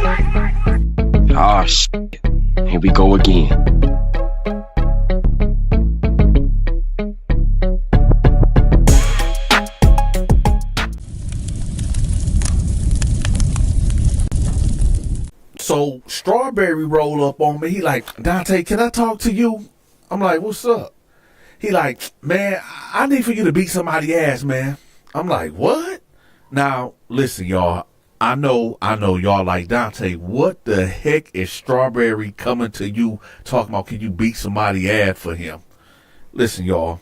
Ah, shit. Here we go again. So Strawberry roll up on me. He like, Dante, can I talk to you? I'm like, what's up? He like, man, I need for you to beat somebody's ass, man. I'm like, what? Now, listen, y'all. I know y'all like, Dante, what the heck is Strawberry coming to you talking about? Can you beat somebody's ass for him? Listen, y'all.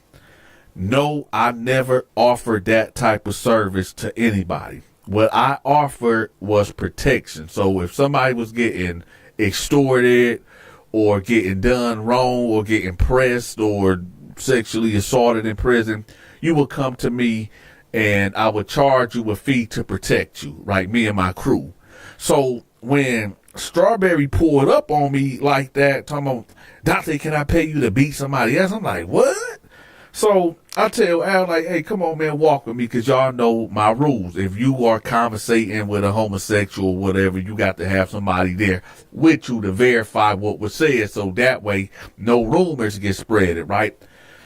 No, I never offered that type of service to anybody. What I offered was protection. So if somebody was getting extorted or getting done wrong or getting pressed or sexually assaulted in prison, you would come to me and I would charge you a fee to protect you, right? Me and my crew. So when Strawberry pulled up on me like that, talking about, Dante, can I pay you to beat somebody else? I'm like, what? So I tell Al, like, hey, come on, man, walk with me, because y'all know my rules. If you are conversating with a homosexual or whatever, you got to have somebody there with you to verify what was said, so that way no rumors get spreaded, right?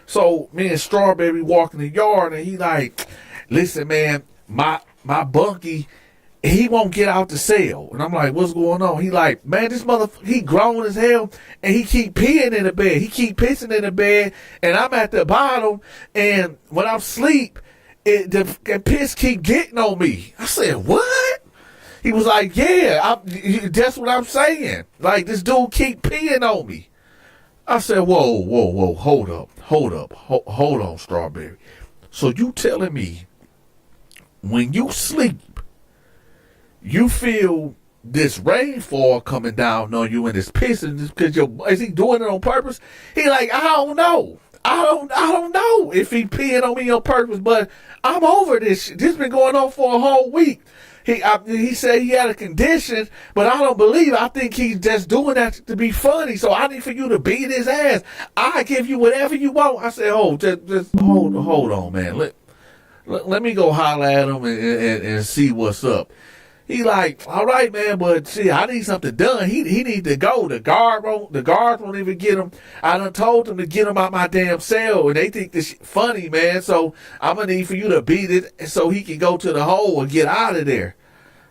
So me and Strawberry walk in the yard, and he like, listen, man, my bunkie, he won't get out the cell. And I'm like, what's going on? He like, man, this motherfucker, he grown as hell, and he keep peeing in the bed. He keep pissing in the bed, and I'm at the bottom, and when I'm asleep, the piss keep getting on me. I said, what? He was like, yeah, that's what I'm saying. Like, this dude keep peeing on me. I said, whoa, hold on, Strawberry. So you telling me when you sleep, you feel this rainfall coming down on you and it's pissing because is he doing it on purpose? He like, I don't know. I don't know if he peeing on me on purpose, but I'm over this shit. This been going on for a whole week. He said he had a condition, but I don't believe it. I think he's just doing that to be funny. So I need for you to beat his ass. I give you whatever you want. I said, oh, just hold on, man. Let me go holler at him and see what's up. He like, all right, man, but see, I need something done. He need to go. The guards won't even get him. I done told him to get him out my damn cell, and they think this shit funny, man. So I'm gonna need for you to beat it so he can go to the hole and get out of there.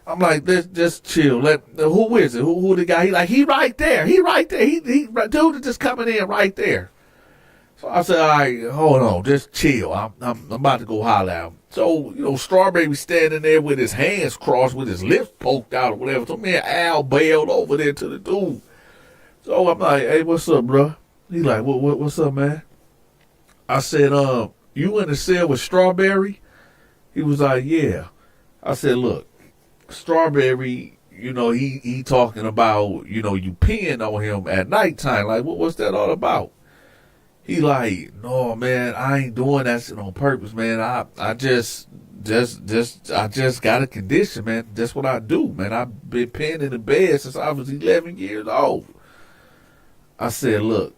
I'm like, just chill. Who is it? Who the guy? He like, he right there. He dude is just coming in right there. So I said, all right, hold on, just chill. I'm about to go holler at him. So, Strawberry standing there with his hands crossed, with his lips poked out or whatever. So me and Al bailed over there to the dude. So I'm like, hey, what's up, bro? He like, what's up, man? I said, you in the cell with Strawberry? He was like, yeah. I said, look, Strawberry, he talking about, you peeing on him at nighttime. Like, what's that all about? He like, no, man, I ain't doing that shit on purpose, man. I just got a condition, man. That's what I do, man. I've been peeing in the bed since I was 11 years old. I said, look,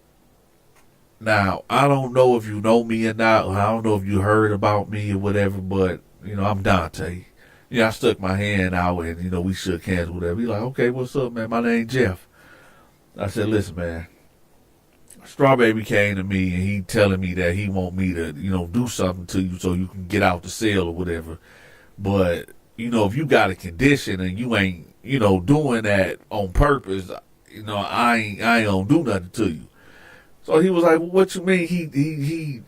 now, I don't know if you know me or not, or I don't know if you heard about me or whatever, but, I'm Dante. I stuck my hand out and, we shook hands or whatever. He like, okay, what's up, man? My name's Jeff. I said, listen, man. Strawberry came to me and he telling me that he want me to, do something to you so you can get out the cell or whatever. But, if you got a condition and you ain't, doing that on purpose, I ain't gonna do nothing to you. So he was like, well, what you mean? He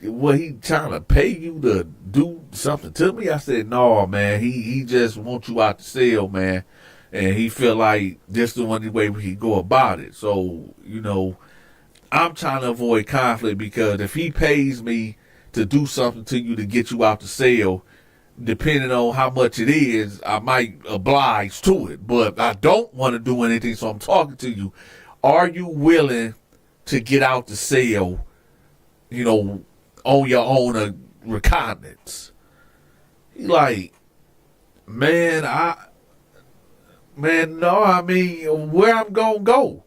trying to pay you to do something to me? I said, no, man, he just wants you out the cell, man. And he feel like this the only way we can go about it. So, I'm trying to avoid conflict, because if he pays me to do something to you to get you out the cell, depending on how much it is, I might oblige to it. But I don't want to do anything, so I'm talking to you. Are you willing to get out the cell, on your own recognizance? He like, man, no, I mean, where I'm gonna go?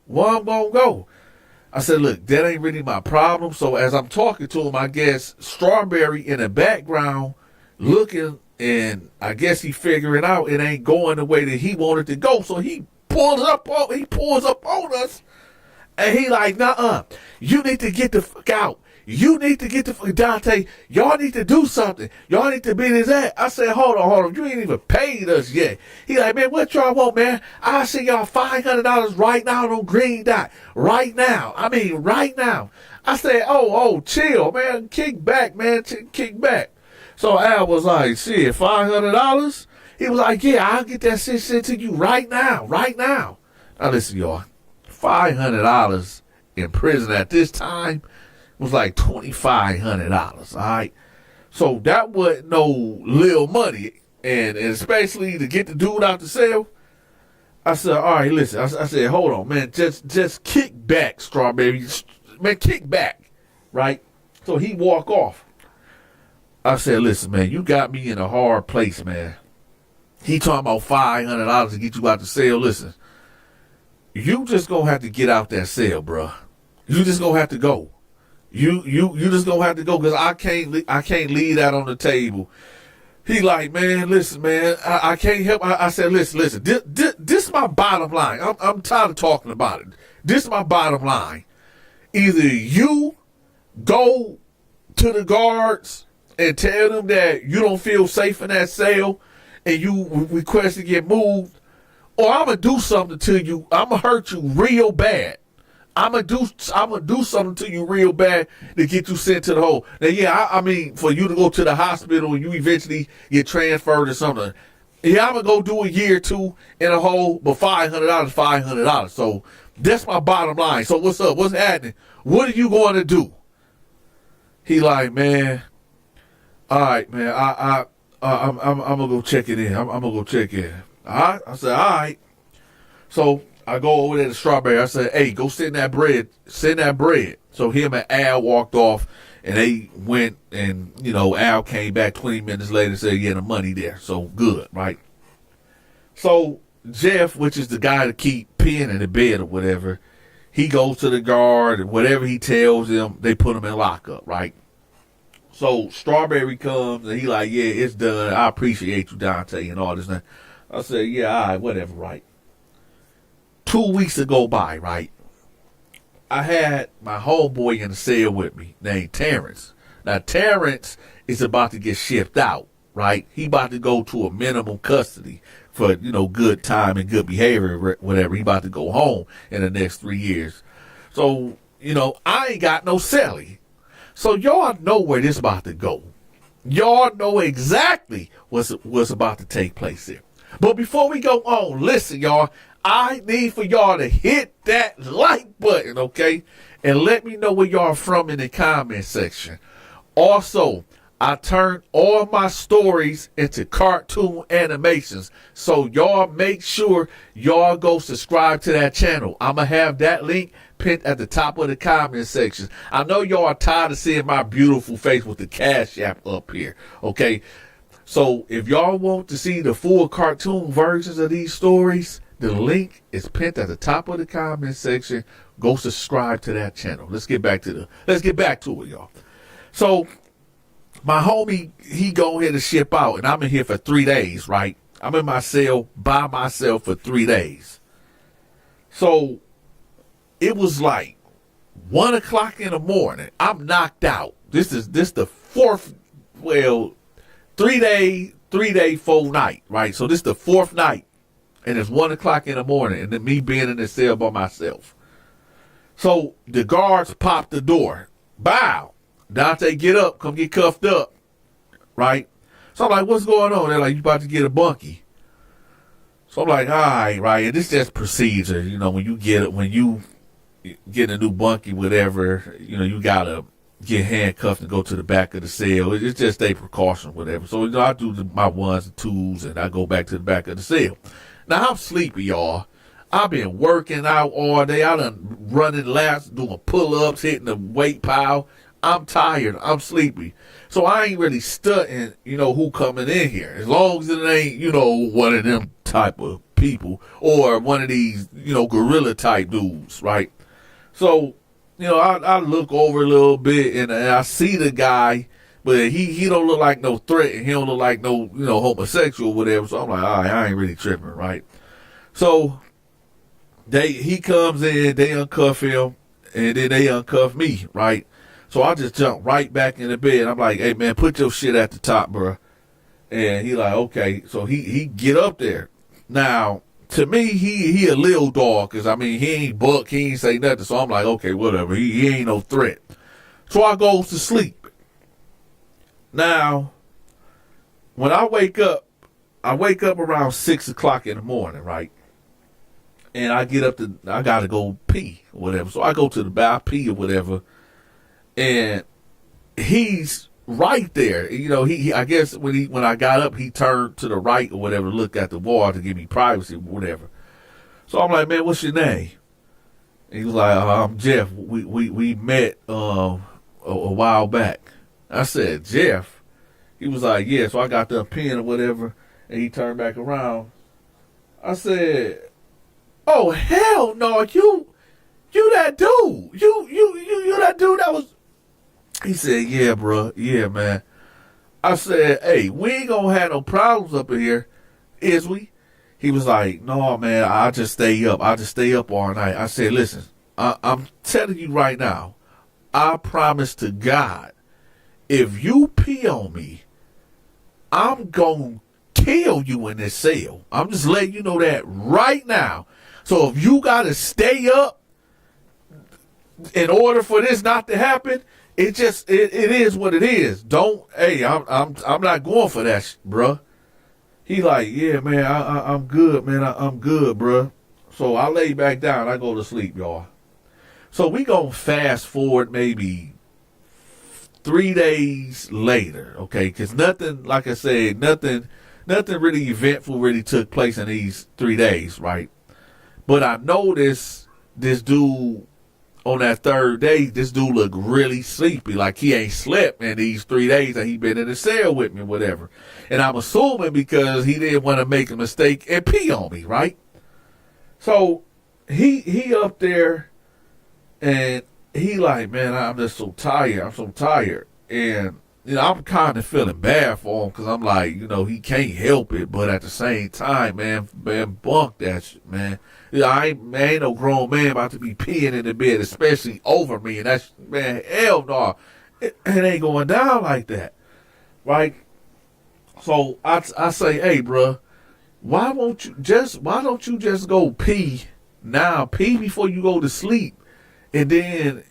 I said, look, that ain't really my problem. So as I'm talking to him, I guess Strawberry in the background looking, and I guess he figuring out it ain't going the way that he wanted to go. So he pulls up on us, and he like, nuh-uh, you need to get the fuck out. You need to get the fuck, Dante, y'all need to do something. Y'all need to beat his ass. I said, hold on, you ain't even paid us yet. He like, man, what y'all want, man? I see y'all $500 right now on Green Dot. Right now. I mean, right now. I said, oh, chill, man. Kick back, man. Kick back. So Al was like, shit, $500? He was like, yeah, I'll get that shit sent to you right now. Now listen, y'all. $500 in prison at this time was like $2,500, all right? So that wasn't no little money. And especially to get the dude out the cell, I said, all right, listen. I said, hold on, man. Just kick back, Strawberry. Man, kick back, right? So he walk off. I said, listen, man, you got me in a hard place, man. He talking about $500 to get you out the cell. Listen, you just gonna have to get out that cell, bro. You just gonna have to go. You just gonna have to go, because I can't leave that on the table. He like, man, listen, man, I can't help. I said, listen, this is my bottom line. I'm tired of talking about it. This is my bottom line. Either you go to the guards and tell them that you don't feel safe in that cell and you request to get moved, or I'm gonna do something to you. I'm gonna hurt you real bad. I'm gonna do something to you real bad to get you sent to the hole. Now, yeah, I mean, for you to go to the hospital and you eventually get transferred or something. Yeah, I'm gonna go do a year or two in a hole, but $500. So that's my bottom line. So what's up? What's happening? What are you going to do? He like, man, all right, man, I'm gonna go check it in. I'm gonna go check in. All right. I said, all right. So I go over there to Strawberry. I said, hey, go send that bread. So him and Al walked off, and they went, and, Al came back 20 minutes later and said, yeah, the money there. So good, right? So Jeff, which is the guy to keep peeing in the bed or whatever, he goes to the guard, and whatever he tells them, they put him in lockup, right? So Strawberry comes, and he like, yeah, it's done. I appreciate you, Dante, and all this. I said, yeah, all right, whatever, right? 2 weeks ago by, right? I had my homeboy in the cell with me named Terrence. Now, Terrence is about to get shipped out, right? He about to go to a minimum custody for, good time and good behavior, whatever. He about to go home in the next 3 years. So, I ain't got no celly. So y'all know where this about to go. Y'all know exactly what's about to take place here. But before we go on, listen, y'all, I need for y'all to hit that like button, okay? And let me know where y'all from in the comment section. Also, I turned all my stories into cartoon animations. So y'all make sure y'all go subscribe to that channel. I'm going to have that link pinned at the top of the comment section. I know y'all are tired of seeing my beautiful face with the CASHAPP up here, okay? So if y'all want to see the full cartoon versions of these stories, the link is pinned at the top of the comment section. Go subscribe to that channel. Let's get back to it, y'all. So my homie, he go here to ship out, and I'm in here for 3 days, right? I'm in my cell by myself for 3 days. So it was like 1 o'clock in the morning. I'm knocked out. This the fourth, 3-day, 4 night, right? So this the fourth night. And it's 1 o'clock in the morning, and then me being in the cell by myself. So the guards pop the door. Bow. Dante, get up. Come get cuffed up. Right? So I'm like, what's going on? They're like, you about to get a bunkie. So I'm like, all right, right. And this is just procedure. When you get a new bunkie, whatever, you got to get handcuffed and go to the back of the cell. It's just a precaution, whatever. So, I do my ones and twos, and I go back to the back of the cell. Now, I'm sleepy, y'all. I've been working out all day. I done running laps, doing pull-ups, hitting the weight pile. I'm tired. I'm sleepy. So I ain't really studying, who coming in here. As long as it ain't, one of them type of people or one of these, gorilla type dudes, right? So, I look over a little bit and I see the guy, but he don't look like no threat, and he don't look like no, homosexual or whatever. So I'm like, all right, I ain't really tripping, right? So he comes in, they uncuff him, and then they uncuff me, right? So I just jump right back in the bed. I'm like, hey man, put your shit at the top, bro. And he like, okay. So he get up there. Now, to me, he a little dog, cause I mean he ain't buck, he ain't say nothing. So I'm like, okay, whatever. He ain't no threat. So I goes to sleep. Now, when I wake up around 6 o'clock in the morning, right? And I get up I gotta go pee or whatever. So I go to the bathroom, pee or whatever. And he's right there. You know, he I guess when I got up, he turned to the right or whatever, look at the wall to give me privacy or whatever. So I'm like, man, what's your name? And he was like, I'm Jeff. We met a while back. I said, Jeff. He was like, yeah. So I got the pen or whatever, and he turned back around. I said, oh hell no, you that dude. You that dude that was. He said, yeah, bro. Yeah, man. I said, hey, we ain't gonna have no problems up in here, is we? He was like, no, man, I just stay up. I just stay up all night. I said, listen, I'm telling you right now, I promise to God, if you pee on me, I'm gonna kill you in this cell. I'm just letting you know that right now. So if you gotta stay up in order for this not to happen, it is what it is. I'm not going for that, bruh. He like, yeah, man, I'm good, man. I'm good, bruh. So I lay back down. I go to sleep, y'all. So we gonna fast forward maybe 3 days later, okay? Because nothing, like I said, nothing really eventful really took place in these 3 days, right? But I noticed this dude. On that third day, this dude looked really sleepy, like he ain't slept in these 3 days that he been in the cell with me, whatever. And I'm assuming because he didn't want to make a mistake and pee on me, right? So he up there, and he like, man, I'm just so tired. I'm so tired, and I'm kind of feeling bad for him because I'm like, he can't help it, but at the same time, man, bunk that shit, man. I ain't no grown man about to be peeing in the bed, especially over me. And that's, man, hell no. It ain't going down like that. Right? So I say, hey, bro, why don't you just go pee now? Pee before you go to sleep. And then,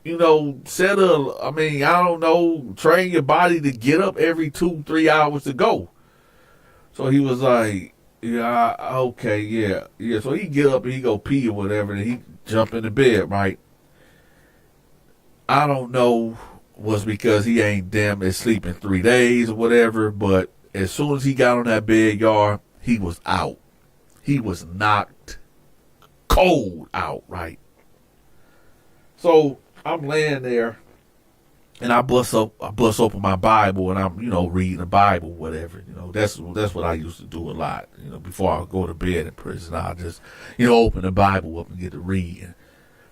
I don't know, train your body to get up every 2-3 hours to go. So he was like, yeah, okay, yeah. So he get up and he go pee or whatever, and he jump in the bed, right? I don't know, was because he ain't damn near sleeping 3 days or whatever, but as soon as he got on that bed, y'all, he was out. He was knocked cold out, right? So I'm laying there, and I bust open my Bible, and I'm, reading the Bible, whatever. That's what I used to do a lot. Before I go to bed in prison, I just, open the Bible up and get to reading.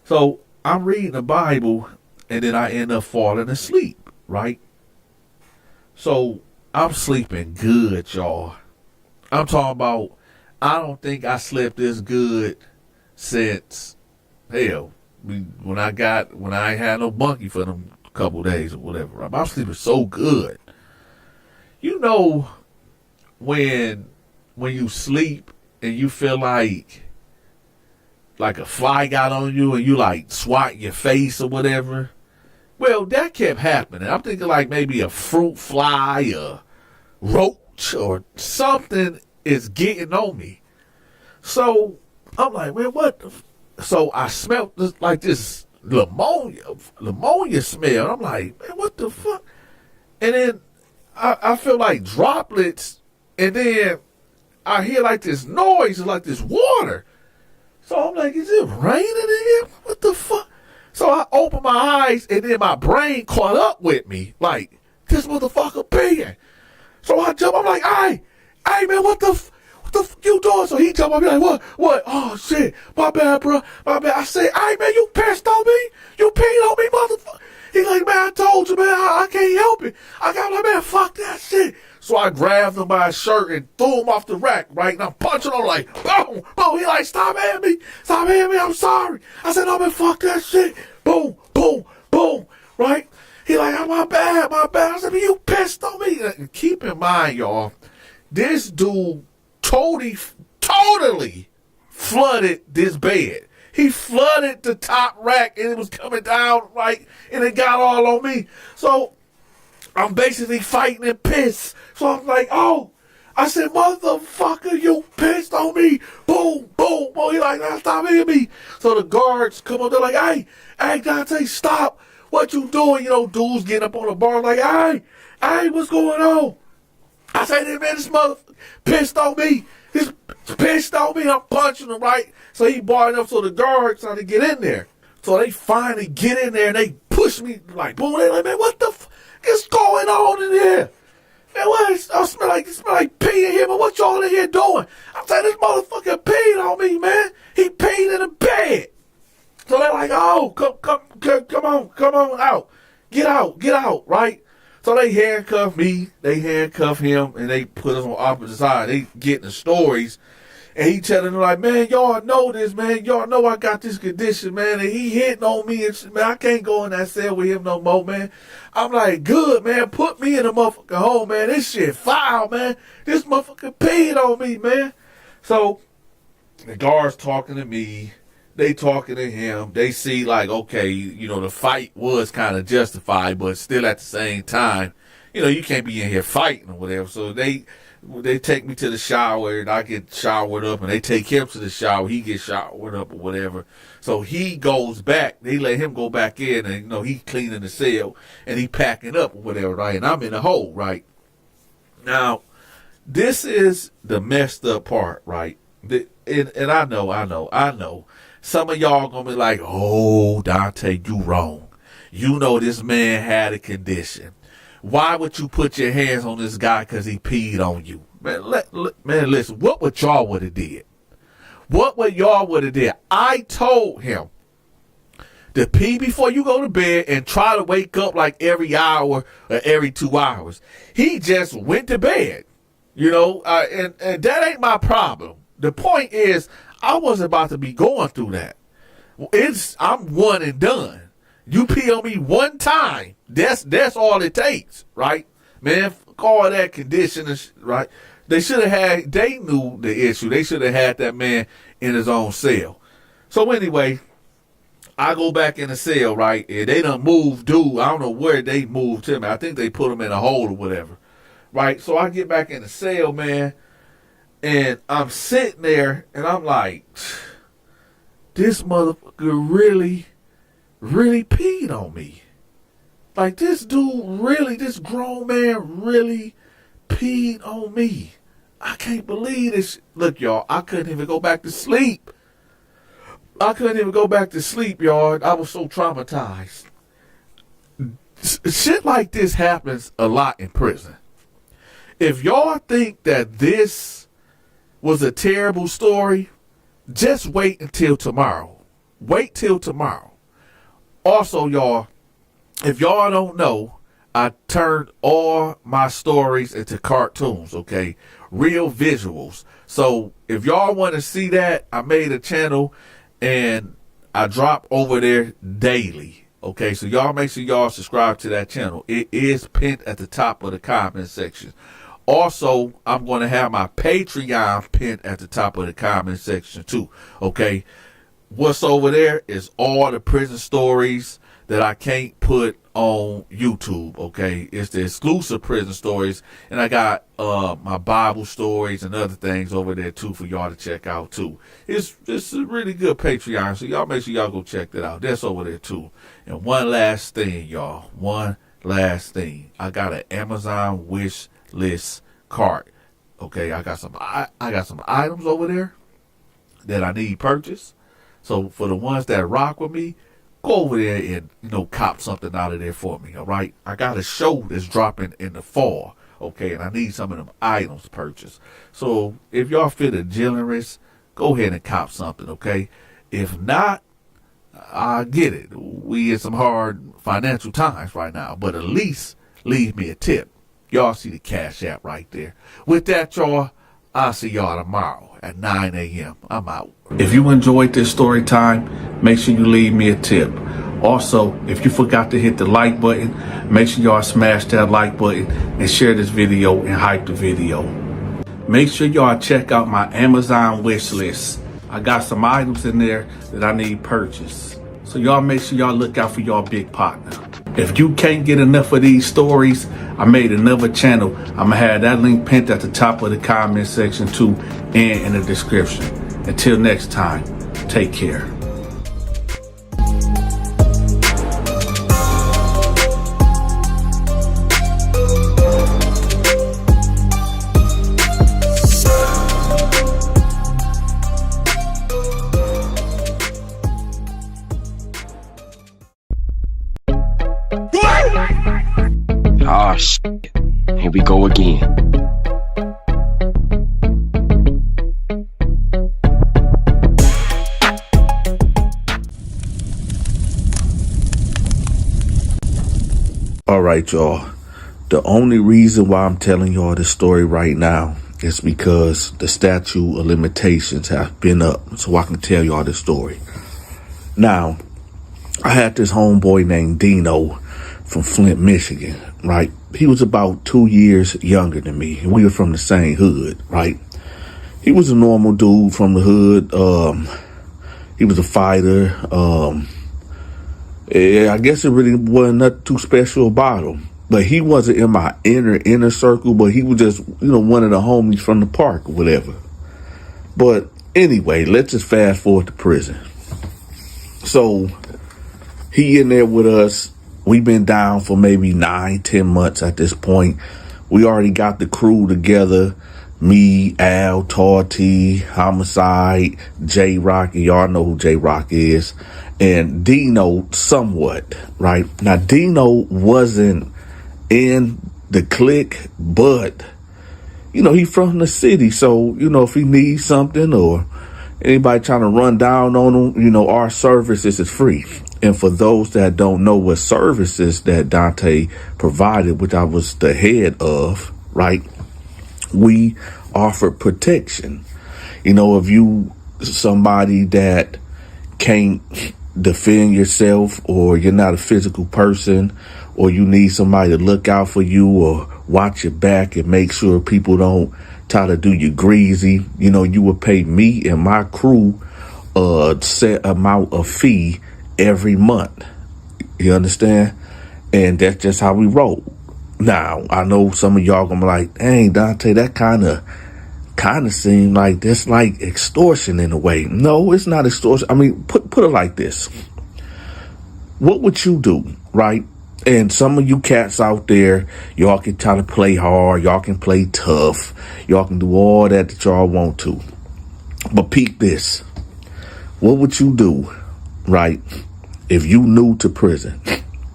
So I'm reading the Bible, and then I end up falling asleep, right? So I'm sleeping good, y'all. I'm talking about, I don't think I slept this good since, hell, when I ain't had no monkey for them couple days or whatever. I'm sleeping so good. When you sleep and you feel like a fly got on you and you like swat your face or whatever. Well, that kept happening. I'm thinking like maybe a fruit fly, a roach or something is getting on me. So I'm like, man, what the so I smelled this pneumonia smell. And I'm like, man, what the fuck? And then I feel like droplets, and then I hear like this noise, like this water. So I'm like, is it raining in here? What the fuck? So I open my eyes, and then my brain caught up with me, like, this motherfucker peeing. So I jump, I'm like, hey man, what the you doing? So he jump up, be like, what? Oh shit, my bad, bro, my bad. I say, hey man, you pissed on me? You peed on me, motherfucker? He like, man, I told you, man, I can't help it. I got like, man, fuck that shit. So I grabbed him by his shirt and threw him off the rack, right? And I'm punching him like, boom, boom. He like, stop hitting me. Stop hitting me. I'm sorry. I said, no, man, fuck that shit. Boom, boom, boom, right? He like, oh, my bad, my bad. I said, man, you pissed on me. And keep in mind, y'all, this dude totally flooded this bed. He flooded the top rack and it was coming down, right? And it got all on me. So I'm basically fighting and pissed. So I'm like, oh. I said, motherfucker, you pissed on me. Boom, boom, boom. He like, nah, stop hitting me. So the guards come up, they're like, hey, Donta, stop. What you doing? You know, dudes getting up on the bar like, hey, what's going on? I said, hey, man, this motherfucker pissed on me. He's pissed on me. I'm punching him, right? So he barred up so the guards trying to get in there. So they finally get in there and they push me like, boom. They like, man, what the f is going on in here? Man, what is, I smell like pee in here, but what y'all in here doing? I'm saying, this motherfucker peed on me, man. He peed in the bed. So they're like, oh, come on out. Get out, right? So they handcuff me, they handcuff him, and they put us on opposite side. They getting the stories. And he telling them like, man, y'all know this, man. Y'all know I got this condition, man. And he hitting on me and shit, man. I can't go in that cell with him no more, man. I'm like, good, man. Put me in the motherfucking hole, man. This shit foul, man. This motherfucker peed on me, man. So the guards talking to me. They talking to him. They see like, okay, you know, the fight was kind of justified, but still at the same time, you know, you can't be in here fighting or whatever. So they take me to the shower and I get showered up, and they take him to the shower. He gets showered up or whatever. So he goes back. They let him go back in, and you know, he cleaning the cell and he packing up or whatever, right? And I'm in the hole, right? Now, this is the messed up part, right? And I know. Some of y'all gonna be like, oh, Donta, you wrong. You know this man had a condition. Why would you put your hands on this guy because he peed on you? Man, listen, what would y'all would have did? What would y'all would have did? I told him to pee before you go to bed and try to wake up like every hour or every 2 hours. He just went to bed, you know, and that ain't my problem. The point is, I wasn't about to be going through that. I'm one and done. You pee on me one time. That's all it takes, right? Man, call that condition, right? They knew the issue. They should have had that man in his own cell. So anyway, I go back in the cell, right? And they done moved dude. I don't know where they moved him. I think they put him in a hole or whatever, right? So I get back in the cell, man. And I'm sitting there, and I'm like, this motherfucker really peed on me. Like, this this grown man really peed on me. I can't believe this. Look, y'all, I couldn't even go back to sleep. Y'all. I was so traumatized. Shit like this happens a lot in prison. If y'all think that this was a terrible story, just wait until tomorrow. Wait till tomorrow. Also, y'all, if y'all don't know, I turned all my stories into cartoons, okay? Real visuals. So if y'all want to see that, I made a channel and I drop over there daily. Okay, so y'all make sure y'all subscribe to that channel. It is pinned at the top of the comment section. Also, I'm going to have my Patreon pinned at the top of the comment section too, okay? What's over there is all the prison stories that I can't put on YouTube, okay? It's the exclusive prison stories, and I got my Bible stories and other things over there too for y'all to check out too. It's a really good Patreon, so y'all make sure y'all go check that out. That's over there too. And one last thing, y'all. I got an Amazon wish list cart. Okay, I got some items over there that I need purchased. So for the ones that rock with me, go over there and, you know, cop something out of there for me. All right, I got a show that's dropping in the fall. Okay, and I need some of them items purchased. So if y'all feel generous, go ahead and cop something. Okay, if not, I get it. We in some hard financial times right now, but at least leave me a tip. Y'all see the Cash App right there. With that, y'all, I'll see y'all tomorrow at 9 a.m. I'm out. If you enjoyed this story time, make sure you leave me a tip. Also, if you forgot to hit the like button, make sure y'all smash that like button and share this video and hype the video. Make sure y'all check out my Amazon wish list. I got some items in there that I need purchased. So y'all make sure y'all look out for y'all big partner. If you can't get enough of these stories, I made another channel. I'm gonna have that link pinned at the top of the comment section too, and in the description. Until next time, take care. Ah, shit. Here we go again. All right, y'all. The only reason why I'm telling y'all this story right now is because the statute of limitations have been up, so I can tell y'all this story. Now, I had this homeboy named Dino from Flint, Michigan, right? He was about 2 years younger than me, and we were from the same hood, right? He was a normal dude from the hood. He was a fighter. I guess it really wasn't nothing too special about him. But he wasn't in my inner circle, but he was just, one of the homies from the park or whatever. But anyway, let's just fast forward to prison. So he in there with us. We've been down for maybe 9-10 months at this point. We already got the crew together. Me, Al, Torty, Homicide, J-Rock. Y'all know who J-Rock is. And Dino somewhat, right? Now, Dino wasn't in the clique, but, he from the city. So, if he needs something or anybody trying to run down on him, our services is free. And for those that don't know what services that Donta provided, which I was the head of, right, we offer protection. If you somebody that can't defend yourself, or you're not a physical person, or you need somebody to look out for you or watch your back and make sure people don't try to do you greasy, you would pay me and my crew a set amount of fee every month. You understand? And that's just how we roll. Now, I know some of y'all gonna be like, dang, Donta, that kind of seem like that's like extortion in a way. No, it's not extortion. I mean, put it like this. What would you do, right? And some of you cats out there, y'all can try to play hard, y'all can play tough, y'all can do all that y'all want to. But peep this. What would you do, right, if you new to prison,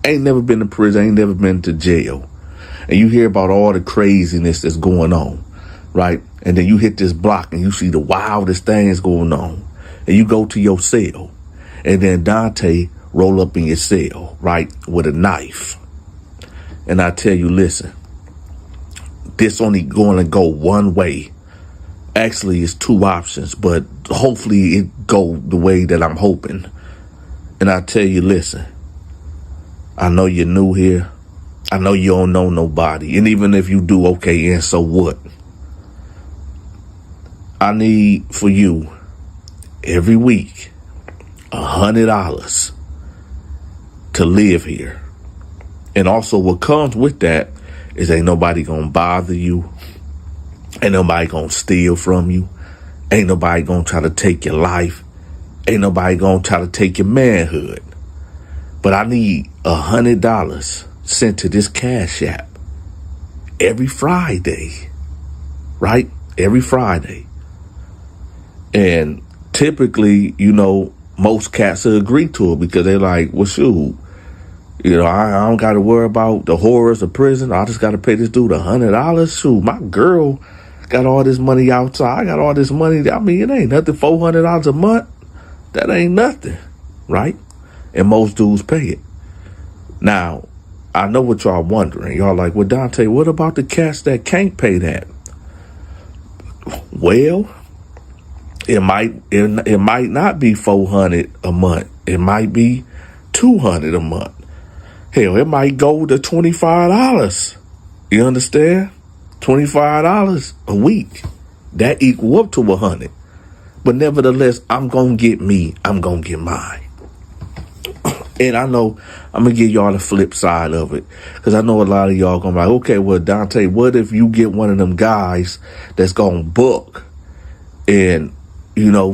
ain't never been to prison, ain't never been to jail, and you hear about all the craziness that's going on, right? And then you hit this block and you see the wildest things going on, and you go to your cell, and then Donta roll up in your cell, right, with a knife. And I tell you, listen, this only going to go one way. Actually, it's two options, but hopefully it go the way that I'm hoping. And I tell you, listen, I know you're new here. I know you don't know nobody. And even if you do, okay, and so what? I need for you every week $100 to live here. And also what comes with that is ain't nobody gonna bother you. Ain't nobody gonna steal from you. Ain't nobody gonna try to take your life. Ain't nobody gonna try to take your manhood. But I need $100 sent to this Cash App every Friday, right? Every Friday. And typically, most cats will agree to it because they're like, well, shoot, I don't got to worry about the horrors of prison. I just got to pay this dude $100. Shoot, my girl got all this money outside. I got all this money. I mean, it ain't nothing. $400 a month. That ain't nothing, right? and most dudes pay it. Now, I know what y'all wondering. Y'all like, well, Donta, what about the cats that can't pay that? Well, it might not be $400 a month. It might be $200 a month. Hell, it might go to $25. You understand? $25 a week. That equal up to $100. But nevertheless, I'm gonna get me. I'm gonna get mine. And I know I'm gonna give y'all the flip side of it, because I know a lot of y'all gonna be like, okay, well, Donta, what if you get one of them guys that's gonna book and,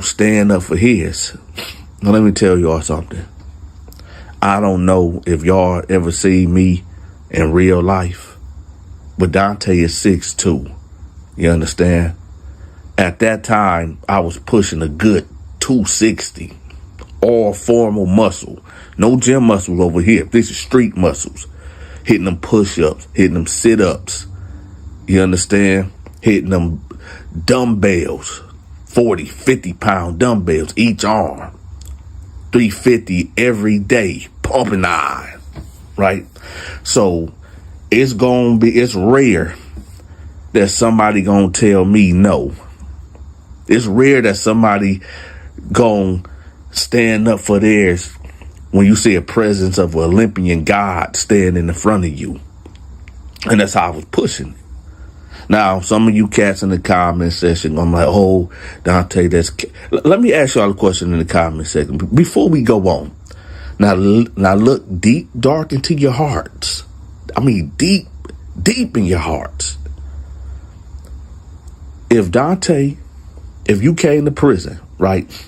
stand up for his? Now, let me tell y'all something. I don't know if y'all ever see me in real life, but Donta is 6'2". You understand? At that time, I was pushing a good 260, all formal muscle. No gym muscles over here. This is street muscles. Hitting them push-ups, hitting them sit-ups. You understand? Hitting them dumbbells, 40, 50-pound dumbbells each arm. 350 every day, pumping iron, right? So it's rare that somebody gonna tell me no. It's rare that somebody gonna stand up for theirs when you see a presence of an Olympian god standing in front of you. And that's how I was pushing. Now, some of you cats in the comment section, I'm like, oh, Donta, let me ask y'all a question in the comment section before we go on. Now look deep, dark into your hearts. I mean, deep in your hearts. If you came to prison, right,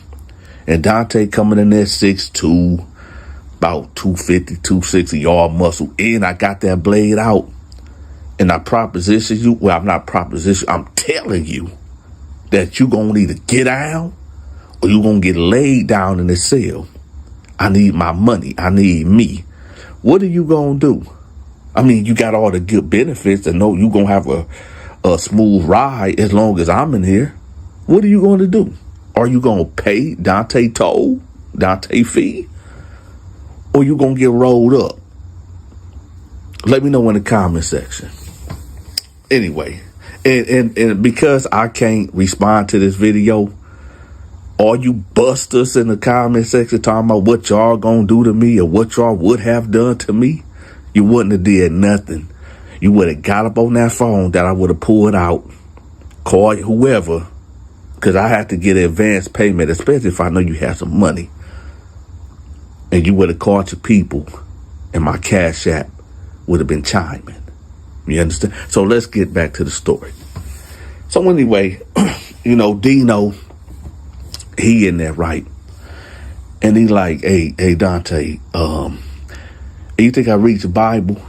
and Donta coming in there 6'2", about 250, 260, y'all muscle, and I got that blade out, and I proposition you, well, I'm not proposition, I'm telling you that you gonna either get down or you gonna get laid down in the cell. I need my money. I need me. What are you gonna do? I mean, you got all the good benefits and know you gonna have a smooth ride as long as I'm in here. What are you going to do? Are you going to pay Donta toll, Donta fee? Or you going to get rolled up? Let me know in the comment section. Anyway, and because I can't respond to this video, all you busters in the comment section talking about what y'all going to do to me or what y'all would have done to me, you wouldn't have did nothing. You would have got up on that phone that I would have pulled out, called whoever, because I have to get advance payment, especially if I know you have some money. And you would have called your people, and my Cash App would have been chiming. You understand? So let's get back to the story. So anyway, Dino, he in there, right? And he like, hey, Donta, you think I read the Bible?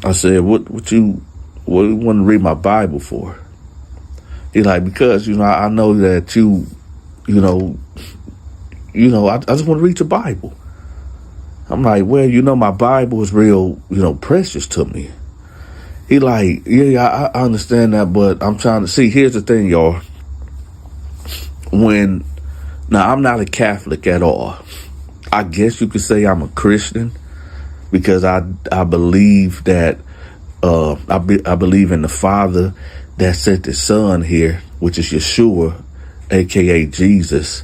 I said, what you want to read my Bible for? He like, because, I know that I just want to read your Bible. I'm like, well, my Bible is real, precious to me. He like, yeah, I understand that, but I'm trying to see. Here's the thing, y'all. Now, I'm not a Catholic at all. I guess you could say I'm a Christian because I believe that I believe in the Father that sent his Son here, which is Yeshua, aka Jesus,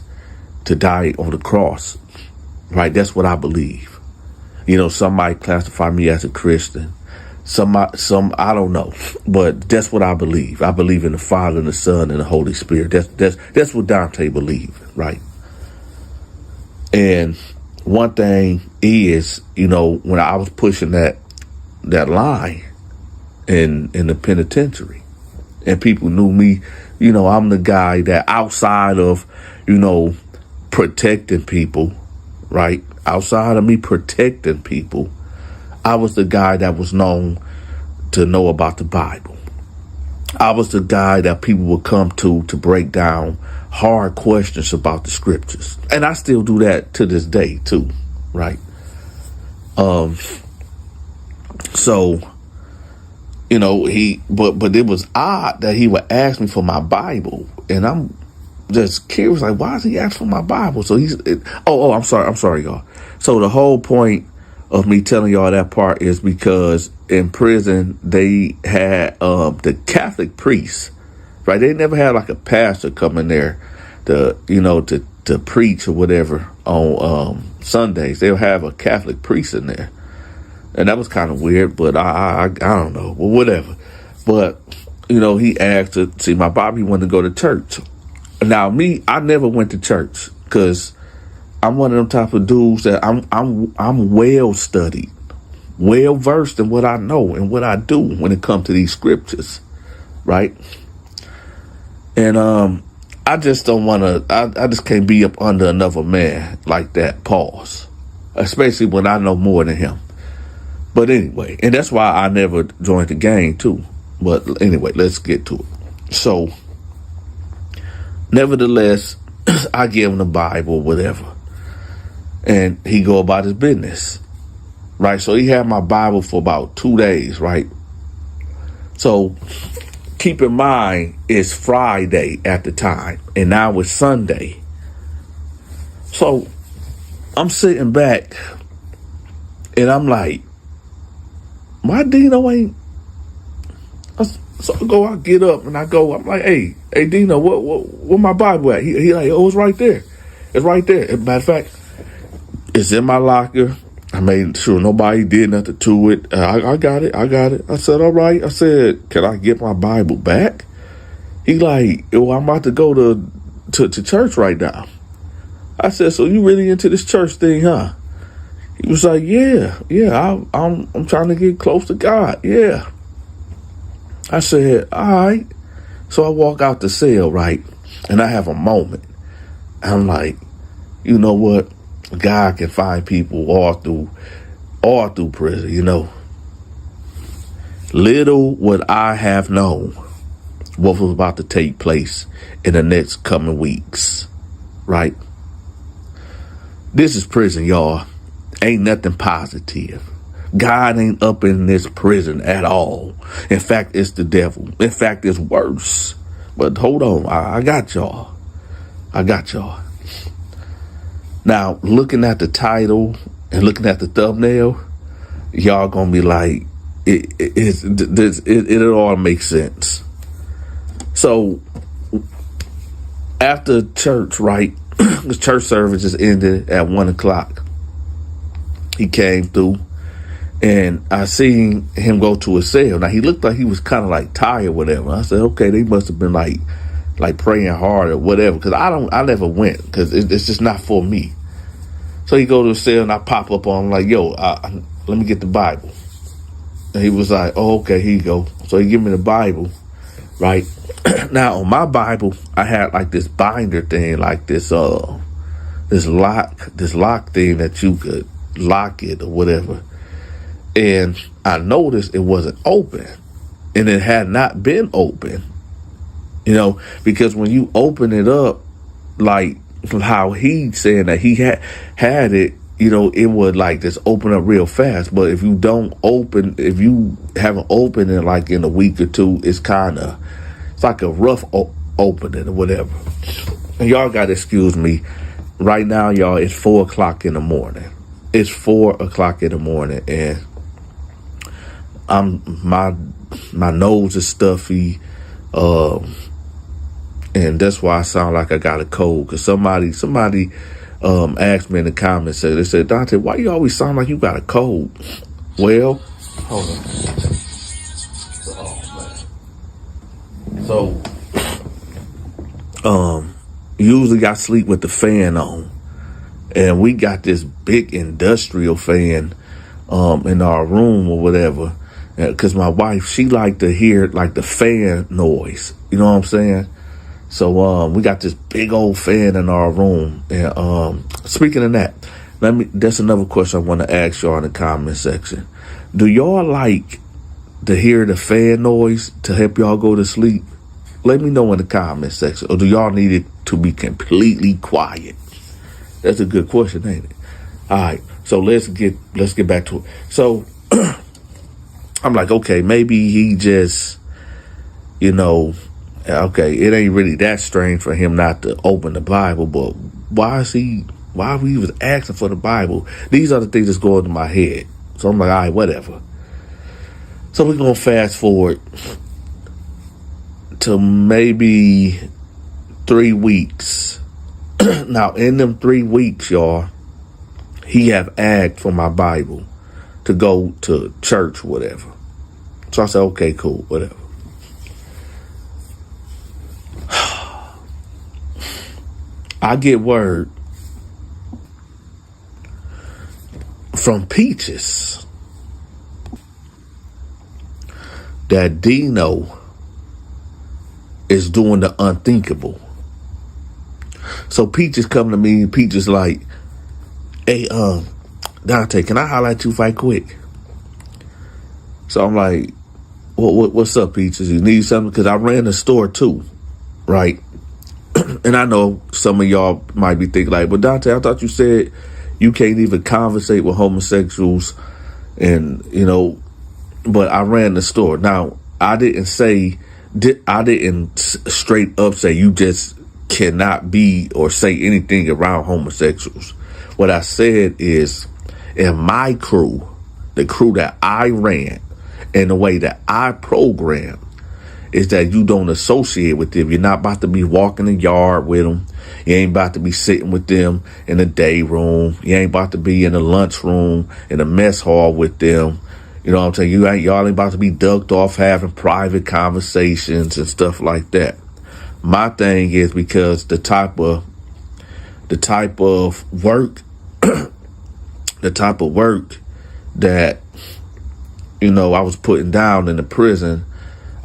to die on the cross. Right? That's what I believe. Some might classify me as a Christian. Some I don't know, but that's what I believe. I believe in the Father and the Son and the Holy Spirit. That's what Donta believed, right? And one thing is, when I was pushing that line in the penitentiary, and people knew me, I'm the guy that outside of, protecting people, right? Outside of me protecting people, I was the guy that was known to know about the Bible. I was the guy that people would come to break down hard questions about the scriptures. And I still do that to this day too, right? So, but it was odd that he would ask me for my Bible. And I'm just curious, like, why is he asking for my Bible? So I'm sorry, y'all. So the whole point of me telling y'all that part is because in prison they had the Catholic priests, right? They never had like a pastor come in there to preach or whatever on Sundays. They'll have a Catholic priest in there, and that was kind of weird. But I don't know, well, whatever. But he asked to see my Bible. He wanted to go to church. Now me, I never went to church because I'm one of them type of dudes that I'm well studied, well versed in what I know and what I do when it comes to these scriptures, right? And I just don't want to. I just can't be up under another man like that. Pause, especially when I know more than him. But anyway, and that's why I never joined the gang too. But anyway, let's get to it. So, nevertheless, I give him the Bible, whatever. And he go about his business, right? So he had my Bible for about 2 days, right? So keep in mind, it's Friday at the time, and now it's Sunday. So I'm sitting back, and I'm like, my Dino ain't. So I get up and I'm like, hey Dino, what my Bible at? He like, oh, it's right there. It's right there. As a matter of fact, it's in my locker. I made sure nobody did nothing to it. I got it. I said, all right. I said, can I get my Bible back? He like, well, I'm about to go to church right now. I said, so you really into this church thing, huh? He was like, yeah. I'm trying to get close to God. Yeah. I said, all right. So I walk out the cell, right? And I have a moment. I'm like, you know what? God can find people all through prison, Little would I have known what was about to take place in the next coming weeks, right? This is prison, y'all. Ain't nothing positive. God ain't up in this prison at all. In fact, it's the devil. In fact, it's worse. But hold on, I got y'all. Now, looking at the title and looking at the thumbnail, y'all gonna be like, it all makes sense. So, after church, right, the church service just ended at 1:00. He came through, and I seen him go to his cell. Now, he looked like he was kind of like tired, whatever. I said, okay, they must have been like praying hard or whatever, because I never went, because it's just not for me. So he go to the cell, and I pop up on him like, yo, let me get the Bible. And he was like, oh, okay, here you go. So he give me the Bible, right? Now, on my Bible, I had like this binder thing, like this lock thing that you could lock it or whatever. And I noticed it wasn't open, and it had not been open, because when you open it up, like how he said that he had it, it would like just open up real fast. But if you haven't opened it like in a week or two, it's like a rough opening or whatever. And y'all gotta excuse me. Right now, y'all, it's 4:00 in the morning. It's 4:00 in the morning, and my nose is stuffy, and that's why I sound like I got a cold. Cause somebody asked me in the comments, they said, Dante, why you always sound like you got a cold? Well, hold on. Oh man. So, usually I sleep with the fan on, and we got this big industrial fan in our room or whatever. Because my wife, she like to hear like the fan noise. You know what I'm saying? So we got this big old fan in our room. And speaking of that, that's another question I want to ask y'all in the comment section. Do y'all like to hear the fan noise to help y'all go to sleep? Let me know in the comment section. Or do y'all need it to be completely quiet? That's a good question, ain't it? All right. So let's get back to it. So I'm like, okay, maybe he just, Okay, it ain't really that strange for him not to open the Bible, but why we was asking for the Bible? These are the things that's going to my head. So I'm like, all right, whatever. So we're going to fast forward to maybe 3 weeks. Now, in them 3 weeks, y'all, he have asked for my Bible to go to church, whatever. So I said, okay, cool, whatever. I get word from Peaches that Dino is doing the unthinkable. So Peaches come to me, and Peaches like, hey, Donta, can I holler at you right quick? So I'm like, what's up, Peaches? You need something? Because I ran the store too, right? And I know some of y'all might be thinking like, but Donta, I thought you said you can't even conversate with homosexuals, and but I ran the store. Now, I didn't straight up say you just cannot be or say anything around homosexuals. What I said is, in my crew, the crew that I ran, and the way that I programmed, is that you don't associate with them. You're not about to be walking the yard with them. You ain't about to be sitting with them in the day room. You ain't about to be in the lunch room, in the mess hall with them. You know what I'm saying? Y'all ain't about to be ducked off having private conversations and stuff like that. My thing is, because the type of work, that, I was putting down in the prison,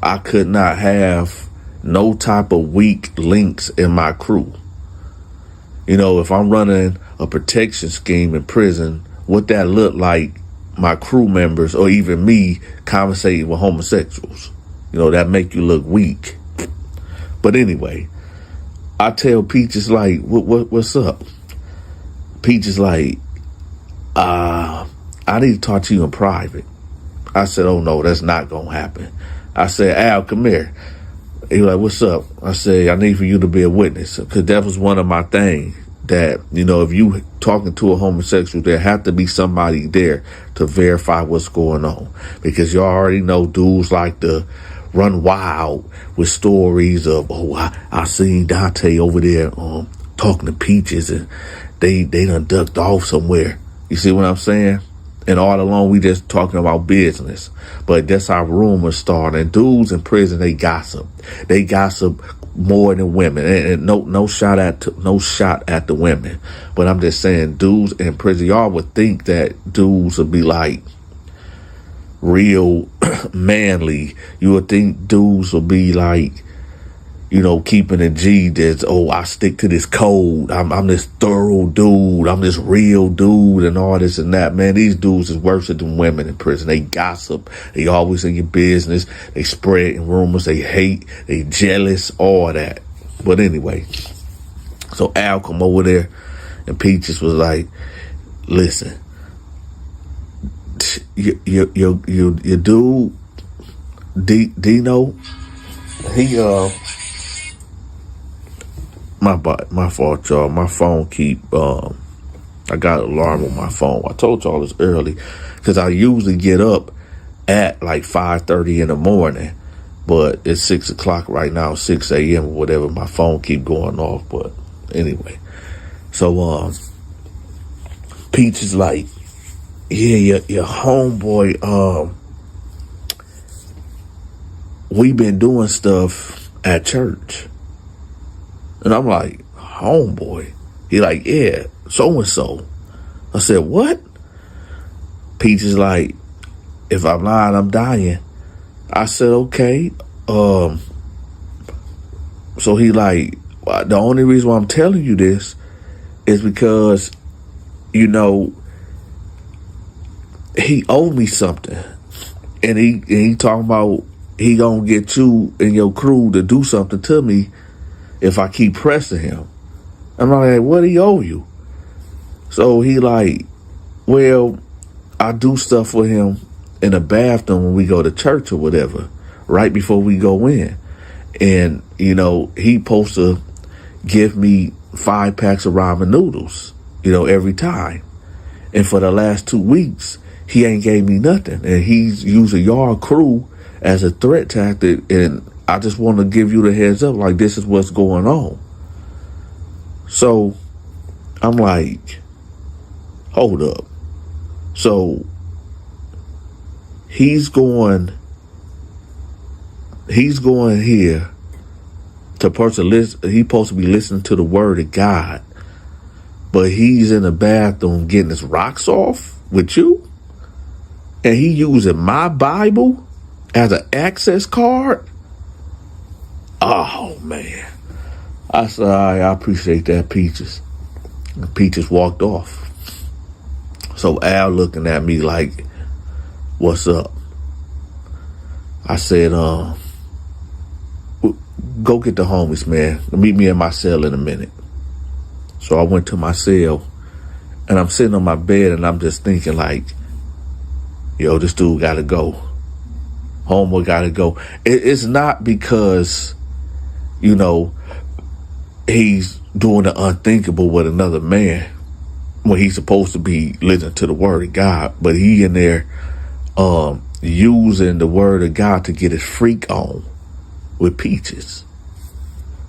I could not have no type of weak links in my crew. If I'm running a protection scheme in prison, what that look like my crew members or even me conversating with homosexuals, that make you look weak. But anyway, I tell Peaches like, what's up? Peaches like, I need to talk to you in private. I said, oh no, that's not gonna happen. I said, Al, come here. He was like, what's up? I said, I need for you to be a witness, because that was one of my things, that, if you talking to a homosexual, there have to be somebody there to verify what's going on, because you already know dudes like to run wild with stories of, I seen Donta over there talking to Peaches, and they done ducked off somewhere. You see what I'm saying? And all along, we just talking about business. But that's how rumors start. And dudes in prison, they gossip. They gossip more than women. And no shot at the women. But I'm just saying, dudes in prison, y'all would think that dudes would be like real manly. You would think dudes would be like, keeping a G, that's, I stick to this code. I'm this thorough dude. I'm this real dude and all this and that. Man, these dudes is worse than women in prison. They gossip. They always in your business. They spread rumors. They hate. They jealous, all that. But anyway, so Al come over there, and Peaches was like, listen, your dude, Dino, he, my fault, y'all. My phone I got an alarm on my phone. I told y'all this early, because I usually get up at like 5:30 in the morning, but it's 6 o'clock right now, 6 a.m. or whatever. My phone keep going off, but anyway. So, Peach is like, yeah, your homeboy, we been doing stuff at church. And I'm like, homeboy? He like, yeah, so-and-so. I said, what? Peach is like, if I'm lying, I'm dying. I said, okay. So he like, well, the only reason why I'm telling you this is because, he owed me something. And he talking about he gonna get you and your crew to do something to me if I keep pressing him. I'm like, what do he owe you? So he like, well, I do stuff for him in the bathroom when we go to church or whatever, right before we go in. And, he supposed to give me 5 packs of ramen noodles, every time. And for the last 2 weeks, he ain't gave me nothing. And he's using y'all crew as a threat tactic. And I just want to give you the heads up, like, this is what's going on. So I'm like, hold up. So he's going here to he's supposed to be listening to the word of God, but he's in the bathroom getting his rocks off with you, and he using my Bible as an access card. Oh man. I said, I appreciate that, Peaches. And Peaches walked off. So Al looking at me like, what's up? I said, go get the homies, man. Meet me in my cell in a minute. So I went to my cell, and I'm sitting on my bed, and I'm just thinking like, yo, this dude gotta go. Homeboy gotta go. It's not because, he's doing the unthinkable with another man when he's supposed to be listening to the word of God, but he in there using the word of God to get his freak on with Peaches.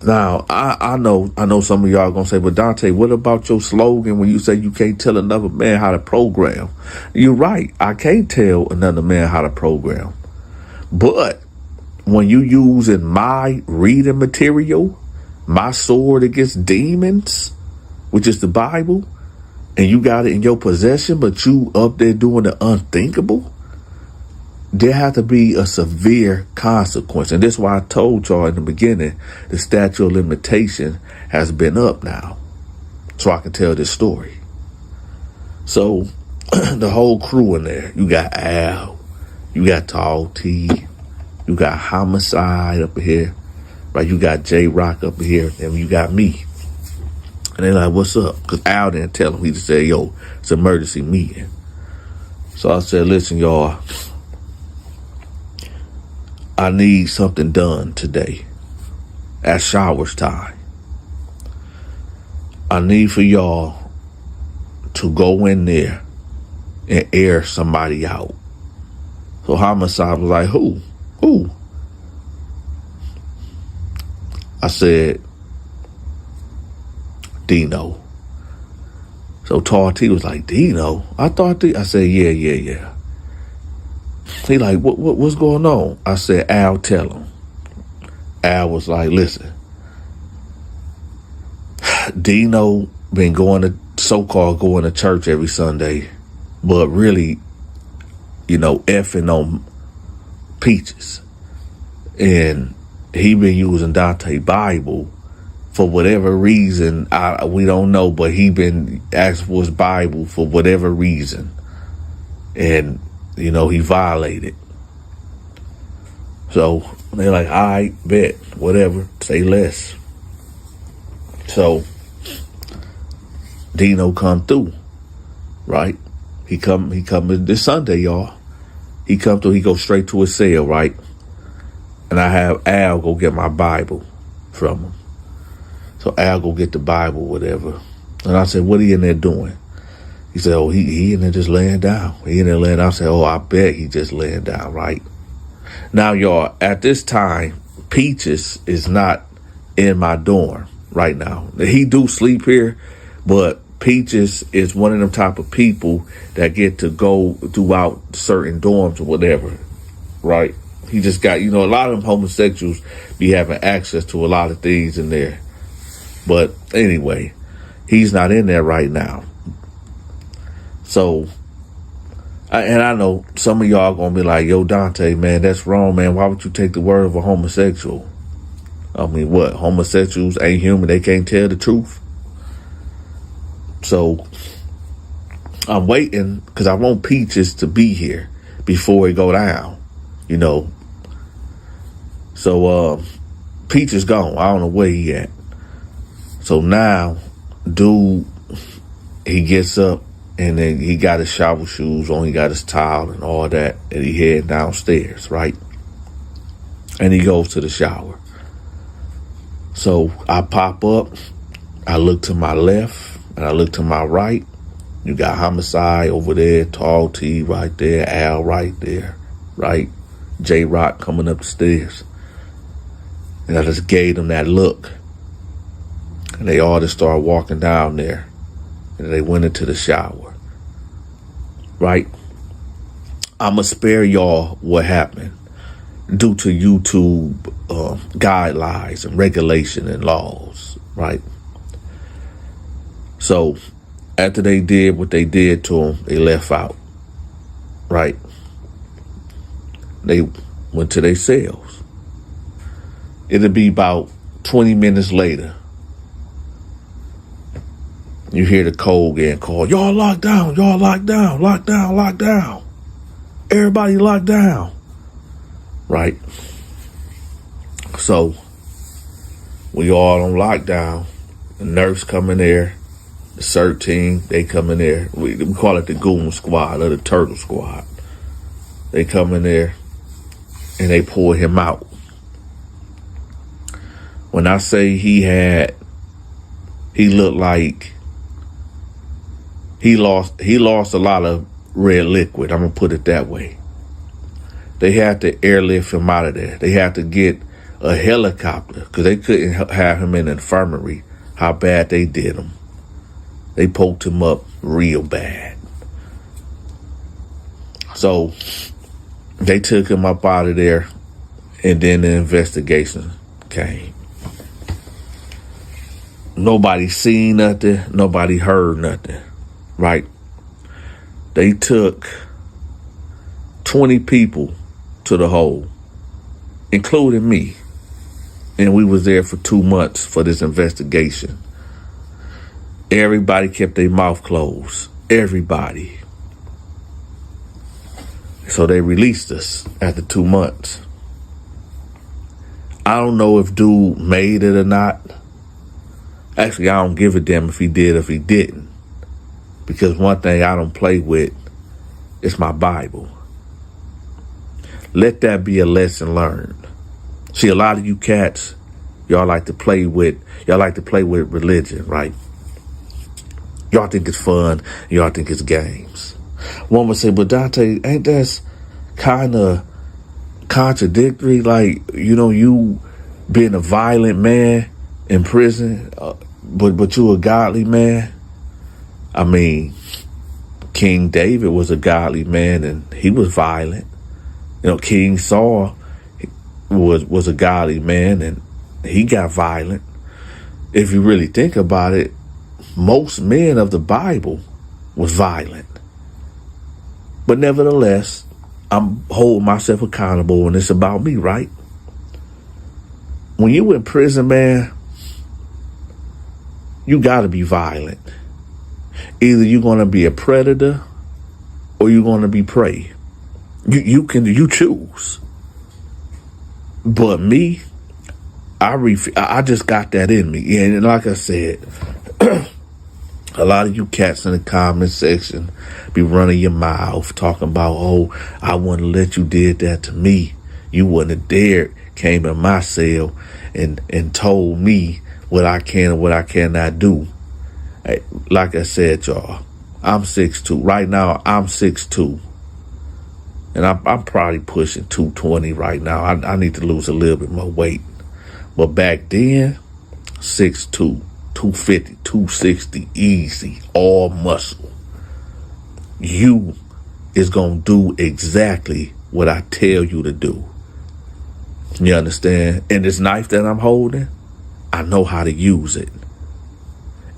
Now, I know some of y'all gonna say, but Donta, what about your slogan when you say you can't tell another man how to program? You're right. I can't tell another man how to program. But when you using my reading material, my sword against demons, which is the Bible, and you got it in your possession, but you up there doing the unthinkable, there has to be a severe consequence. And that's why I told y'all in the beginning, the statute of limitation has been up now, so I can tell this story. So the whole crew in there, you got Al, you got Tall T, you got Homicide up here, right? You got J-Rock up here, and you got me. And they're like, what's up? Because Al didn't tell him. He just said, yo, it's an emergency meeting. So I said, listen, y'all, I need something done today at showers time. I need for y'all to go in there and air somebody out. So Homicide was like, who? I said, Dino. So Tall T was like, Dino? I said, yeah. He like, what's going on? I said, Al, tell him. Al was like, listen, Dino been so-called going to church every Sunday, but really, effing on Peaches. And he been using Donta Bible for whatever reason. We don't know, but he been asking for his Bible for whatever reason. And, he violated. So they're like, all right, bet, whatever, say less. So Dino come through, right? He come this Sunday, y'all. He come through, he go straight to his cell, right? And I have Al go get my Bible from him. So Al go get the Bible, whatever. And I said, what are you in there doing? He said, oh, he in there just laying down. He in there laying down. I said, oh, I bet he just laying down, right? Now, y'all, at this time, Peaches is not in my dorm right now. He do sleep here, but Peaches is one of them type of people that get to go throughout certain dorms or whatever, right? He just got, a lot of them homosexuals be having access to a lot of things in there. But anyway, he's not in there right now. So, and I know some of y'all gonna be like, yo, Donta, man, that's wrong, man. Why would you take the word of a homosexual? I mean, what? Homosexuals ain't human. They can't tell the truth. So I'm waiting because I want Peaches to be here before it go down, So Peaches gone. I don't know where he at. So now, dude, he gets up and then he got his shower shoes on. He got his towel and all that. And he head downstairs, right? And he goes to the shower. So I pop up, I look to my left, and I look to my right. You got Homicide over there, Tall T right there, Al right there, right? J-Rock coming up the stairs. And I just gave them that look. And they all just started walking down there. And they went into the shower. Right? I'ma spare y'all what happened due to YouTube guidelines and regulation and laws. Right? So after they did what they did to him, they left out. Right? They went to their cells. It'll be about 20 minutes later. You hear the code getting called. Y'all locked down. Y'all locked down. Locked down. Locked down. Everybody locked down. Right? So we all on lockdown. The nurse come in there. The CERT team, they come in there. We call it the Goon Squad or the Turtle Squad. They come in there and they pull him out. When I say he looked like he lost a lot of red liquid. I'm gonna put it that way. They had to airlift him out of there. They had to get a helicopter because they couldn't have him in the infirmary. How bad they did him. They poked him up real bad. So they took him up out of there, and then the investigation came. Nobody seen nothing. Nobody heard nothing. Right? They took 20 people to the hole, including me. And we was there for 2 months for this investigation. Everybody kept their mouth closed. Everybody. So they released us after 2 months. I don't know if dude made it or not. Actually, I don't give a damn if he did or if he didn't. Because one thing I don't play with is my Bible. Let that be a lesson learned. See, a lot of you cats, y'all like to play with religion, right? Y'all think it's fun. Y'all think it's games. One would say, but Dante, ain't that kind of contradictory? Like, you being a violent man in prison, but you a godly man? I mean, King David was a godly man and he was violent. King Saul was a godly man and he got violent. If you really think about it, most men of the Bible was violent. But nevertheless, I'm holding myself accountable and it's about me, right? When you in prison, man, you gotta be violent. Either you're gonna be a predator or you're gonna be prey. You choose. But me, I just got that in me. And like I said, a lot of you cats in the comment section be running your mouth talking about, oh, I wouldn't let you did that to me. You wouldn't have dared came in my cell and told me what I can and what I cannot do. Hey, like I said, y'all, I'm 6'2". Right now, I'm 6'2". And I'm probably pushing 220 right now. I need to lose a little bit more weight. But back then, 6'2", 250, 260, easy, all muscle. You is going to do exactly what I tell you to do. You understand? And this knife that I'm holding, I know how to use it.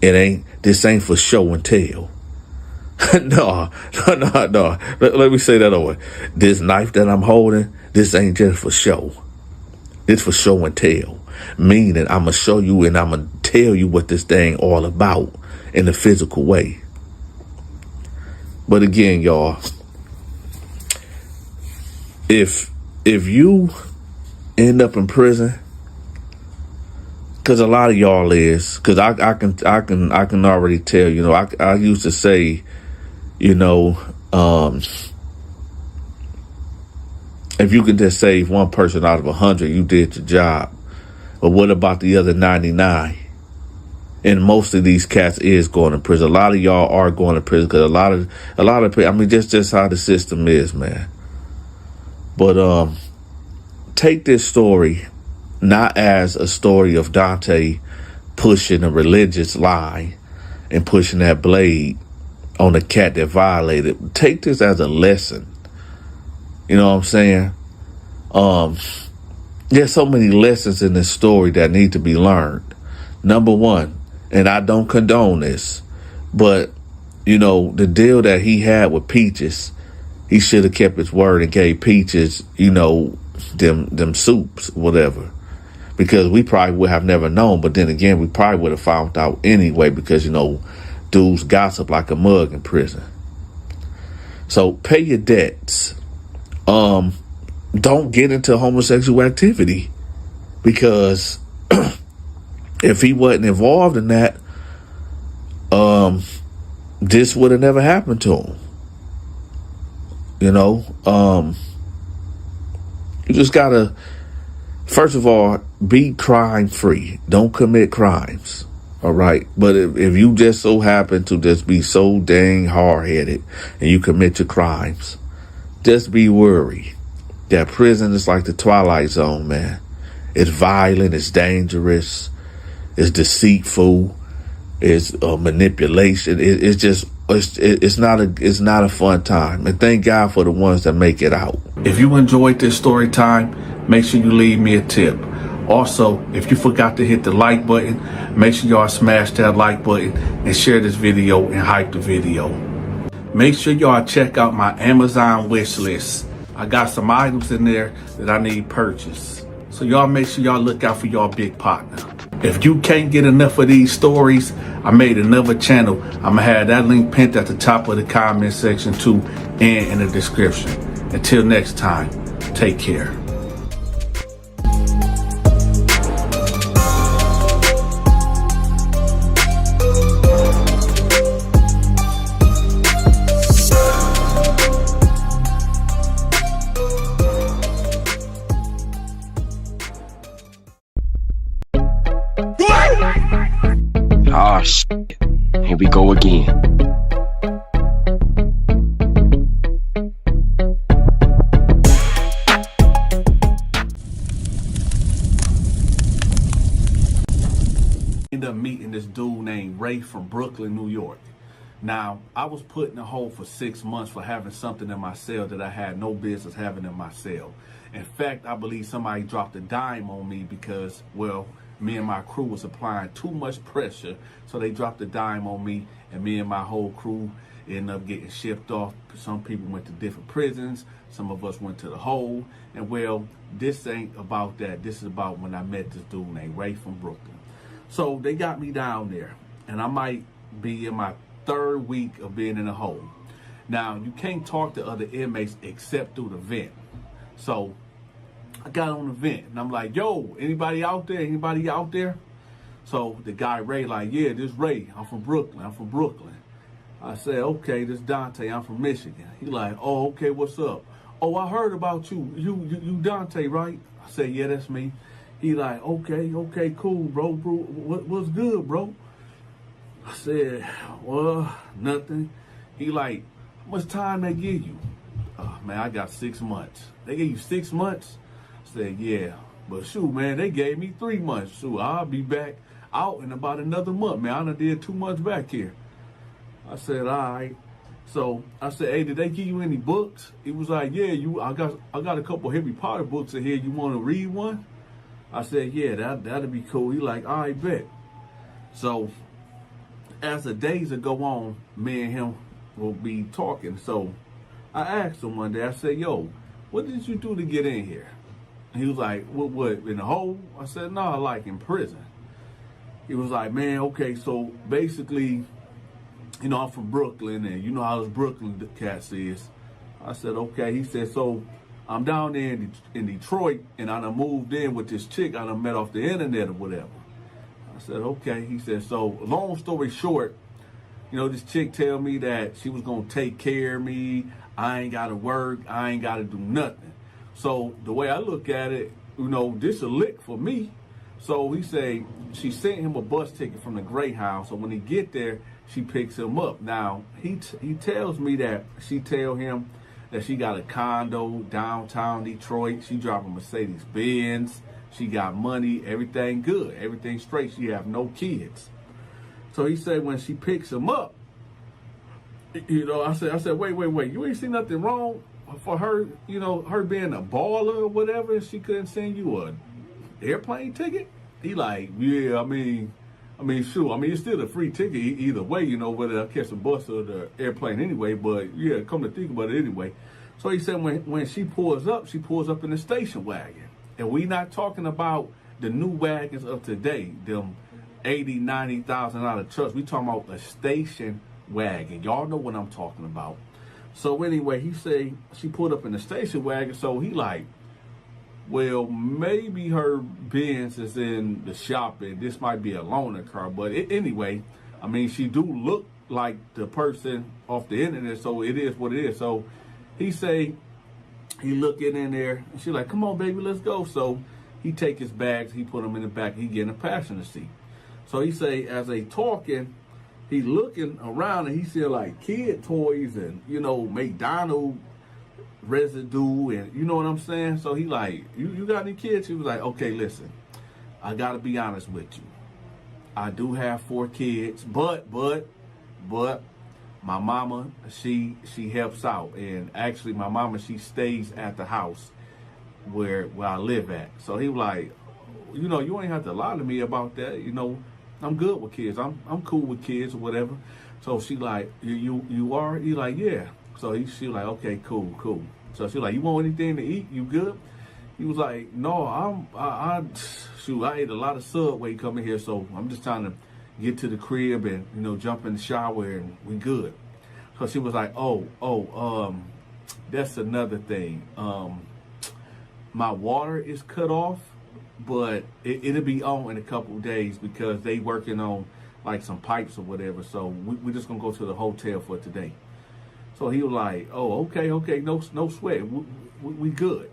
This ain't for show and tell. No. Let me say that over. This knife that I'm holding, this ain't just for show. It's for show and tell. Meaning I'm going to show you and I'm going to tell you what this thing all about in a physical way. But again, y'all, if you end up in prison, because a lot of y'all is, because I can already tell, I used to say, if you can just save one person out of 100, you did your job. But what about the other 99? And most of these cats is going to prison. A lot of y'all are going to prison because a lot of people, I mean, just how the system is, man. But take this story not as a story of Donta pushing a religious lie and pushing that blade on the cat that violated. Take this as a lesson. You know what I'm saying? There's so many lessons in this story that need to be learned. Number one, and I don't condone this, but, you know, the deal that he had with Peaches, he should have kept his word and gave Peaches, you know, them soups, whatever. Because we probably would have never known, but then again, we probably would have found out anyway because, you know, dudes gossip like a mug in prison. So pay your debts. Don't get into homosexual activity because if he wasn't involved in that, this would have never happened to him. You know, you just gotta, first of all, be crime free. Don't commit crimes. All right. But if you just so happen to just be so dang hard headed and you commit your crimes, just be worried that prison is like the Twilight Zone, man. It's violent. It's dangerous. It's deceitful. It's manipulation. It's not a fun time. And thank God for the ones that make it out. If you enjoyed this story time, make sure you leave me a tip. Also, if you forgot to hit the like button, make sure y'all smash that like button and share this video and hype the video. Make sure y'all check out my Amazon wish list. I got some items in there that I need purchased. So y'all make sure y'all look out for y'all big partner. If you can't get enough of these stories, I made another channel. I'm gonna have that link pinned at the top of the comment section too and in the description. Until next time, take care. Ah, shit. Here we go again. Ended up meeting this dude named Ray from Brooklyn, New York. Now, I was put in a hole for 6 months for having something in my cell that I had no business having in my cell. In fact, I believe somebody dropped a dime on me because, well, me and my crew was applying too much pressure. So they dropped a dime on me, and me and my whole crew ended up getting shipped off. Some people went to different prisons. Some of us went to the hole. And well, this ain't about that. This is about when I met this dude named Ray from Brooklyn. So they got me down there, and I might be in my 3rd week of being in the hole. Now, you can't talk to other inmates except through the vent. So I got on the vent, and I'm like, yo, anybody out there? Anybody out there? So the guy Ray like, yeah, this Ray. I'm from Brooklyn. I said, okay, this Donta. I'm from Michigan. He like, oh, okay, what's up? Oh, I heard about you. You Donta, right? I said, yeah, that's me. He like, okay, cool, bro. What's good, bro? I said, well, nothing. He like, how much time they give you? Oh, man, I got 6 months. They gave you 6 months? I said, yeah. But shoot, man, they gave me 3 months. Shoot, I'll be back out in about another month, man. I done did 2 months back here. I said, all right. So I said, hey, did they give you any books? He was like, yeah, I got a couple Harry Potter books in here. You want to read one? I said, yeah, that'd be cool. He like, all right, bet. So as the days that go on, me and him will be talking. So I asked him one day, I said, yo, what did you do to get in here? And he was like, what, in the hole? I said, no, like in prison. He was like, man, okay, so basically, you know, I'm from Brooklyn, and you know how those Brooklyn cats is. I said, okay. He said, so I'm down there in Detroit, and I done moved in with this chick I done met off the internet or whatever. I said, okay. He said, so long story short, you know, this chick tell me that she was going to take care of me. I ain't got to work. I ain't got to do nothing. So the way I look at it, you know, this a lick for me. So he say she sent him a bus ticket from the Greyhound. So when he get there, she picks him up. Now he tells me that she tell him that she got a condo downtown Detroit. She drive a Mercedes Benz. She got money, everything good, everything straight. She have no kids. So he said when she picks him up, I said, wait, you ain't see nothing wrong for her, her being a baller or whatever, and she couldn't send you a airplane ticket? He like, yeah, I mean, sure. It's still a free ticket either way, whether I catch the bus or the airplane anyway. But yeah, come to think about it anyway. So he said when she pulls up in the station wagon. And we not talking about the new wagons of today, them $80,000, $90,000 trucks. We talking about a station wagon. Y'all know what I'm talking about. So anyway, he say she pulled up in the station wagon. So he like, well, maybe her Benz is in the shop and this might be a loaner car. But anyway, she do look like the person off the internet. So it is what it is. So he say, he looking in there, and she like, come on, baby, let's go. So he take his bags, he put them in the back, he get in the passenger seat. So he say, as they talking, he looking around and he see like kid toys and, McDonald's residue and you know what I'm saying? So he like, you got any kids? He was like, okay, listen, I got to be honest with you. I do have 4 kids, but my mama, she helps out. And actually, my mama, she stays at the house where I live at. So he was like, you ain't have to lie to me about that. I'm good with kids. I'm cool with kids or whatever. So she like, you are? He like, yeah. So she like, okay, cool. So she like, you want anything to eat? You good? He was like, no, I ate a lot of Subway coming here. So I'm just trying to get to the crib and, jump in the shower and we good. So she was like, that's another thing. My water is cut off, but it'll be on in a couple of days because they working on like some pipes or whatever. So we're just gonna go to the hotel for today. So he was like, okay, no sweat. We good.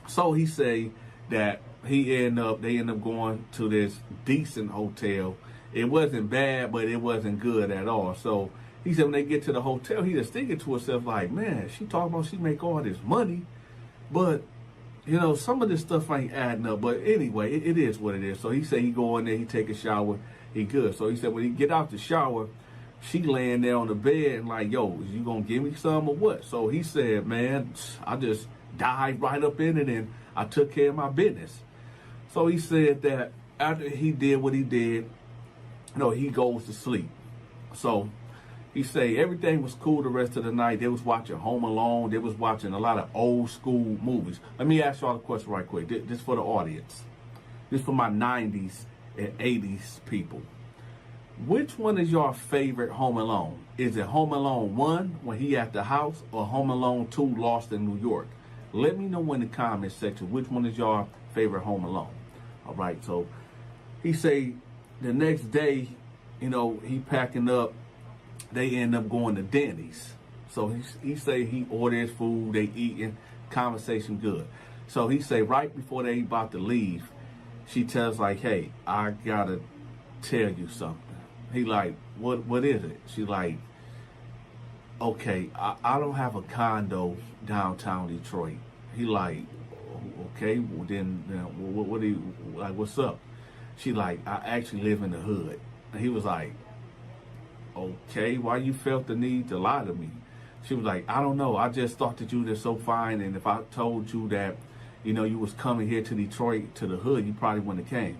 So he say that they end up going to this decent hotel. It wasn't bad, but it wasn't good at all. So he said when they get to the hotel, he just thinking to himself like, man, she talking about she make all this money, but some of this stuff ain't adding up. But anyway, it is what it is. So he said he go in there, he take a shower, he good. So he said when he get out the shower, she laying there on the bed and like, yo, is you gonna give me some or what? So he said, man, I just dived right up in it and I took care of my business. So he said that after he did what he did, he goes to sleep. So he say everything was cool the rest of the night. They was watching Home Alone. They was watching a lot of old school movies. Let me ask y'all a question right quick. This for the audience. This for my 90s and 80s people. Which one is your favorite Home Alone? Is it Home Alone 1 when he at the house or Home Alone 2 Lost in New York? Let me know in the comment section which one is your favorite Home Alone. All right, so he say the next day, he packing up, they end up going to Denny's. So he say he orders food, they eating, conversation good. So he say right before they about to leave, she tells like, hey, I gotta tell you something. He like, what is it? She like, okay, I don't have a condo downtown Detroit. He like, okay, well then what do you, like, what's up? She like, I actually live in the hood. And he was like, okay, why you felt the need to lie to me? She was like, I don't know. I just thought that you were so fine. And if I told you that, you was coming here to Detroit, to the hood, you probably wouldn't have came.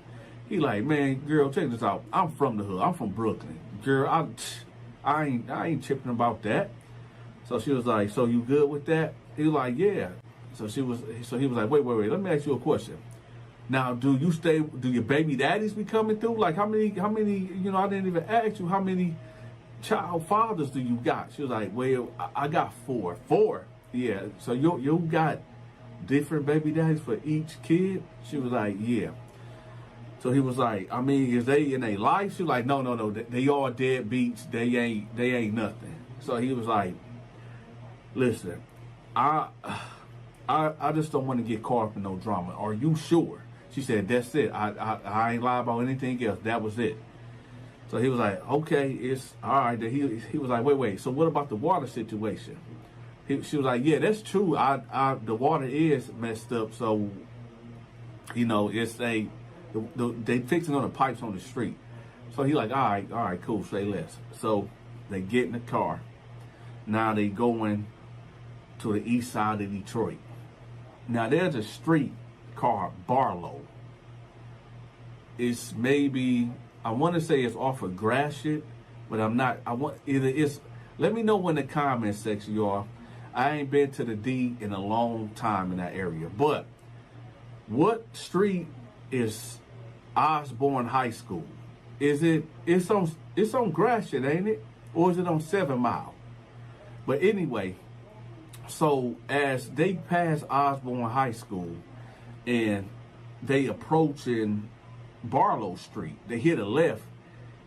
He like, man, girl, check this out. I'm from the hood. I'm from Brooklyn. Girl, I ain't tripping about that. So she was like, so you good with that? He was like, yeah. So he was like, wait, let me ask you a question. Now, do your baby daddies be coming through? Like how many, I didn't even ask you how many child fathers do you got? She was like, well, I got 4. 4? Yeah. So you got different baby daddies for each kid? She was like, yeah. So he was like, is they in their life? She was like, no. They all deadbeats. They ain't nothing. So he was like, listen, I just don't want to get caught up in no drama. Are you sure? She said, that's it. I ain't lying about anything else. That was it. So he was like, okay, it's all right. He was like, wait. So what about the water situation? She was like, yeah, that's true. The water is messed up. So, it's they fixing on the pipes on the street. So he like, all right, cool, say less. So they get in the car. Now they going to the east side of Detroit. Now there's a street called Barlow. It's maybe, I want to say it's off of Gratiot, but I'm not. Let me know in the comment section, y'all. I ain't been to the D in a long time in that area. But what street is Osborne High School? It's on Gratiot, ain't it? Or is it on 7 Mile? But anyway, so as they pass Osborne High School and they approaching Barlow Street, they hit a left.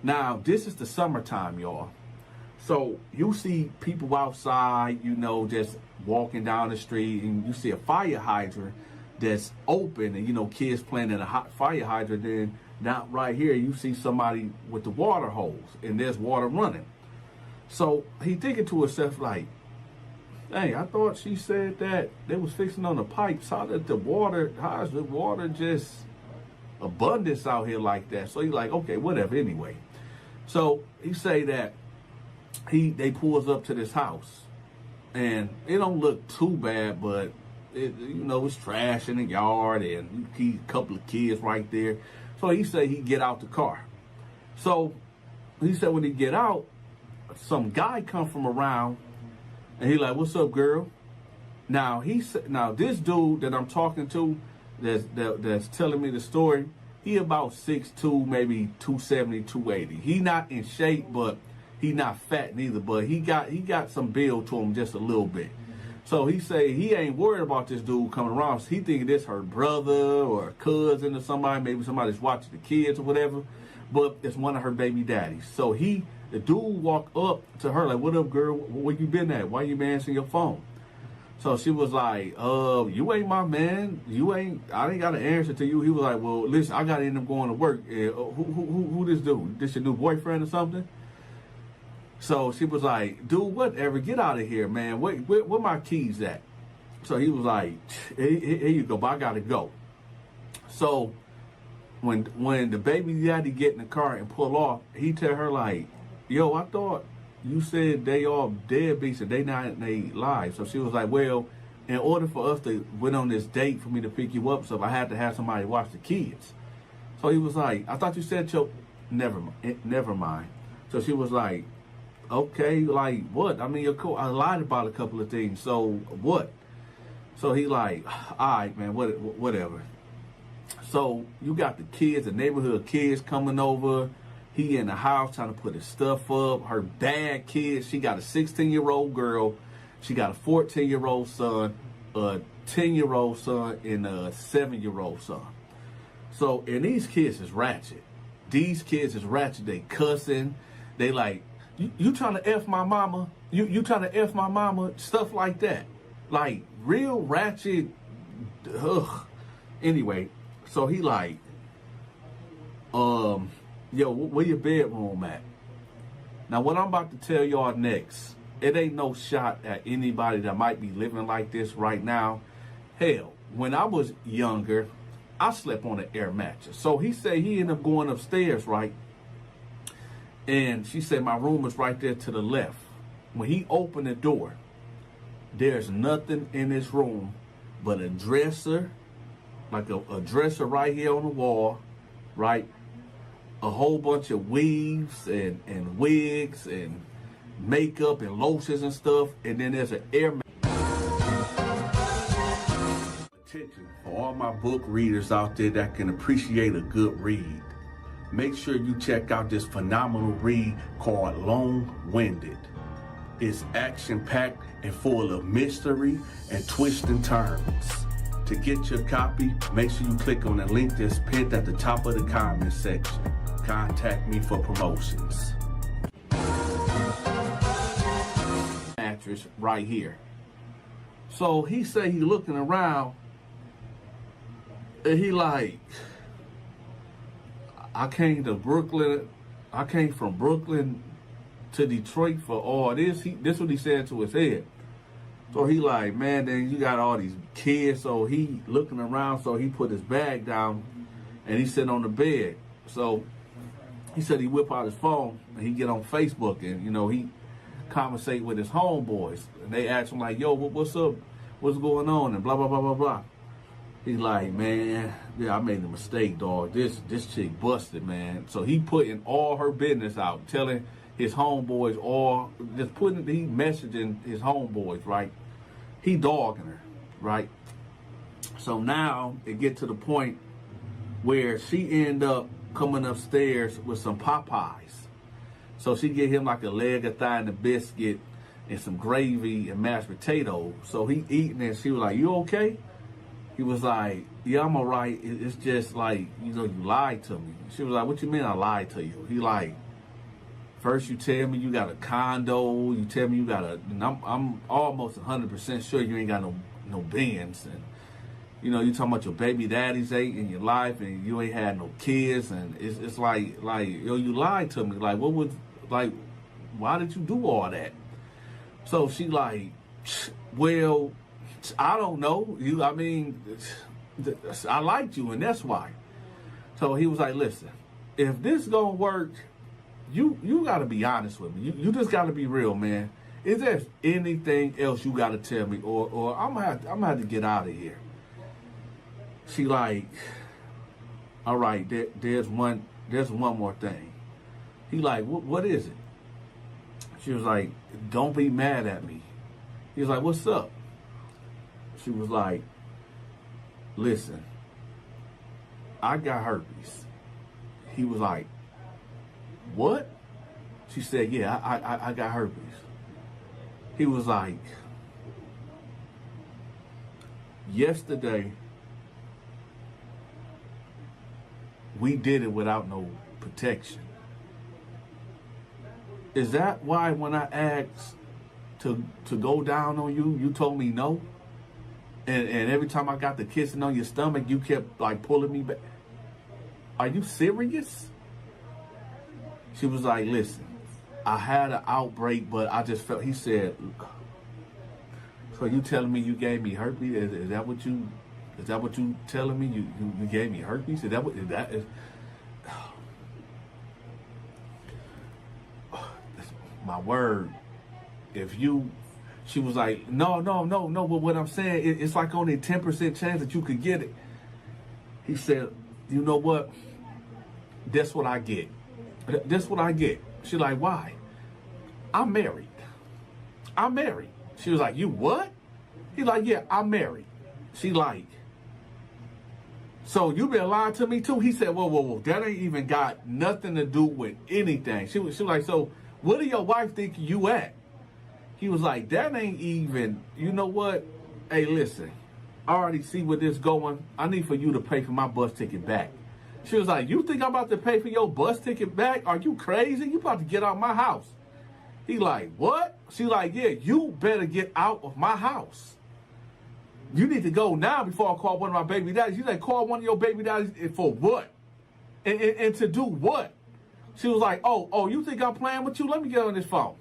Now, this is the summertime, y'all. So you see people outside, just walking down the street, and you see a fire hydrant that's open, and kids playing in a hot fire hydrant. Then not right here, you see somebody with the water hose, and there's water running. So he thinking to himself like, hey, I thought she said that they was fixing on the pipes. How is the water just abundance out here like that? So he's like, okay, whatever, anyway. So he say that they pulls up to this house, and it don't look too bad, but it's trash in the yard, and a couple of kids right there. So he say he get out the car. So he said when he get out, some guy come from around, and he like, what's up, girl? Now this dude that I'm talking to, that's telling me the story, he about 6'2", maybe 270, 280. He not in shape, but he not fat neither, but he got some build to him just a little bit. So he say he ain't worried about this dude coming around. He thinking this her brother or cousin or somebody, maybe somebody's watching the kids or whatever, but it's one of her baby daddies. So the dude walked up to her like, what up, girl? Where you been at? Why you been answering your phone? So she was like, you ain't my man. I ain't got an answer to you. He was like, well, listen, I got to end up going to work. Who this dude? This your new boyfriend or something? So she was like, dude, whatever, get out of here, man. Where my keys at? So he was like, here you go, but I gotta go. So when the baby daddy get in the car and pull off, he tell her like, yo, I thought you said they all deadbeats and they not in their lives. So she was like, well, in order for us to went on this date for me to pick you up, so I had to have somebody watch the kids. So he was like, I thought you said never mind. So she was like, okay, like what? I mean, you're cool. I lied about a couple of things. So what? So he like, all right, man, whatever. So you got the kids, the neighborhood kids coming over. He in the house trying to put his stuff up. Her bad kids. She got a 16-year-old girl. She got a 14-year-old son, a 10-year-old son, and a 7-year-old son. So, and these kids is ratchet. They cussing. They like, you trying to F my mama? You trying to F my mama? Stuff like that. Like, real ratchet. Ugh. Anyway, so he like, yo, where your bedroom at? Now, what I'm about to tell y'all next, it ain't no shot at anybody that might be living like this right now. Hell, when I was younger, I slept on an air mattress. So he said he ended up going upstairs, right? And she said, my room is right there to the left. When he opened the door, there's nothing in this room but a dresser, like a dresser right here on the wall, right? A whole bunch of weaves and wigs and makeup and lotions and stuff. And then there's an air attention for all my book readers out there that can appreciate a good read. Make sure you check out this phenomenal read called Long-Winded. It's action-packed and full of mystery and twists and turns. To get your copy, make sure you click on the link that's pinned at the top of the comment section. Contact me for promotions. Mattress right here. So he say he looking around And he like, I came to Brooklyn. I came from Brooklyn to Detroit for all this. This what he said to his head. So he like, man, then you got all these kids. So he looking around. So he put his bag down and he sitting on the bed. So he said he whip out his phone and he get on Facebook and, you know, he conversate with his homeboys. And they ask him like, yo, what's up? What's going on? And blah, blah, blah, blah, blah. He's like, man, yeah, I made a mistake, dog. This chick busted, man. So he putting all her business out, telling his homeboys he messaging his homeboys, right? He dogging her, right? So now it get to the point where she end up coming upstairs with some Popeyes. So she get him like a leg of thigh and a biscuit and some gravy and mashed potatoes. So he eating it. She was like, you okay? He was like, yeah, I'm all right. It's just like, you know, you lied to me. She was like, what you mean I lied to you? He like, first you tell me you got a condo. You tell me you got and I'm almost 100% sure you ain't got no Benz. And, you know, you talking about your baby daddies ate in your life and you ain't had no kids. And it's like, yo, you lied to me. Like, why did you do all that? So she like, well, I don't know. I mean, I liked you and that's why. So he was like, listen, if this gonna work, you gotta be honest with me. You just gotta be real, man. Is there anything else you gotta tell me or I'm gonna have to get out of here? She like, all right, there's one more thing. He like, what is it? She was like, don't be mad at me. He was like, what's up? She was like, listen, I got herpes. He was like, what? She said, yeah, I got herpes. He was like, yesterday, we did it without no protection. Is that why when I asked to go down on you, you told me no? And every time I got the kissing on your stomach, you kept like pulling me back. Are you serious? She was like, listen, I had an outbreak, but I just felt, he said, so you telling me you gave me herpes? Is that what you telling me? You gave me herpes? Is that is my word. She was like, no. But what I'm saying, it's like only a 10% chance that you could get it. He said, you know what? That's what I get. That's what I get. She like, why? I'm married. She was like, you what? He like, yeah, I'm married. She like, so you been lying to me too? He said, whoa. That ain't even got nothing to do with anything. She was like, so where do your wife think you at? He was like, that ain't even, you know what? Hey, listen, I already see where this going. I need for you to pay for my bus ticket back. She was like, you think I'm about to pay for your bus ticket back? Are you crazy? You about to get out of my house. He like, what? She like, yeah, you better get out of my house. You need to go now before I call one of my baby daddies. You like, call one of your baby daddies for what? And to do what? She was like, oh, you think I'm playing with you? Let me get on this phone.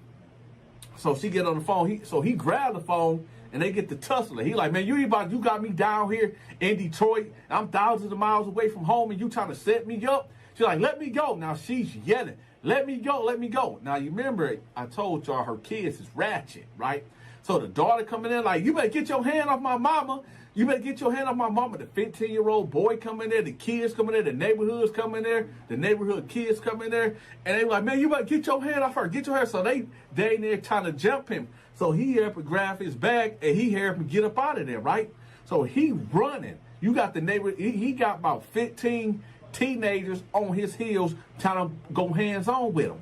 So she get on the phone. He grabbed the phone and they get to tussling. He like, man, you got me down here in Detroit. I'm thousands of miles away from home and you trying to set me up. She's like, let me go. Now she's yelling, let me go. Now you remember I told y'all her kids is ratchet, right? So the daughter coming in like, you better get your hand off my mama. You better get your hand off my mama. The 15-year-old boy coming there, the kids coming there, the neighborhoods coming there, the neighborhood kids coming there. And they were like, man, you better get your hand off her. Get your hand. So they in there trying to jump him. So he helped him grab his bag and he helped him get up out of there, right? So he running. You got the neighbor. He got about 15 teenagers on his heels trying to go hands on with him.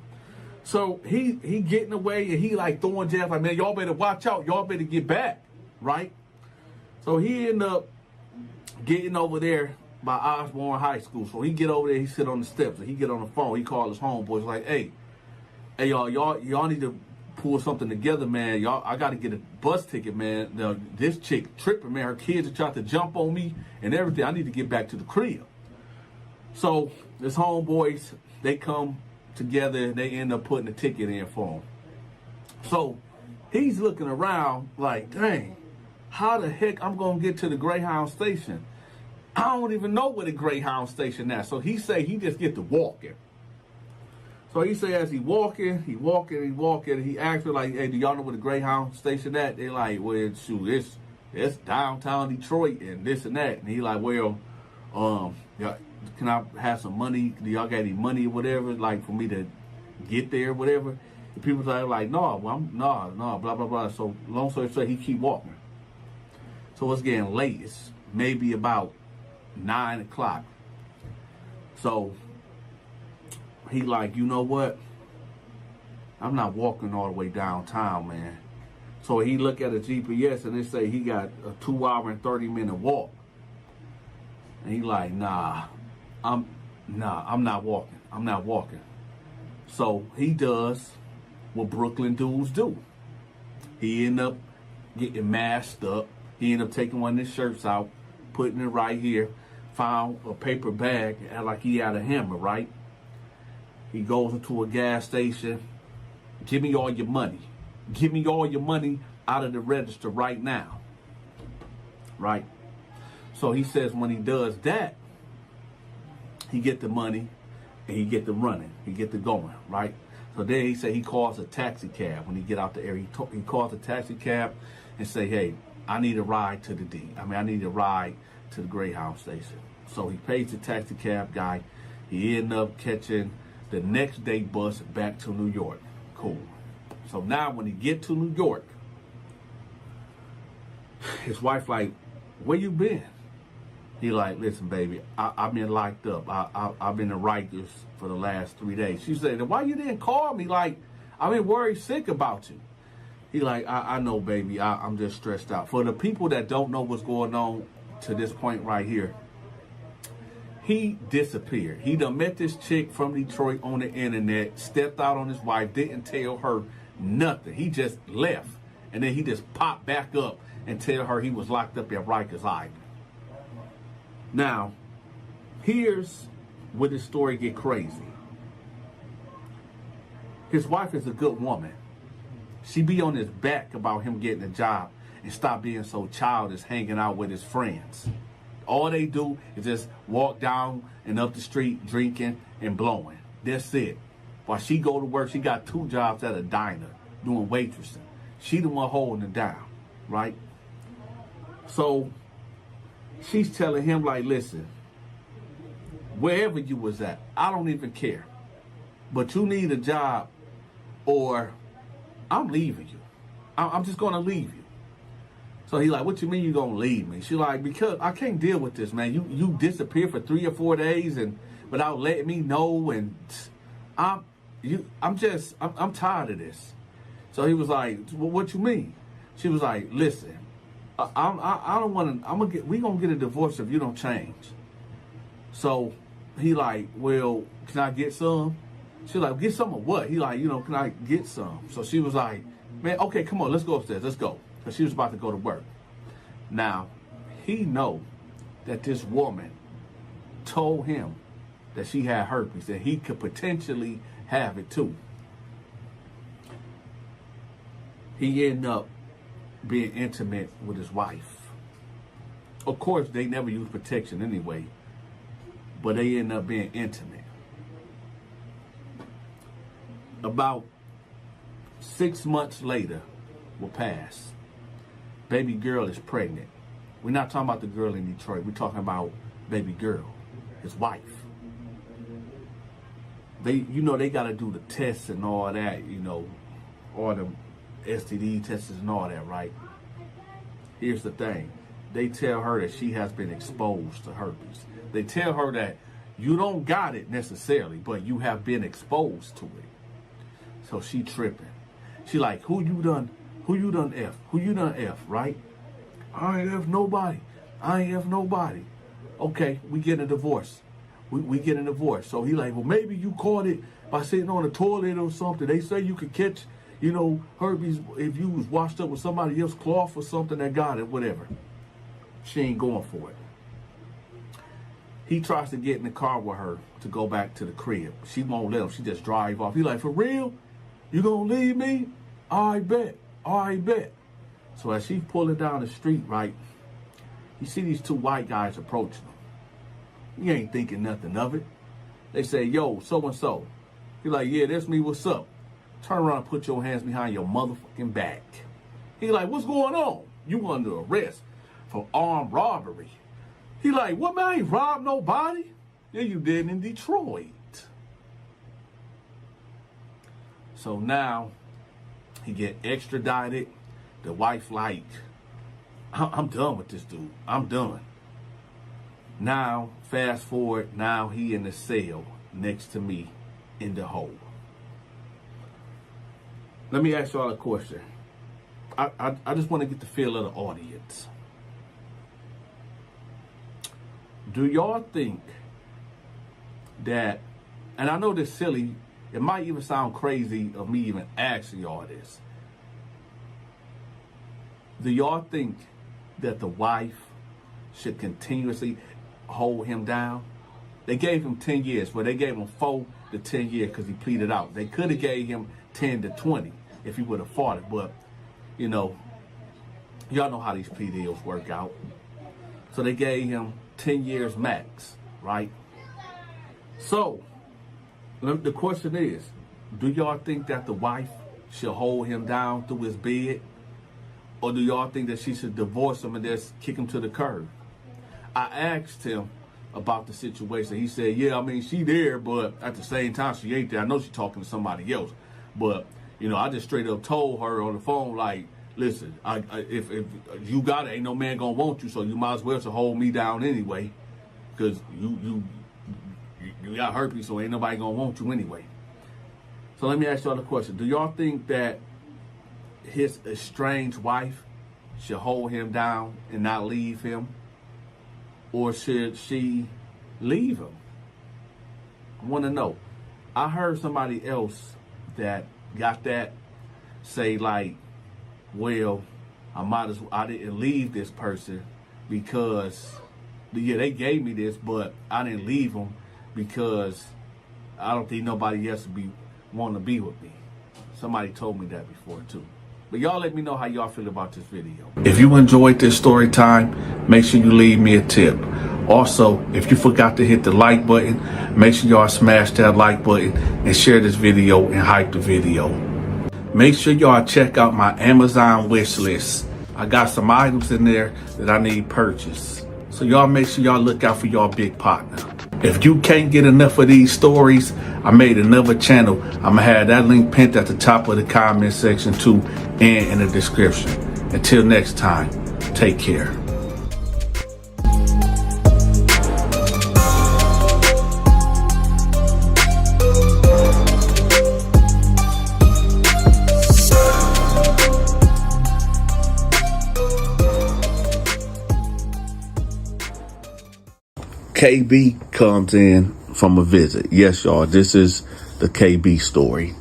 So he getting away and he like throwing jabs like, man, y'all better watch out. Y'all better get back, right? So he ended up getting over there by Osborne High School. So he get over there, he sit on the steps, and he get on the phone. He call his homeboys like, hey, y'all need to pull something together, man. Y'all, I got to get a bus ticket, man. This chick tripping, man. Her kids are trying to jump on me and everything. I need to get back to the crib. So this homeboys, they come together and they end up putting a ticket in for him. So he's looking around like, dang, how the heck I'm going to get to the Greyhound station? I don't even know where the Greyhound station is. So he say he just get to walking. So he say as he walking, he asked me like, hey, do y'all know where the Greyhound station at? They like, well, shoot, it's downtown Detroit and this and that. And he like, well, can I have some money? Do y'all got any money or whatever, like for me to get there or whatever? And people are like, no, blah, blah, blah. So long story short, he keep walking. So it's getting late. It's maybe about 9 o'clock. So he like, you know what? I'm not walking all the way downtown, man. So he look at a GPS and they say he got a 2 hour and 30-minute walk. And he like, nah, I'm not walking. I'm not walking. So he does what Brooklyn dudes do. He end up getting masked up. He ended up taking one of his shirts out, putting it right here, found a paper bag, like he had a hammer, right? He goes into a gas station. Give me all your money. Give me all your money out of the register right now. Right? So he says when he does that, he get the money and he get the running. He get the going, right? So then he said he calls a taxi cab when he get out the area. He calls a taxi cab and say, hey, I need a ride to I need a ride to the Greyhound station. So he pays the taxi cab guy. He ended up catching the next day bus back to New York. Cool. So now when he get to New York, his wife like, where you been? He like, listen, baby, I've been locked up. I've been in Rikers for the last 3 days. She said, why you didn't call me? Like, I've been worried sick about you. He like, I know, baby. I'm just stressed out. For the people that don't know what's going on to this point right here, he disappeared. He done met this chick from Detroit on the internet, stepped out on his wife, didn't tell her nothing. He just left. And then he just popped back up and tell her he was locked up at Rikers Island. Now, here's where the story get crazy. His wife is a good woman. She be on his back about him getting a job and stop being so childish hanging out with his friends. All they do is just walk down and up the street drinking and blowing. That's it. While she go to work, she got 2 jobs at a diner doing waitressing. She the one holding it down, right? So she's telling him like, listen, wherever you was at, I don't even care. But you need a job or I'm leaving you. I'm just going to leave you. So he like, what you mean you going to leave me? She like, because I can't deal with this, man. You disappear for 3 or 4 days and without letting me know. And I'm tired of this. So he was like, well, what you mean? She was like, listen, I don't want to, we going to get a divorce if you don't change. So he like, well, can I get some? She like, get some of what? He like, can I get some? So she was like, man, okay, come on, let's go upstairs. Let's go. Because she was about to go to work. Now, he know that this woman told him that she had herpes, that he could potentially have it too. He ended up being intimate with his wife. Of course, they never use protection anyway, but they ended up being intimate. About 6 months later will pass. Baby girl is pregnant. We're not talking about the girl in Detroit. We're talking about baby girl, his wife. They got to do the tests and all that, all the STD tests and all that, right? Here's the thing. They tell her that she has been exposed to herpes. They tell her that you don't got it necessarily, but you have been exposed to it. So she tripping. She like, who you done F, right? I ain't F nobody. Okay, we get a divorce. We get a divorce. So he like, well, maybe you caught it by sitting on the toilet or something. They say you could catch, You know, herpes, if you was washed up with somebody else's cloth or something that got it, whatever. She ain't going for it. He tries to get in the car with her to go back to the crib. She won't let him. She just drive off. He like, for real? You gonna leave me? I bet. I bet. So as she pulling down the street, right, you see these two white guys approaching him. He ain't thinking nothing of it. They say, yo, so-and-so. He like, yeah, that's me, what's up? Turn around and put your hands behind your motherfucking back. He like, what's going on? You under arrest for armed robbery. He like, what, man, I ain't robbed nobody? Yeah, you did in Detroit. So now he get extradited. The wife like, I'm done with this dude. I'm done. Now, fast forward, now he in the cell next to me in the hole. Let me ask y'all a question. I just want to get the feel of the audience. Do y'all think that, and I know this silly, it might even sound crazy of me even asking y'all this. Do y'all think that the wife should continuously hold him down? They gave him 10 years, but they gave him 4 to 10 years because he pleaded out. They could have gave him 10 to 20 if he would have fought it, but, you know, y'all know how these plea deals work out. So they gave him 10 years max, right? So, the question is, do y'all think that the wife should hold him down through his bed? Or do y'all think that she should divorce him and just kick him to the curb? I asked him about the situation. He said, yeah, I mean, she there, but at the same time, she ain't there. I know she's talking to somebody else. But, you know, I just straight up told her on the phone, like, listen, if you got it, ain't no man gonna want you, so you might as well to hold me down anyway, because you got herpes, so ain't nobody gonna want you anyway. So let me ask y'all a question. Do y'all think that his estranged wife should hold him down and not leave him? Or should she leave him? I want to know. I heard somebody else that got that say like, well, I didn't leave this person because, yeah, they gave me this, but I didn't leave them because I don't think nobody else would want to be with me. Somebody told me that before too. But y'all let me know how y'all feel about this video. If you enjoyed this story time, make sure you leave me a tip. Also, if you forgot to hit the like button, make sure y'all smash that like button and share this video and hype the video. Make sure y'all check out my Amazon wish list. I got some items in there that I need purchased. So y'all make sure y'all look out for y'all big partner. If you can't get enough of these stories, I made another channel. I'm gonna have that link pinned at the top of the comment section too, and in the description. Until next time, take care. KB comes in from a visit. Yes, y'all, this is the KB story.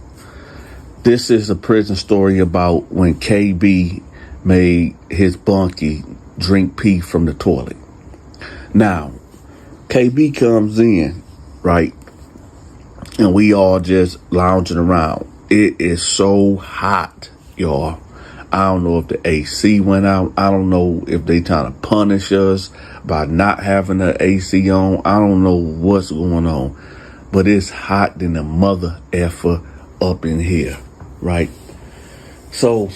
This is a prison story about when KB made his bunkie drink pee from the toilet. Now, KB comes in, right? And we all just lounging around. It is so hot, y'all. I don't know if the AC went out. I don't know if they trying to punish us by not having the AC on. I don't know what's going on. But it's hot than the mother effer up in here, right? So,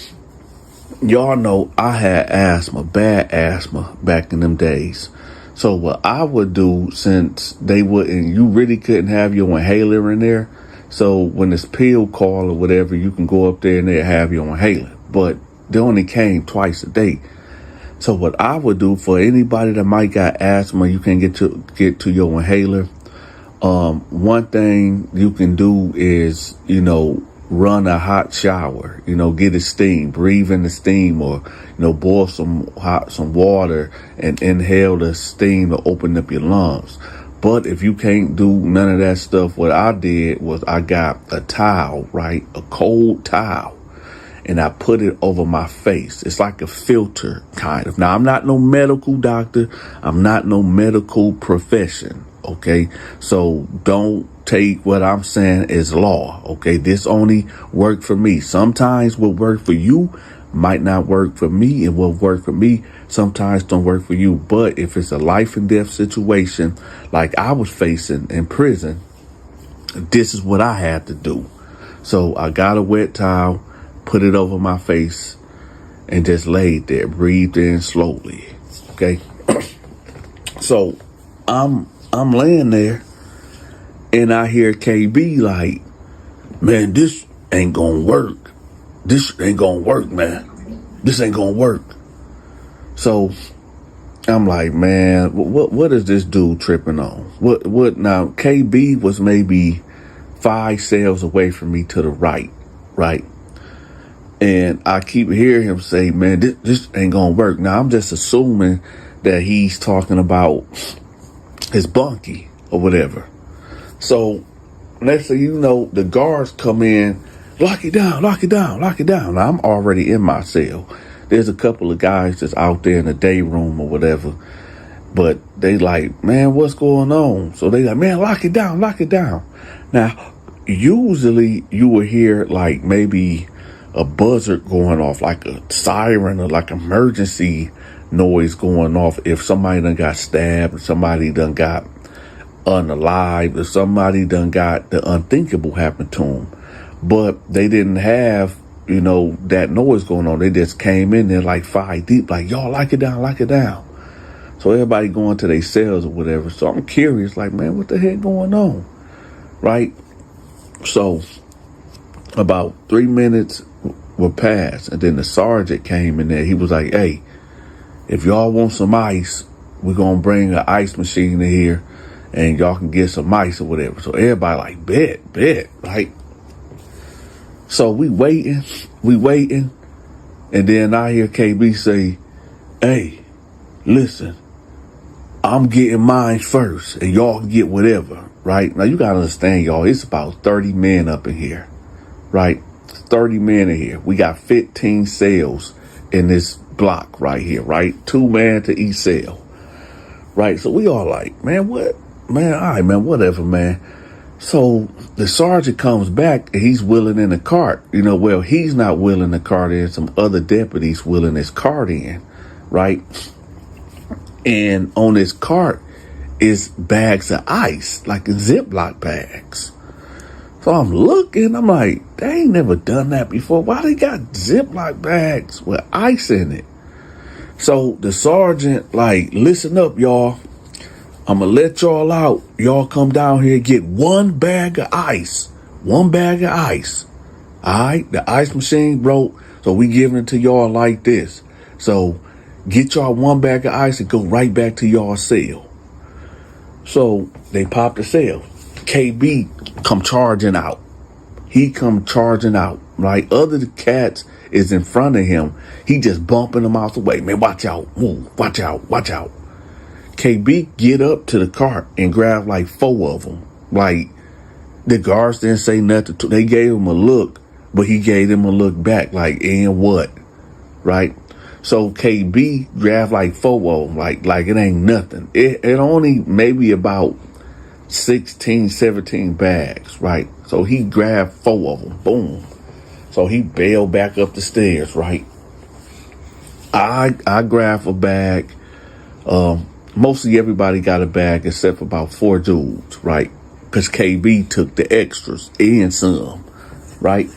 y'all know I had asthma, bad asthma back in them days. So what I would do, since you really couldn't have your inhaler in there. So when it's pill call or whatever, you can go up there and they have your inhaler. But they only came twice a day. So what I would do for anybody that might got asthma, you can get to your inhaler. One thing you can do is, run a hot shower, get a steam, breathe in the steam, or, boil some water and inhale the steam to open up your lungs. But if you can't do none of that stuff, what I did was I got a towel, right? A cold towel. and I put it over my face. It's like a filter, kind of. Now, I'm not no medical doctor. I'm not no medical profession, okay? So don't take what I'm saying as law, okay? This only worked for me. Sometimes what worked for you might not work for me, and what worked for me sometimes don't work for you. But if it's a life and death situation like I was facing in prison, this is what I had to do. So I got a wet towel, put it over my face, and just laid there, breathed in slowly. Okay. So I'm laying there, and I hear KB like, man, this ain't gonna work. This ain't gonna work, man. This ain't gonna work. So I'm like, man, what is this dude tripping on? What now? KB was maybe 5 cells away from me to the right. And I keep hearing him say, man, this ain't gonna work. Now I'm just assuming that he's talking about his bunkie or whatever. So next thing you know, the guards come in, lock it down, lock it down, lock it down. Now I'm already in my cell. There's a couple of guys that's out there in the day room or whatever, but they like, man, what's going on? So they like, man, lock it down, lock it down. Now, usually you will hear like maybe a buzzer going off, like a siren or like emergency noise going off if somebody done got stabbed, or somebody done got unalive, or somebody done got the unthinkable happen to them. But they didn't have, that noise going on. They just came in there like 5 deep, like, y'all lock it down, lock it down. So everybody going to their cells or whatever. So I'm curious, like, man, what the heck going on? Right? So about 3 minutes were passed, and then the sergeant came in there. He was like, hey, if y'all want some ice, we're going to bring an ice machine in here, and y'all can get some ice or whatever. So everybody like, bet, right? So we waiting, and then I hear KB say, hey, listen, I'm getting mine first, and y'all can get whatever, right? Now, you got to understand, y'all, it's about 30 men up in here, right? 30 men in here. We got 15 cells in this block right here, right? 2 men to each cell, right? So we all like, man, what? Man, all right, man, whatever, man. So the sergeant comes back, and he's wheeling in the cart. Well, he's not wheeling the cart in. Some other deputies wheeling his cart in, right? And on this cart is bags of ice, like in Ziploc bags. So I'm looking, I'm like, they ain't never done that before. Why they got Ziploc bags with ice in it? So the sergeant, like, listen up, y'all. I'm going to let y'all out. Y'all come down here and get 1 bag of ice. 1 bag of ice. All right? The ice machine broke, so we giving it to y'all like this. So get y'all 1 bag of ice and go right back to y'all cell. So they pop the cell. KB come charging out. He come charging out, right? Other cats is in front of him. He just bumping them out the way. Man, watch out. Move. Watch out. Watch out. KB get up to the cart and grab like 4 of them. Like, the guards didn't say nothing. They gave him a look, but he gave them a look back like, and what? Right? So KB grabbed like 4 of them, like it ain't nothing. It only maybe about 16, 17 bags, right? So he grabbed 4 of them. Boom. So he bailed back up the stairs, right? I grabbed a bag. Mostly everybody got a bag except for about 4 dudes, right? Because KB took the extras and some, right?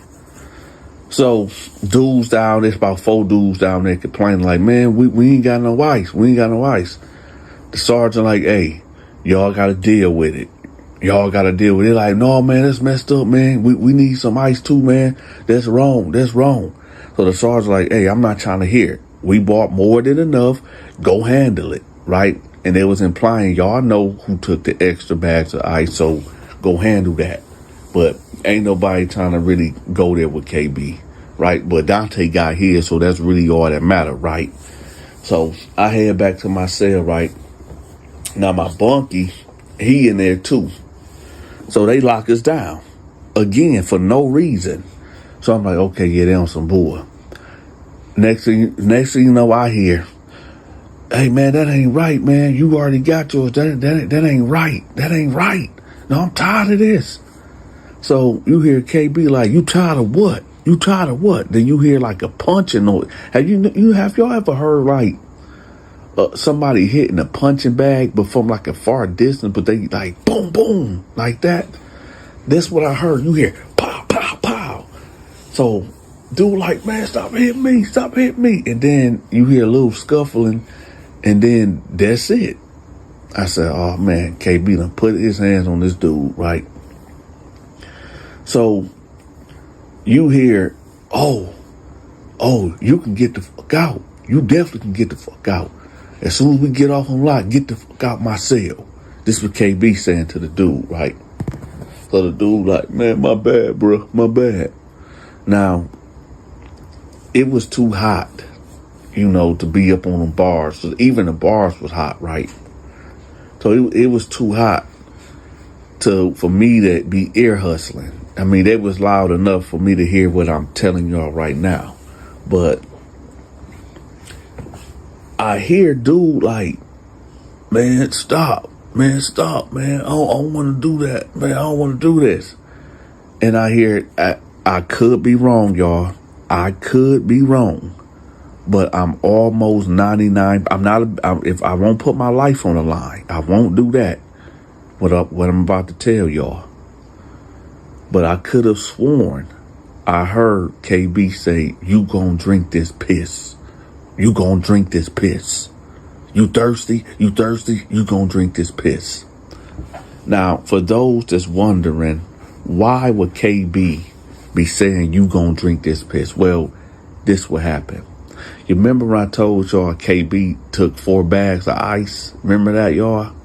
So dudes down there's about 4 dudes down there complaining like, man, we ain't got no ice. We ain't got no ice. The sergeant like, hey, y'all got to deal with it. Y'all got to deal with it. Like, no, man, that's messed up, man. We need some ice too, man. That's wrong. That's wrong. So the sergeant like, hey, I'm not trying to hear it. We bought more than enough. Go handle it, right? And they was implying, y'all know who took the extra bags of ice, so go handle that. But ain't nobody trying to really go there with KB, right? But Donta got here, so that's really all that matter, right? So I head back to my cell, right? Now my bunkie, he in there too. So they lock us down again for no reason. So I'm like, okay, yeah, they on some bull. Next thing you know, I hear, hey man, that ain't right, man. You already got yours. That ain't right. That ain't right. No, I'm tired of this. So you hear KB like, you tired of what? You tired of what? Then you hear like a punching noise. Have y'all ever heard like somebody hitting a punching bag, but from like a far distance, but they like boom, boom, like that? That's what I heard. You hear pow, pow, pow. So dude like, man, stop hitting me. And then you hear a little scuffling, and then that's it. I said, oh man, KB done put his hands on this dude, right? So you hear, oh, you can get the fuck out. You definitely can get the fuck out. As soon as we get off on lock, get the fuck out my cell. This is what KB saying to the dude, right? So the dude like, man, my bad, bro, my bad. Now, it was too hot, to be up on the bars. So even the bars was hot, right? So it was too hot for me to be ear hustling. I mean, it was loud enough for me to hear what I'm telling y'all right now. But I hear dude like, man, stop, man. I don't want to do that, man. I don't want to do this. And I hear, I could be wrong, y'all. I could be wrong. But I'm almost 99. If I won't put my life on the line, I won't do that. What I'm about to tell y'all. But I could have sworn I heard KB say, you gonna drink this piss. You gonna drink this piss. You thirsty? You gonna drink this piss. Now, for those that's wondering, why would KB be saying you gonna drink this piss? Well, this what happened. You remember when I told y'all KB took 4 bags of ice? Remember that, y'all?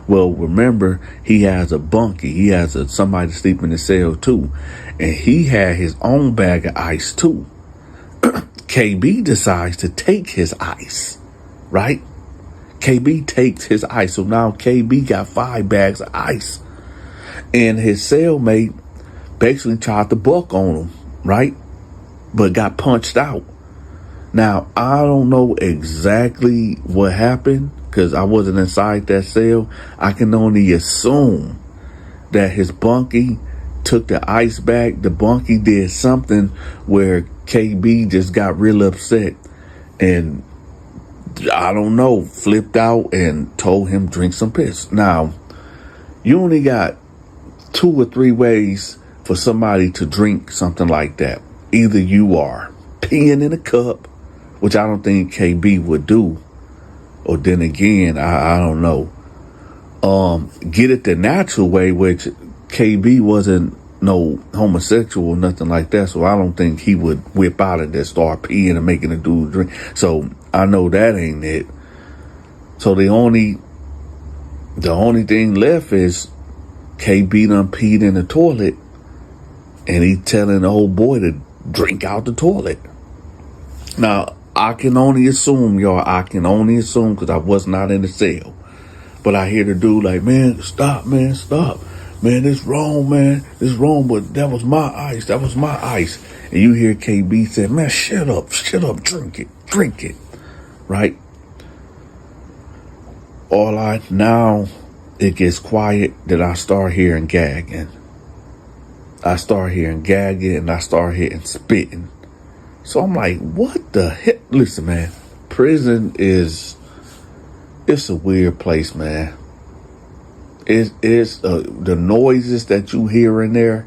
Well, remember, he has a bunkie. He has somebody sleeping in the cell, too. And he had his own bag of ice, too. KB decides to take his ice, right? KB takes his ice. So now KB got 5 bags of ice. And his cellmate basically tried to buck on him, right? But got punched out. Now, I don't know exactly what happened because I wasn't inside that cell. I can only assume that his bunkie took the ice back. The bunkie did something where KB just got real upset and, I don't know, flipped out and told him drink some piss. Now, you only got 2 or 3 ways for somebody to drink something like that. Either you are peeing in a cup, which I don't think KB would do. Or then again, I don't know. Get it the natural way, which KB wasn't no homosexual or nothing like that. So I don't think he would whip out and just start peeing and making a dude drink. So I know that ain't it. So the only thing left is KB done peed in the toilet and he telling the old boy to drink out the toilet. Now, I can only assume, y'all. I can only assume because I was not in the cell. But I hear the dude like, man, stop, man, stop. Man, this wrong, man. This wrong, but that was my ice. That was my ice. And you hear KB say, man, shut up, drink it. Right? Now it gets quiet that I start hearing gagging. I start hearing gagging and I start hearing spitting. So I'm like, what the heck? Listen, man, prison it's a weird place, man. It's the noises that you hear in there.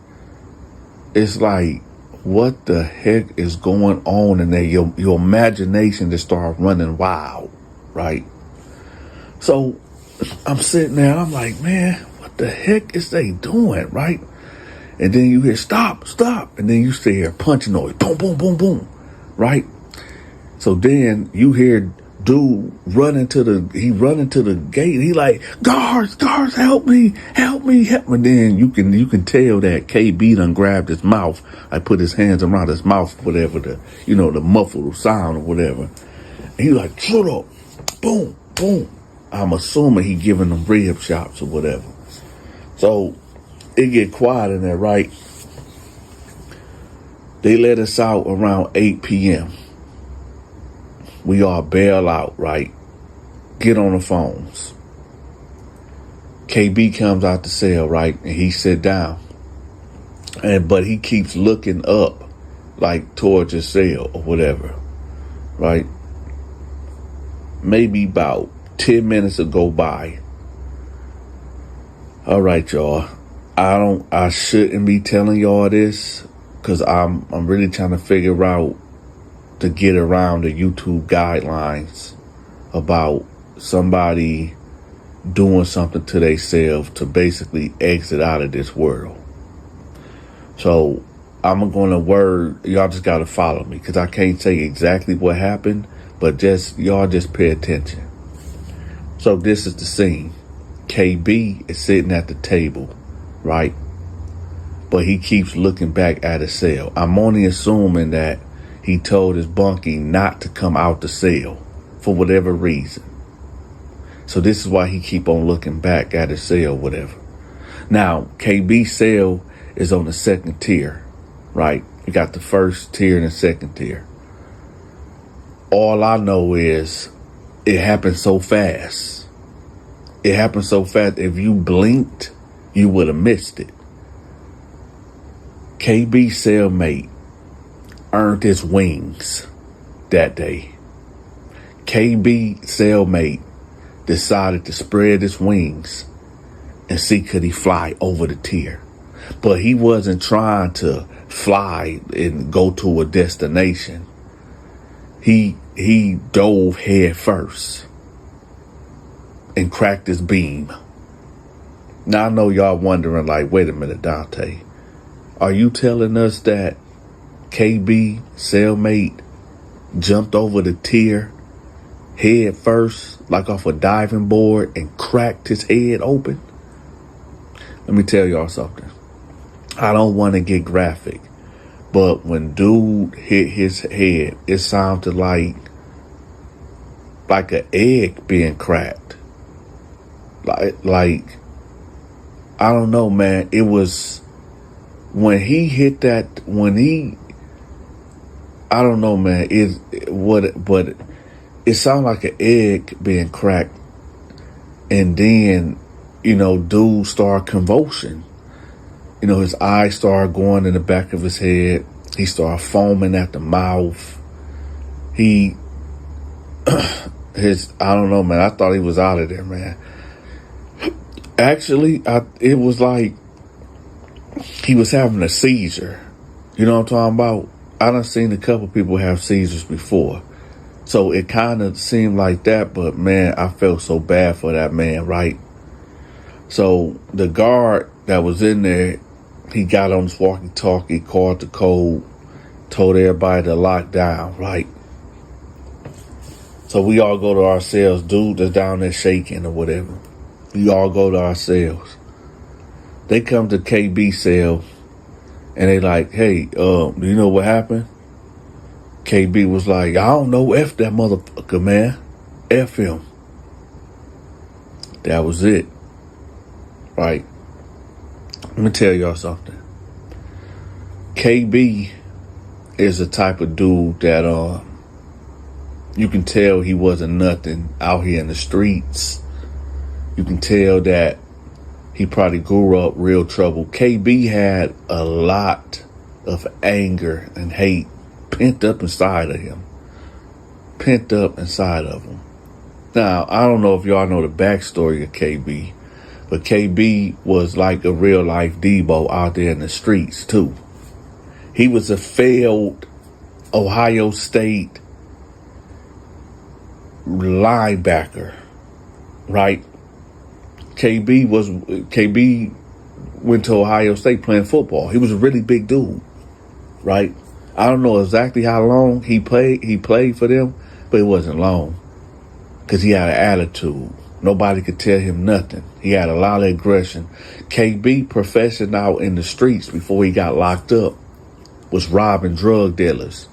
It's like, what the heck is going on in there? Your imagination just start running wild, right? So I'm sitting there, I'm like, man, what the heck is they doing, right? And then you hear stop, and then you hear punch noise, boom, boom, boom, boom, right? So then you hear dude running to the gate. He like, guards, help me. And then you can tell that KB done grabbed his mouth. I put his hands around his mouth, whatever the muffled sound or whatever. And he like, shut up, boom, boom. I'm assuming he giving them rib shots or whatever. So it get quiet in there, right? They let us out around 8 p.m. We all bail out, right? Get on the phones. KB comes out the cell, right? And he sit down. But he keeps looking up, like towards his cell or whatever, right? Maybe about 10 minutes will go by. All right, y'all. I shouldn't be telling y'all this because I'm really trying to figure out to get around the YouTube guidelines about somebody doing something to themselves to basically exit out of this world. So I'm going to y'all just got to follow me because I can't say exactly what happened, but y'all just pay attention. So this is the scene. KB is sitting at the table, right? But he keeps looking back at his cell. I'm only assuming that he told his bunkie not to come out the cell for whatever reason. So this is why he keep on looking back at his cell, whatever. Now, KB's cell is on the second tier, right? You got the first tier and the second tier. All I know is it happened so fast. It happened so fast. If you blinked, you would have missed it. KB's cellmate earned his wings that day. KB cellmate decided to spread his wings and see could he fly over the tier. But he wasn't trying to fly and go to a destination. He dove head first and cracked his beam. Now I know y'all wondering, like, wait a minute, Dante, are you telling us that KB cellmate jumped over the tier head first, like off a diving board, and cracked his head open? Let me tell y'all something. I don't want to get graphic, but when dude hit his head, it sounded like an egg being cracked. Like I don't know, man. It was when he hit that. I don't know, man. But it sounded like an egg being cracked, and then dude started convulsing. His eyes started going in the back of his head. He started foaming at the mouth. I don't know, man. I thought he was out of there, man. Actually, it was like he was having a seizure. You know what I'm talking about? I done seen a couple people have seizures before. So it kind of seemed like that, but man, I felt so bad for that man, right? So the guard that was in there, he got on his walkie-talkie, called the code, told everybody to lock down, right? So we all go to our cells. Dude that's down there shaking or whatever. We all go to our cells. They come to KB cell and they like, hey, do you know what happened? KB was like, I don't know, F that motherfucker, man. F him. That was it. Right. Let me tell y'all something. KB is the type of dude that you can tell he wasn't nothing out here in the streets. You can tell that he probably grew up real trouble. KB had a lot of anger and hate pent up inside of him. Now, I don't know if y'all know the backstory of KB, but KB was like a real life Debo out there in the streets too. He was a failed Ohio State linebacker, right? KB went to Ohio State playing football. He was a really big dude, right? I don't know exactly how long he played. He played for them, but it wasn't long because he had an attitude. Nobody could tell him nothing. He had a lot of aggression. KB profession out in the streets before he got locked up was robbing drug dealers.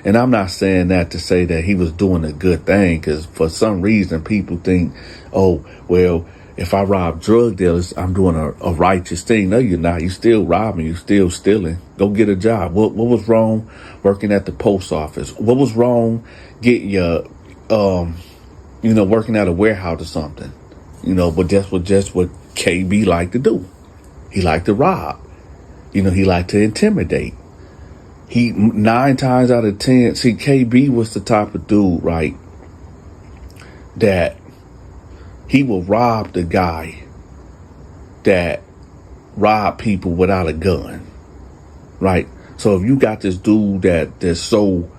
And I'm not saying that to say that he was doing a good thing, because for some reason people think, oh, well, If I rob drug dealers, I'm doing a righteous thing. No, you're not. You still robbing. You still stealing. Go get a job. What was wrong working at the post office? What was wrong getting your, working at a warehouse or something? But that's just what KB liked to do. He liked to rob. He liked to intimidate. He 9 times out of 10, see, KB was the type of dude, right, that he will rob the guy that robbed people without a gun, right? So if you got this dude that's so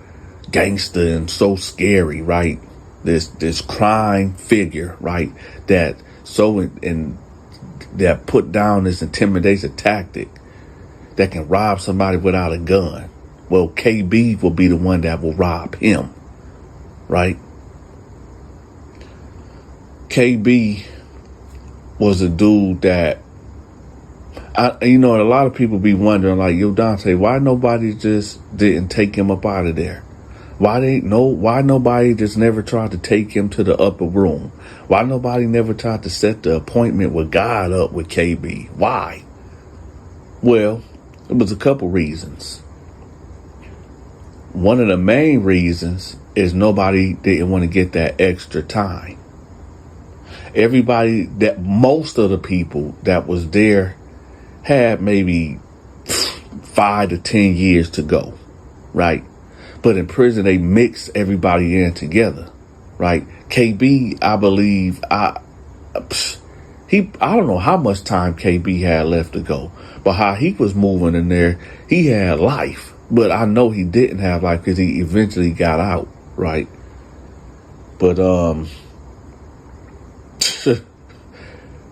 gangster and so scary, right? This crime figure, right? That that put down this intimidation tactic that can rob somebody without a gun. Well, KB will be the one that will rob him, right? KB was a dude that, a lot of people be wondering, like, yo, Donta, why nobody just didn't take him up out of there? Why nobody just never tried to take him to the upper room? Why nobody never tried to set the appointment with God up with KB? Why? Well, it was a couple reasons. One of the main reasons is nobody didn't want to get that extra time. Most of the people that was there had maybe 5 to 10 years to go, right? But in prison, they mix everybody in together, right? KB, I believe, I don't know how much time KB had left to go, but how he was moving in there, he had life. But I know he didn't have life because he eventually got out, right? But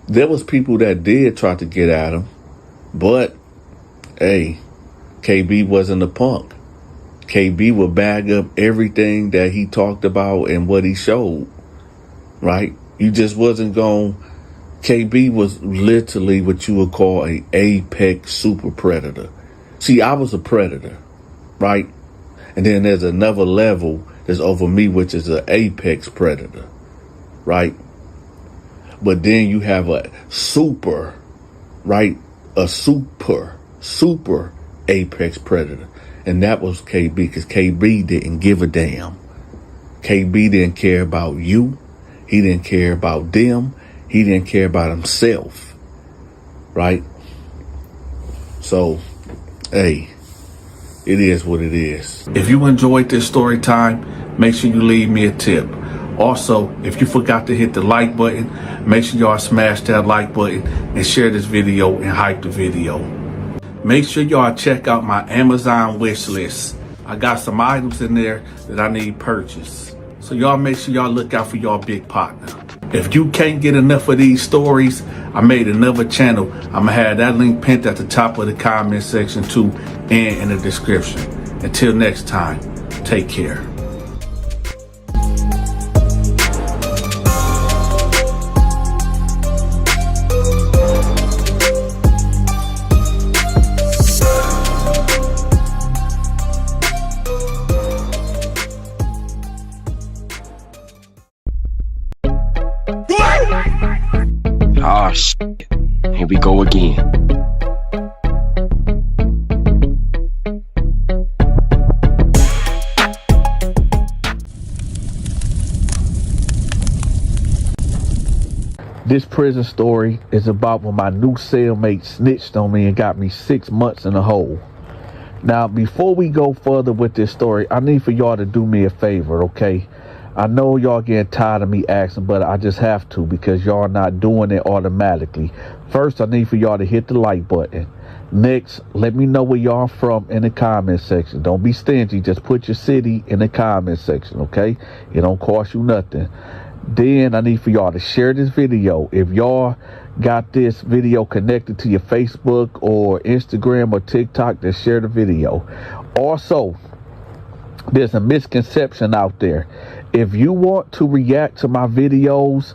there was people that did try to get at him, but hey, KB wasn't a punk. KB would bag up everything that he talked about and what he showed, right? You just wasn't KB was literally what you would call a apex super predator. See, I was a predator, right? And then there's another level that's over me, which is an apex predator, right? But then you have a super, right? A super apex predator. And that was KB, because KB didn't give a damn. KB didn't care about you. He didn't care about them. He didn't care about himself, right? So, hey, it is what it is. If you enjoyed this story time, make sure you leave me a tip. Also, if you forgot to hit the like button, make sure y'all smash that like button and share this video and hype the video. Make sure y'all check out my Amazon wish list. I got some items in there that I need purchased. So y'all make sure y'all look out for y'all big partner. If you can't get enough of these stories, I made another channel. I'm gonna have that link pinned at the top of the comment section too, and in the description. Until next time, take care. Ah, shit. Here we go again. This prison story is about when my new cellmate snitched on me and got me 6 months in a hole. Now, before we go further with this story, I need for y'all to do me a favor, okay? I know y'all getting tired of me asking, but I just have to because y'all not doing it automatically. First, I need for y'all to hit the like button. Next, let me know where y'all from in the comment section. Don't be stingy. Just put your city in the comment section, okay? It don't cost you nothing. Then I need for y'all to share this video. If y'all got this video connected to your Facebook or Instagram or TikTok, then share the video. Also, there's a misconception out there. If you want to react to my videos,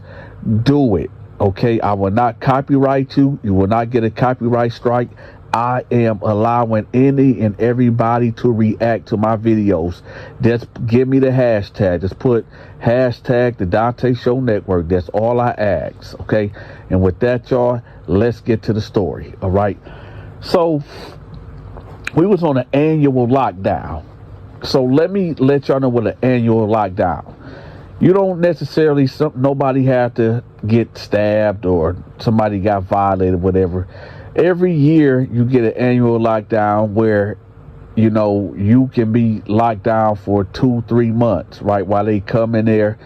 do it, okay? I will not copyright you. You will not get a copyright strike. I am allowing any and everybody to react to my videos. Just give me the hashtag. Just put hashtag the Donta Show Network. That's all I ask. Okay. And with that, y'all, let's get to the story. All right. So we was on an annual lockdown. So let me let y'all know what an annual lockdown. You don't necessarily, nobody had to get stabbed or somebody got violated, whatever. Every year you get an annual lockdown where, you know, you can be locked down for 2-3 months, right? While they come in there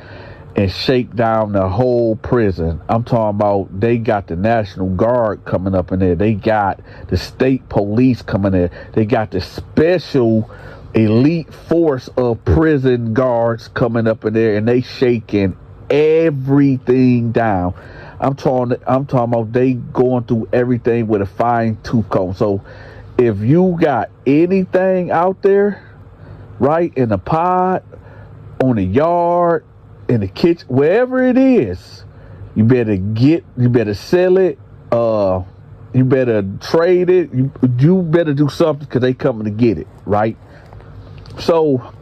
and shake down the whole prison. I'm talking about they got the National Guard coming up in there. They got the state police coming in. They got the special elite force of prison guards coming up in there, and they shaking everything down. I'm talking about they going through everything with a fine tooth comb. So if you got anything out there, right, in the pod, on the yard, in the kitchen, wherever it is, you better sell it, you better trade it, you better do something, because they coming to get it, right? So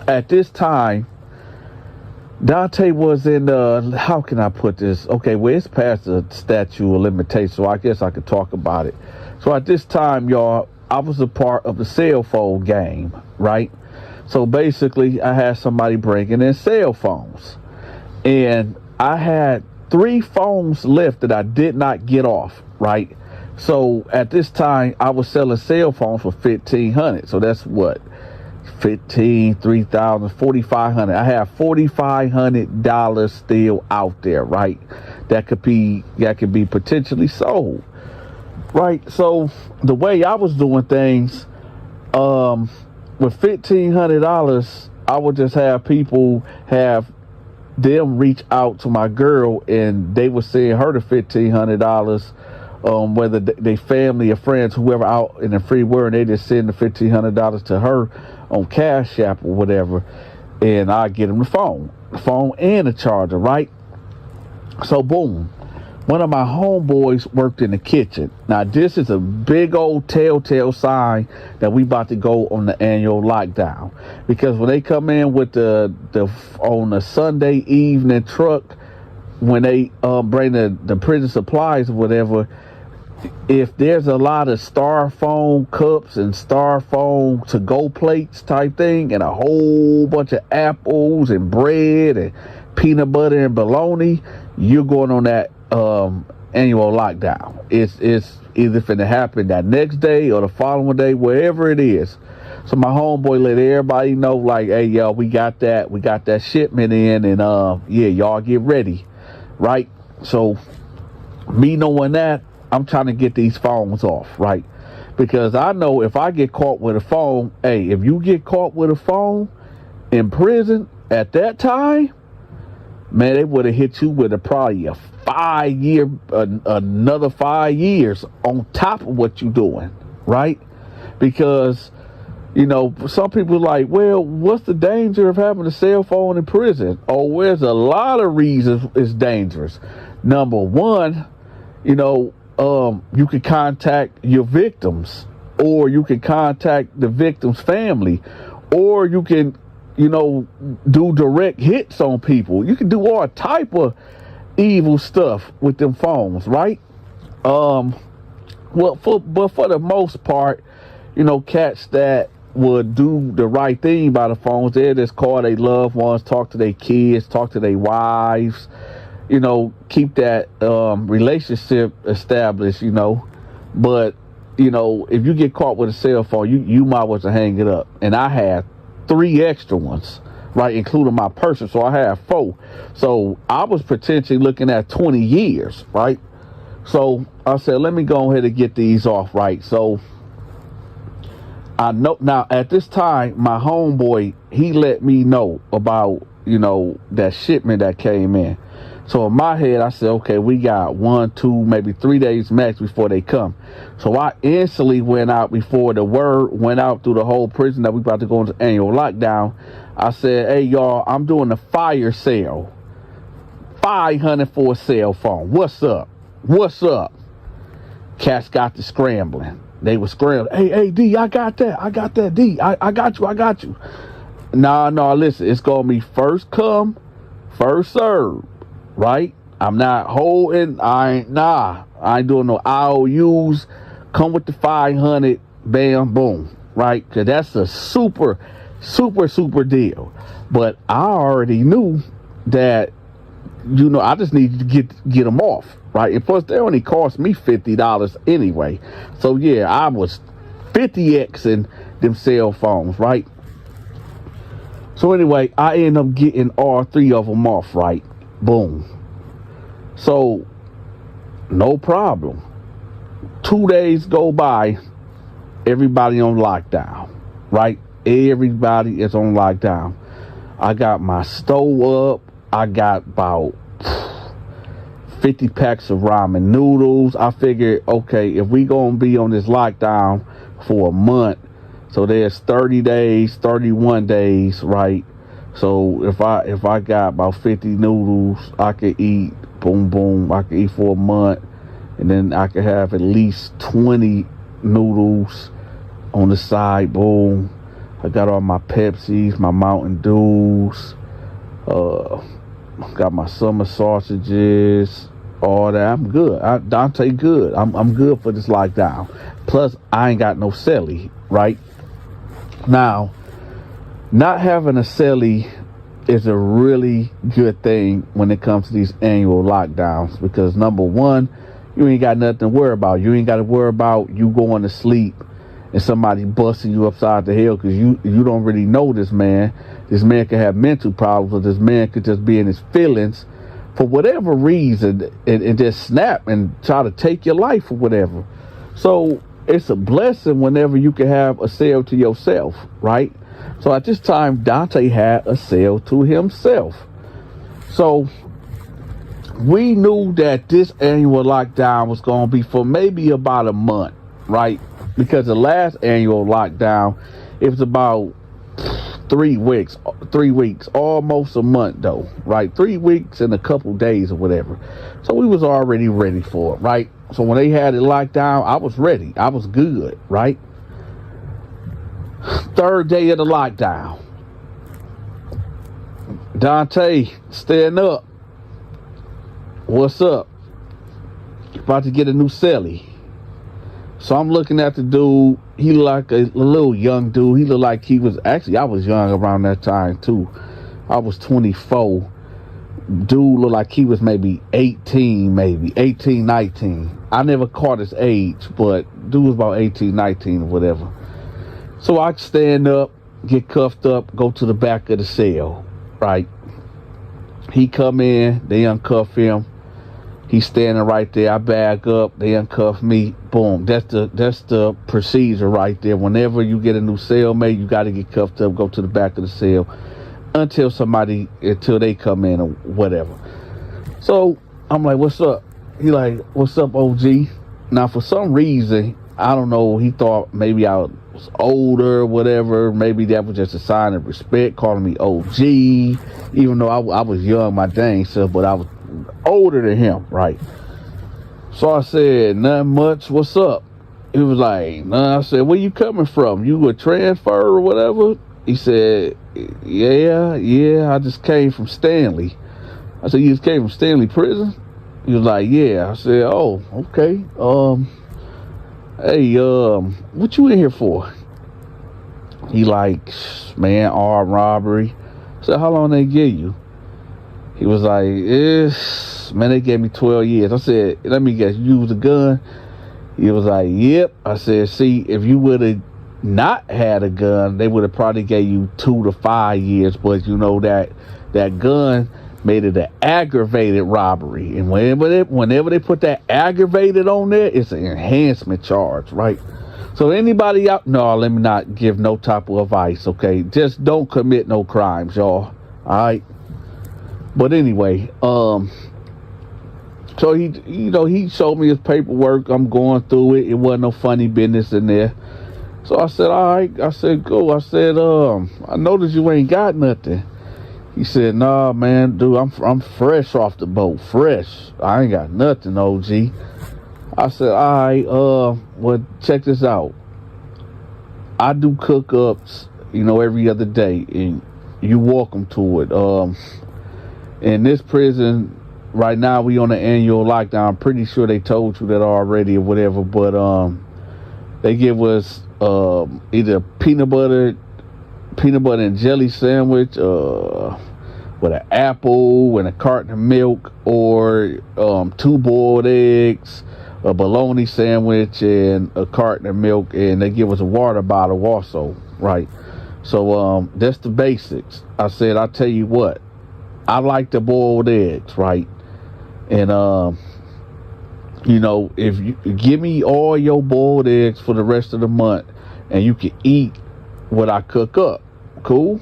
at this time, Donta was in, how can I put this? Okay, well, it's past the statute of limitations, so I guess I could talk about it. So at this time, y'all, I was a part of the cell phone game, right? So basically, I had somebody bringing in cell phones. And I had 3 phones left that I did not get off, right? So at this time, I was selling cell phones for $1,500. So that's what? 15, 3,000, 4,500. I have $4,500 still out there, right? That could be potentially sold, right? So the way I was doing things, with $1,500, I would just have people have them reach out to my girl, and they would send her the $1,500. Whether they family or friends, whoever out in the free world, they just send the $1,500 to her on Cash App or whatever, and I get them the phone and the charger, right? So boom, one of my homeboys worked in the kitchen. Now this is a big old telltale sign that we about to go on the annual lockdown, because when they come in with the on a Sunday evening truck, when they bring the prison supplies or whatever, if there's a lot of styrofoam cups and styrofoam to-go plates type thing, and a whole bunch of apples and bread and peanut butter and bologna, you're going on that annual lockdown. It's either finna happen that next day or the following day, wherever it is. So my homeboy let everybody know, like, hey, y'all, we got that shipment in, and yeah, y'all get ready, right? So me knowing that, I'm trying to get these phones off, right? Because I know if I get caught with a phone, hey, if you get caught with a phone in prison at that time, man, they would have hit you with probably a 5-year, another 5 years on top of what you're doing, right? Because, you know, some people are like, well, what's the danger of having a cell phone in prison? Oh, there's a lot of reasons it's dangerous. Number one, you know, you can contact your victims, or you can contact the victim's family, or you can, you know, do direct hits on people. You can do all type of evil stuff with them phones, right? Well, for the most part, you know, cats that would do the right thing by the phones, they just call their loved ones, talk to their kids, talk to their wives, you know, keep that relationship established, you know. But, you know, if you get caught with a cell phone, you might want to hang it up. And I had 3 extra ones, right, including my person. So I had 4. So I was potentially looking at 20 years, right? So I said, let me go ahead and get these off, right? So I know now at this time, my homeboy, he let me know about, you know, that shipment that came in. So in my head, I said, okay, we got 1, 2, maybe 3 days max before they come. So I instantly went out before the word went out through the whole prison that we about to go into annual lockdown. I said, hey, y'all, I'm doing a fire sale. $500 for a cell phone. What's up? What's up? Cats got to scrambling. They were scrambling. Hey, D, I got that, D. I got you. Nah, listen, it's going to be first come, first serve, right? I'm not holding, I ain't doing no IOUs. Come with the 500, bam, boom, right? Because that's a super deal. But I already knew that, I just needed to get them off, right? And plus, they only cost me $50 anyway. So, yeah, I was 50xing them cell phones, right? So, anyway, I ended up getting all 3 of them off, right? Boom. So, no problem. 2 days go by, everybody on lockdown, right? Everybody is on lockdown. I got my stove up. I got about 50 packs of ramen noodles. I figured, okay, if we gonna be on this lockdown for a month, so there's 30 days, 31 days, right? So if I got about 50 noodles, I could eat, boom, I could eat for a month, and then I could have at least 20 noodles on the side, boom. I got all my Pepsis, my Mountain Dews, got my summer sausages, all that. I'm good. Donta good. I'm good for this lockdown. Plus, I ain't got no celly, right? Now, not having a celly is a really good thing when it comes to these annual lockdowns, because number one, you ain't got nothing to worry about. You ain't got to worry about you going to sleep and somebody busting you upside the head, because you don't really know this man. This man could have mental problems, or this man could just be in his feelings for whatever reason and just snap and try to take your life or whatever. So it's a blessing whenever you can have a cell to yourself, right? So at this time, Donta had a cell to himself. So we knew that this annual lockdown was going to be for maybe about a month, right? Because the last annual lockdown, it was about 3 weeks, almost a month though, right? 3 weeks and a couple days or whatever. So we was already ready for it, right? So when they had it locked down, I was ready. I was good, right? 3rd day of the lockdown. Donta, stand up. What's up? About to get a new celly. So I'm looking at the dude. He looked like a little young dude. He looked like he was, actually, I was young around that time too. I was 24. Dude looked like he was maybe 18, 19. I never caught his age, but dude was about 18, 19 or whatever. So I stand up, get cuffed up, go to the back of the cell, right? He come in, they uncuff him. He's standing right there. I bag up. They uncuff me. Boom. That's the procedure right there. Whenever you get a new cellmate, you got to get cuffed up, go to the back of the cell until they come in or whatever. So I'm like, what's up? He like, what's up, OG? Now, for some reason, I don't know, he thought maybe I was older or whatever. Maybe that was just a sign of respect, calling me OG, even though I was young, my dang self, but I was older than him, right? So I said, nothing much, what's up? He was like, nah. I said, where you coming from? You a transfer or whatever? He said, yeah, I just came from Stanley. I said, you just came from Stanley prison? He was like, yeah. I said, oh, okay. Hey, what you in here for? He like, man, armed robbery. I said, how long they give you? He was like, man, they gave me 12 years. I said, let me guess, you use a gun? He was like, yep. I said, see, if you would have not had a gun, they would have probably gave you 2 to 5 years. But you know that gun made it an aggravated robbery. And whenever they put that aggravated on there, it's an enhancement charge, right? So anybody out, no, let me not give no type of advice, okay? Just don't commit no crimes, y'all, all right? But anyway, so he showed me his paperwork. I'm going through it. It wasn't no funny business in there. So I said, all right. I said, go. I said, I noticed you ain't got nothing. He said, nah, man, dude, I'm fresh off the boat. Fresh. I ain't got nothing, OG. I said, all right, well, check this out. I do cook-ups, every other day, and you welcome to it. In this prison, right now, we on an annual lockdown. I'm pretty sure they told you that already or whatever, but they give us either peanut butter and jelly sandwich with an apple and a carton of milk, or 2 boiled eggs, a bologna sandwich, and a carton of milk, and they give us a water bottle also, right? So that's the basics. I said, I'll tell you what, I like the boiled eggs, right? And if you give me all your boiled eggs for the rest of the month, and you can eat what I cook up, cool?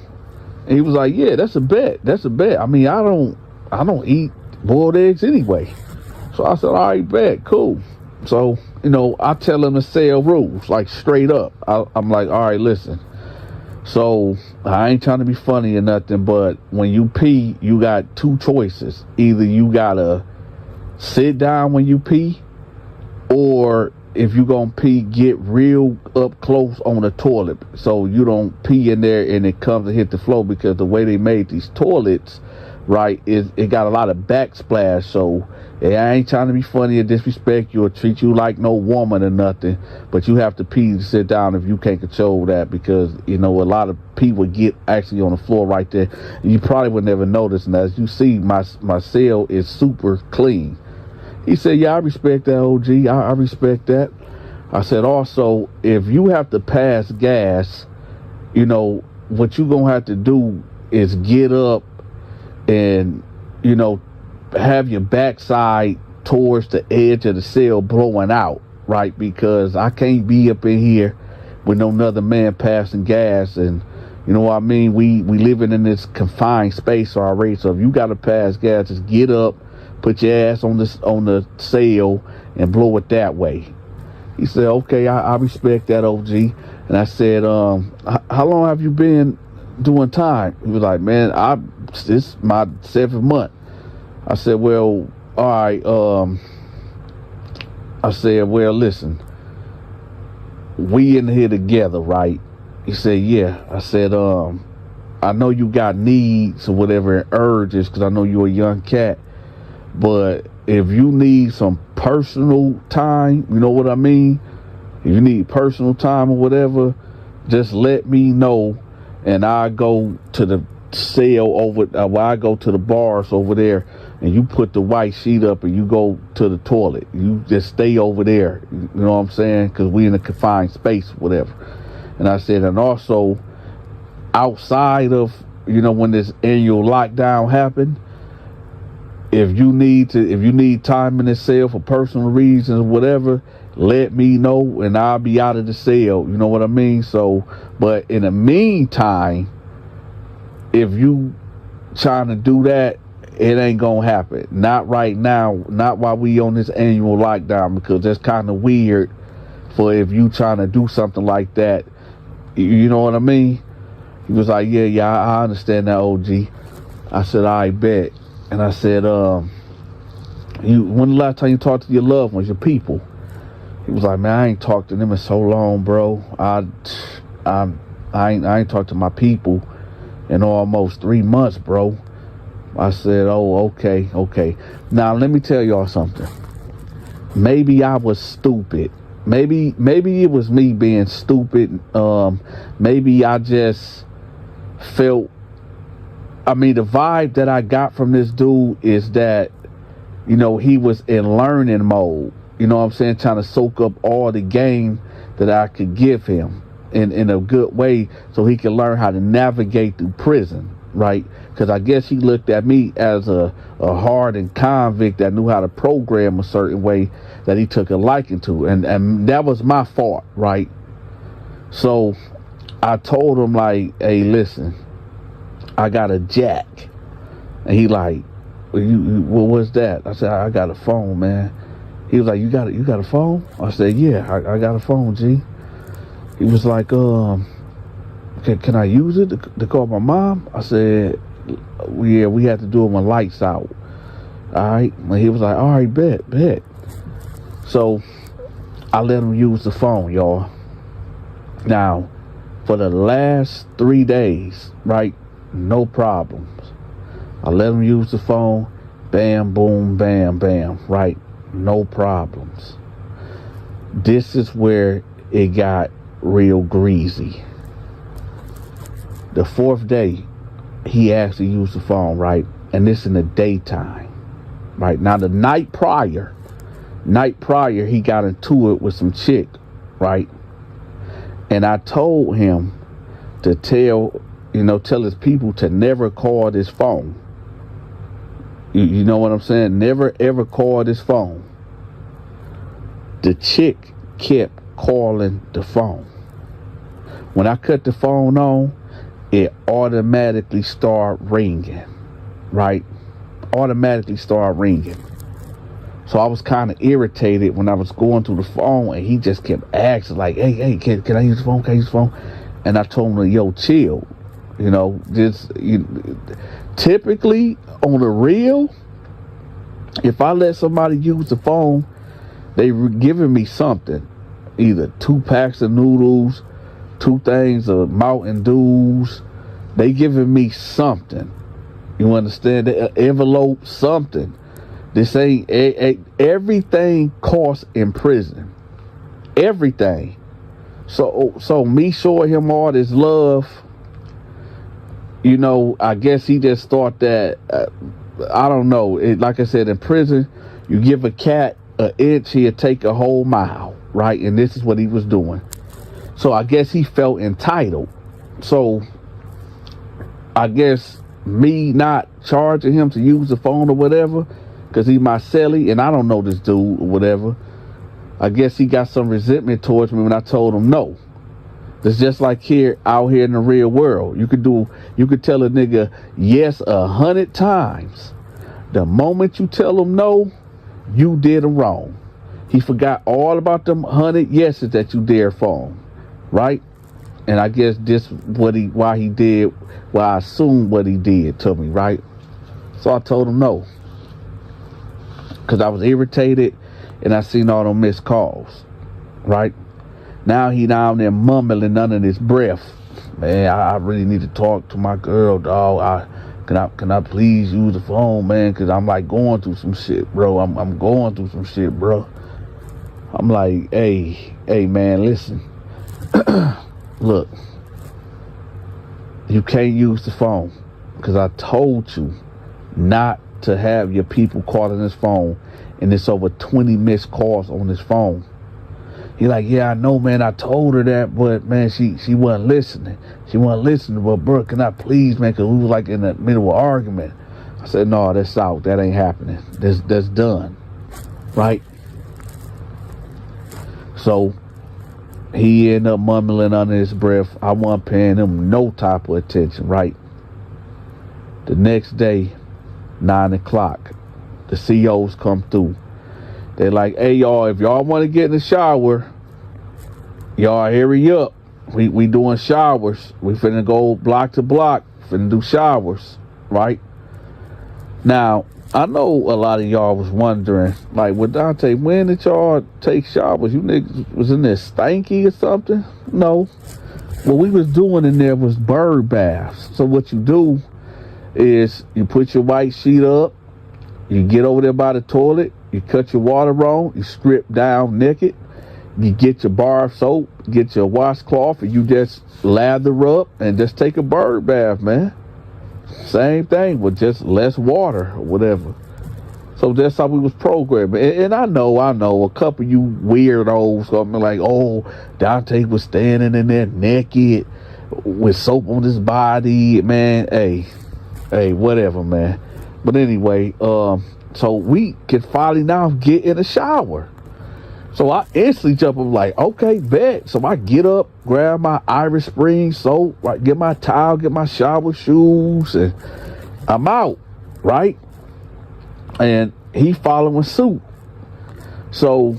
And he was like, yeah, that's a bet. I mean, I don't eat boiled eggs anyway. So I said, all right, bet, cool. So, I tell him the sale rules, like straight up. I'm like, all right, listen. So I ain't trying to be funny or nothing, but when you pee, you got 2 choices. Either you gotta sit down when you pee, or if you gonna pee, get real up close on the toilet so you don't pee in there and it comes and hit the floor, because the way they made these toilets, right, it got a lot of backsplash. So I ain't trying to be funny or disrespect you or treat you like no woman or nothing, but you have to pee to sit down if you can't control that, because a lot of people get actually on the floor right there. You probably would never notice, and as you see, my cell is super clean. He said, yeah, I respect that, OG. I respect that. I said, also, if you have to pass gas, what you going to have to do is get up and, have your backside towards the edge of the cell blowing out, right? Because I can't be up in here with no other man passing gas. And, you know what I mean? We living in this confined space already. So if you got to pass gas, just get up, put your ass on the cell and blow it that way. He said, okay, I respect that, OG. And I said, how long have you been doing time? He was like, man, this is my 7th month. I said, well, all right. I said, well, listen, we in here together, right? He said, yeah. I said, I know you got needs or whatever and urges, because I know you're a young cat. But if you need some personal time, you know what I mean? If you need personal time or whatever, just let me know, and I go to the cell I go to the bars over there, and you put the white sheet up and you go to the toilet. You just stay over there. You know what I'm saying? Because we in a confined space, whatever. And I said, and also outside of, when this annual lockdown happened, if you need time in the cell for personal reasons, whatever, let me know and I'll be out of the cell. You know what I mean? So, but in the meantime, if you trying to do that, it ain't gonna happen. Not right now. Not while we on this annual lockdown, because that's kind of weird for if you trying to do something like that. You know what I mean? He was like, yeah, I understand that, OG. I said, I bet. And I said, when the last time you talked to your loved ones, your people? He was like, man, I ain't talked to them in so long, bro. I ain't talked to my people in almost 3 months, bro. I said, oh, okay. Now, let me tell y'all something. Maybe I was stupid. Maybe it was me being stupid. Maybe I just felt, the vibe that I got from this dude is that, he was in learning mode. You know what I'm saying? Trying to soak up all the game that I could give him in a good way so he can learn how to navigate through prison, right? Because I guess he looked at me as a hardened convict that knew how to program a certain way that he took a liking to. And that was my fault, right? So I told him, like, hey, listen, I got a jack. And he like, what was that? I said, I got a phone, man. He was like, you got a phone? I said, yeah, I got a phone, G. He was like, can I use it to call my mom? I said, yeah, we had to do it when lights out. All right. And he was like, all right, bet. So I let him use the phone, y'all. Now, for the last 3 days, right, no problems. I let him use the phone, bam, boom, bam, bam, right, no problems. This is where it got real greasy. The 4th day, he actually used the phone, right, and this in the daytime, right. Now, the night prior, he got into it with some chick, right, and I told him to tell his people to never call this phone. You know what I'm saying? Never, ever call this phone. The chick kept calling the phone. When I cut the phone on, it automatically started ringing, right? Automatically started ringing. So I was kind of irritated when I was going through the phone, and he just kept asking, like, hey, can I use the phone? Can I use the phone? And I told him, yo, chill. Typically, on the real, if I let somebody use the phone, they were giving me something. Either 2 packs of noodles, 2 things of Mountain Dews. They giving me something. You understand? The envelope, something. This ain't everything costs in prison. Everything. So me showing him all this love, I guess he just thought that, I don't know. Like I said, in prison, you give a cat an inch, he'll take a whole mile, right? And this is what he was doing. So I guess he felt entitled. So I guess me not charging him to use the phone or whatever, because he's my celly, and I don't know this dude or whatever, I guess he got some resentment towards me when I told him no. It's just like out here in the real world. You could tell a nigga yes 100 times. The moment you tell him no, you did him wrong. He forgot all about them 100 yeses that you did for him, right? And I guess why I assumed what he did to me, right? So I told him no. Because I was irritated and I seen all them missed calls, right? Now he down there mumbling under his breath. Man, I really need to talk to my girl, dog. Can I please use the phone, man? Because I'm like going through some shit, bro. I'm going through some shit, bro. I'm like, hey, man, listen. Look, you can't use the phone because I told you not to have your people calling this phone, and it's over 20 missed calls on this phone. He like, yeah, I know, man. I told her that, but man, she wasn't listening. She wasn't listening. But bro, can I please, man? Because we was like in the middle of an argument. I said, no, that's out. That ain't happening. That's done, right? So he ended up mumbling under his breath. I wasn't paying him no type of attention, right? The next day, 9 o'clock, the COs come through. They're like, hey, y'all, if y'all want to get in the shower, y'all hurry up. We doing showers. We finna go block to block. Finna do showers, right? Now, I know a lot of y'all was wondering, like, with Dante, when did y'all take showers? You niggas was in there stanky or something? No. What we was doing in there was bird baths. So what you do is you put your white sheet up, you get over there by the toilet, you cut your water on, you strip down naked, you get your bar of soap, get your washcloth, and you just lather up and just take a bird bath, man. Same thing with just less water or whatever. So that's how we was programming. And I know a couple of you weirdos something like, oh, Dante was standing in there naked with soap on his body. Man, hey, whatever, man. But anyway, so we can finally now get in the shower. So I instantly jump up like, okay, bet. So I get up, grab my Irish Spring soap, right, get my towel, get my shower shoes, and I'm out, right? And he following suit. So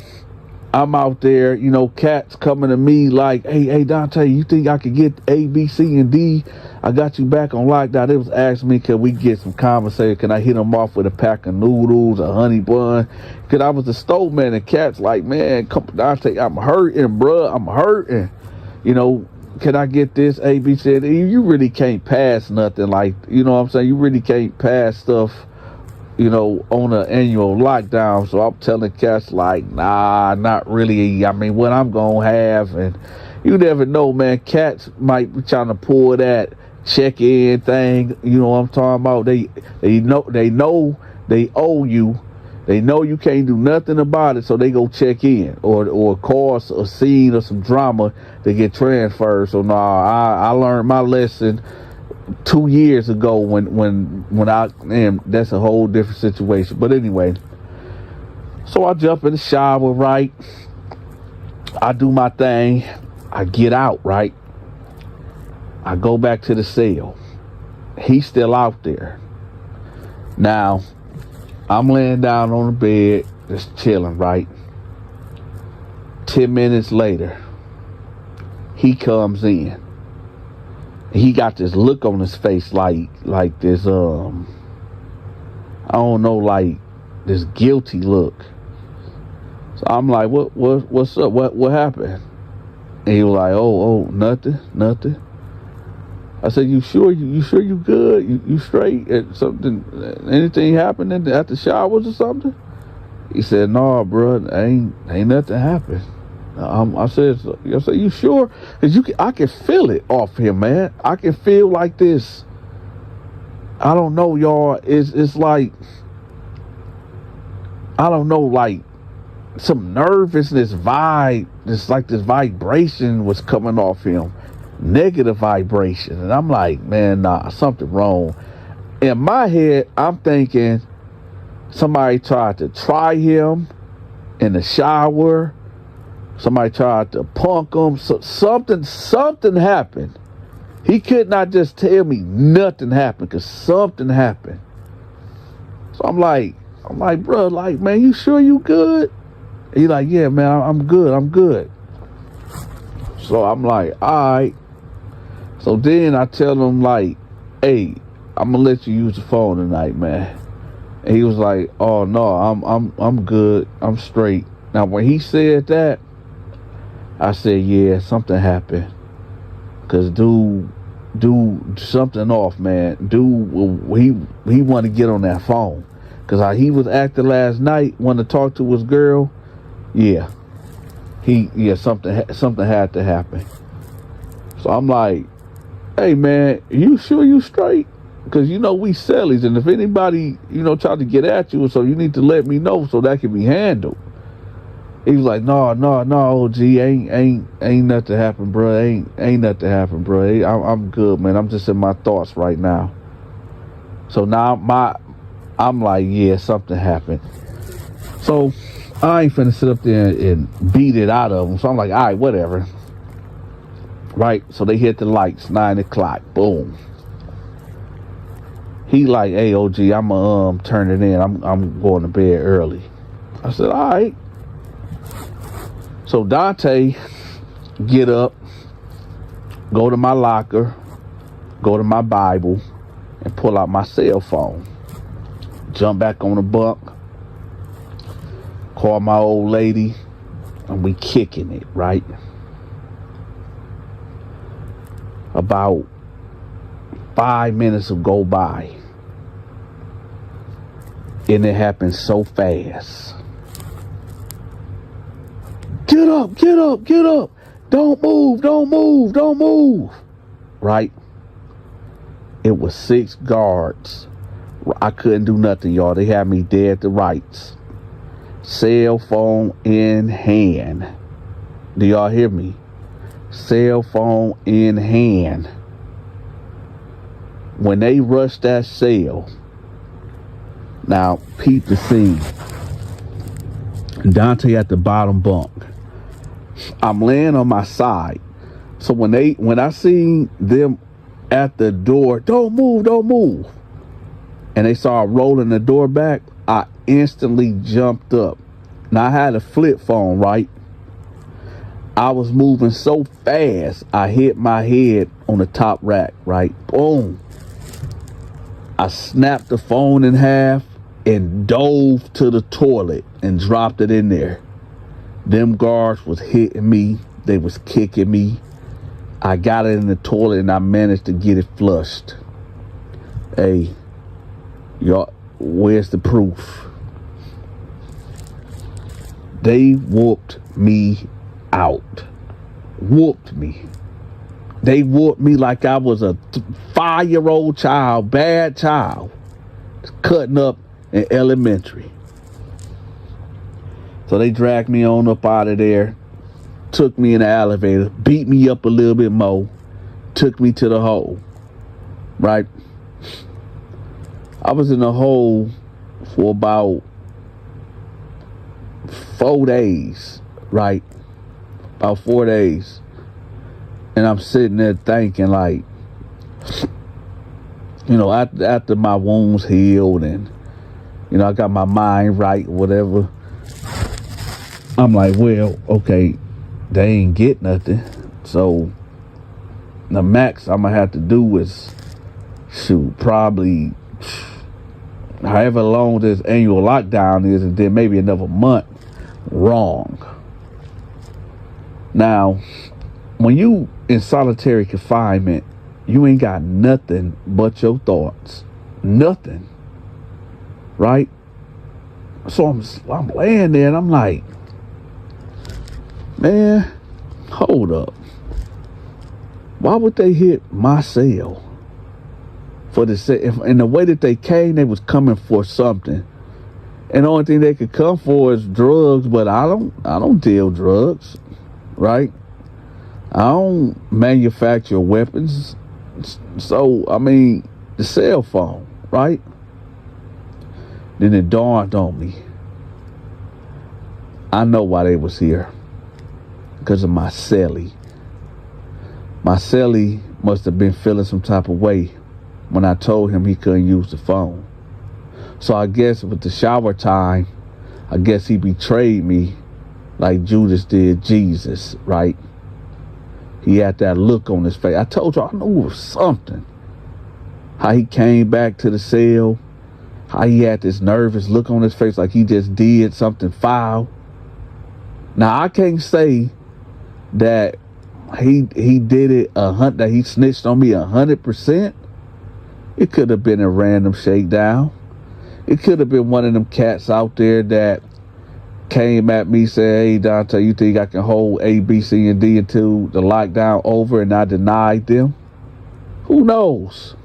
I'm out there, you know, cats coming to me like, hey, Dante, you think I could get A, B, C, and D? I got you back on lockdown. They was asking me, can we get some conversation? Can I hit them off with a pack of noodles, a honey bun? Because I was the stove man, and cats like, man, come, Dante, I'm hurting, bruh. I'm hurting. You know, can I get this, A, B, C, and D? You really can't pass nothing like, you know what I'm saying? You really can't pass stuff, you know, on an annual lockdown. So I'm telling cats like, nah, not really. I mean, what I'm gonna have, and you never know, man. Cats might be trying to pull that check-in thing. You know what I'm talking about? They know they owe you. They know you can't do nothing about it, so they go check in or cause a scene or some drama to get transferred. So nah, I learned my lesson 2 years ago when that's a whole different situation. But anyway, so I jump in the shower, right? I do my thing. I get out, right? I go back to the cell. He's still out there. Now, I'm laying down on the bed, just chilling, right? 10 minutes later, he comes in. He got this look on his face like this, I don't know, like this guilty look. So I'm like, what's up? What happened? And he was like, oh, nothing. I said, you sure you good? You straight? Something, anything happened at the showers or something? He said, no, bro, ain't nothing happened. I said, you sure? Cause I can feel it off him, man. I can feel like this. I don't know, y'all. It's like, I don't know, like some nervousness vibe. This vibration was coming off him, negative vibration, and I'm like, man, nah, something wrong. In my head, I'm thinking somebody tried to try him in the shower. Somebody tried to punk him. So something happened. He could not just tell me nothing happened, because something happened. So I'm like, bro, like, man, you sure you good? He like, yeah, man, I'm good. So I'm like, all right. So then I tell him like, hey, I'm gonna let you use the phone tonight, man. And he was like, oh no, I'm good, I'm straight. Now when he said that, I said, yeah, something happened. Cause dude something off, man. Dude, he wanted to get on that phone. Cause how he was acting last night, wanted to talk to his girl. Yeah, something had to happen. So I'm like, hey man, you sure you straight? Cause you know we sellies, and if anybody try to get at you, so you need to let me know so that can be handled. He was like, no, OG, ain't nothing happen, bro. Ain't nothing happen, bro. I'm good, man. I'm just in my thoughts right now. So now I'm like, yeah, something happened. So I ain't finna sit up there and beat it out of him. So I'm like, all right, whatever. Right? So they hit the lights, 9 o'clock. Boom. He like, hey, OG, I'm turn it in. I'm going to bed early. I said, all right. So Dante get up, go to my locker, go to my Bible, and pull out my cell phone. Jump back on the bunk, call my old lady, and we kicking it, right? About 5 minutes will go by, and it happened so fast. Get up. Don't move. Right? It was 6 guards. I couldn't do nothing, y'all. They had me dead to rights. Cell phone in hand. Do y'all hear me? Cell phone in hand. When they rushed that cell, now peep the scene. Dante at the bottom bunk. I'm laying on my side. So when I seen them at the door, don't move, and they saw rolling the door back, I instantly jumped up. Now I had a flip phone, right? I was moving so fast, I hit my head on the top rack, right? Boom. I snapped the phone in half and dove to the toilet and dropped it in there. Them guards was hitting me. They was kicking me. I got it in the toilet and I managed to get it flushed. Hey, y'all, where's the proof? They whooped me out. Whooped me. They whooped me like I was a 5-year-old child, bad child, cutting up in elementary. So they dragged me on up out of there, took me in the elevator, beat me up a little bit more, took me to the hole, right? I was in the hole for about 4 days, right? About 4 days. And I'm sitting there thinking, like, you know, after my wounds healed and, you know, I got my mind right, whatever. I'm like, well, okay, they ain't get nothing. So the max I'm gonna have to do is, shoot, probably however long this annual lockdown is, and then maybe another month. Wrong. Now, when you in solitary confinement, you ain't got nothing but your thoughts. Nothing. Right? So I'm laying there and I'm like, man, hold up. Why would they hit my cell? For the in the way that they came, they was coming for something. And the only thing they could come for is drugs, but I don't deal drugs, right? I don't manufacture weapons. So, I mean, the cell phone, right? Then it dawned on me. I know why they was here. Because of my cellie. My cellie must have been feeling some type of way when I told him he couldn't use the phone. So I guess with the shower time, I guess he betrayed me like Judas did Jesus, right? He had that look on his face. I told you, I knew it was something. How he came back to the cell, how he had this nervous look on his face like he just did something foul. Now, I can't say that he did it, that he snitched on me 100%. It could have been a random shakedown. It could have been one of them cats out there that came at me saying, hey, Donta, you think I can hold A, B, C, and D until the lockdown over, and I denied them? Who knows?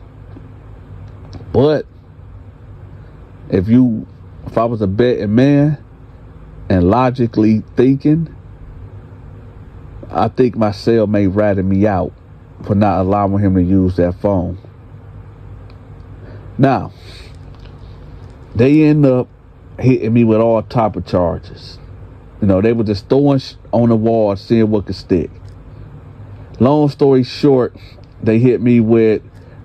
But if I was a betting man and logically thinking, I think my cellmate ratted me out for not allowing him to use that phone. Now, they end up hitting me with all type of charges. You know, they were just throwing on the wall, seeing what could stick. Long story short, they hit me with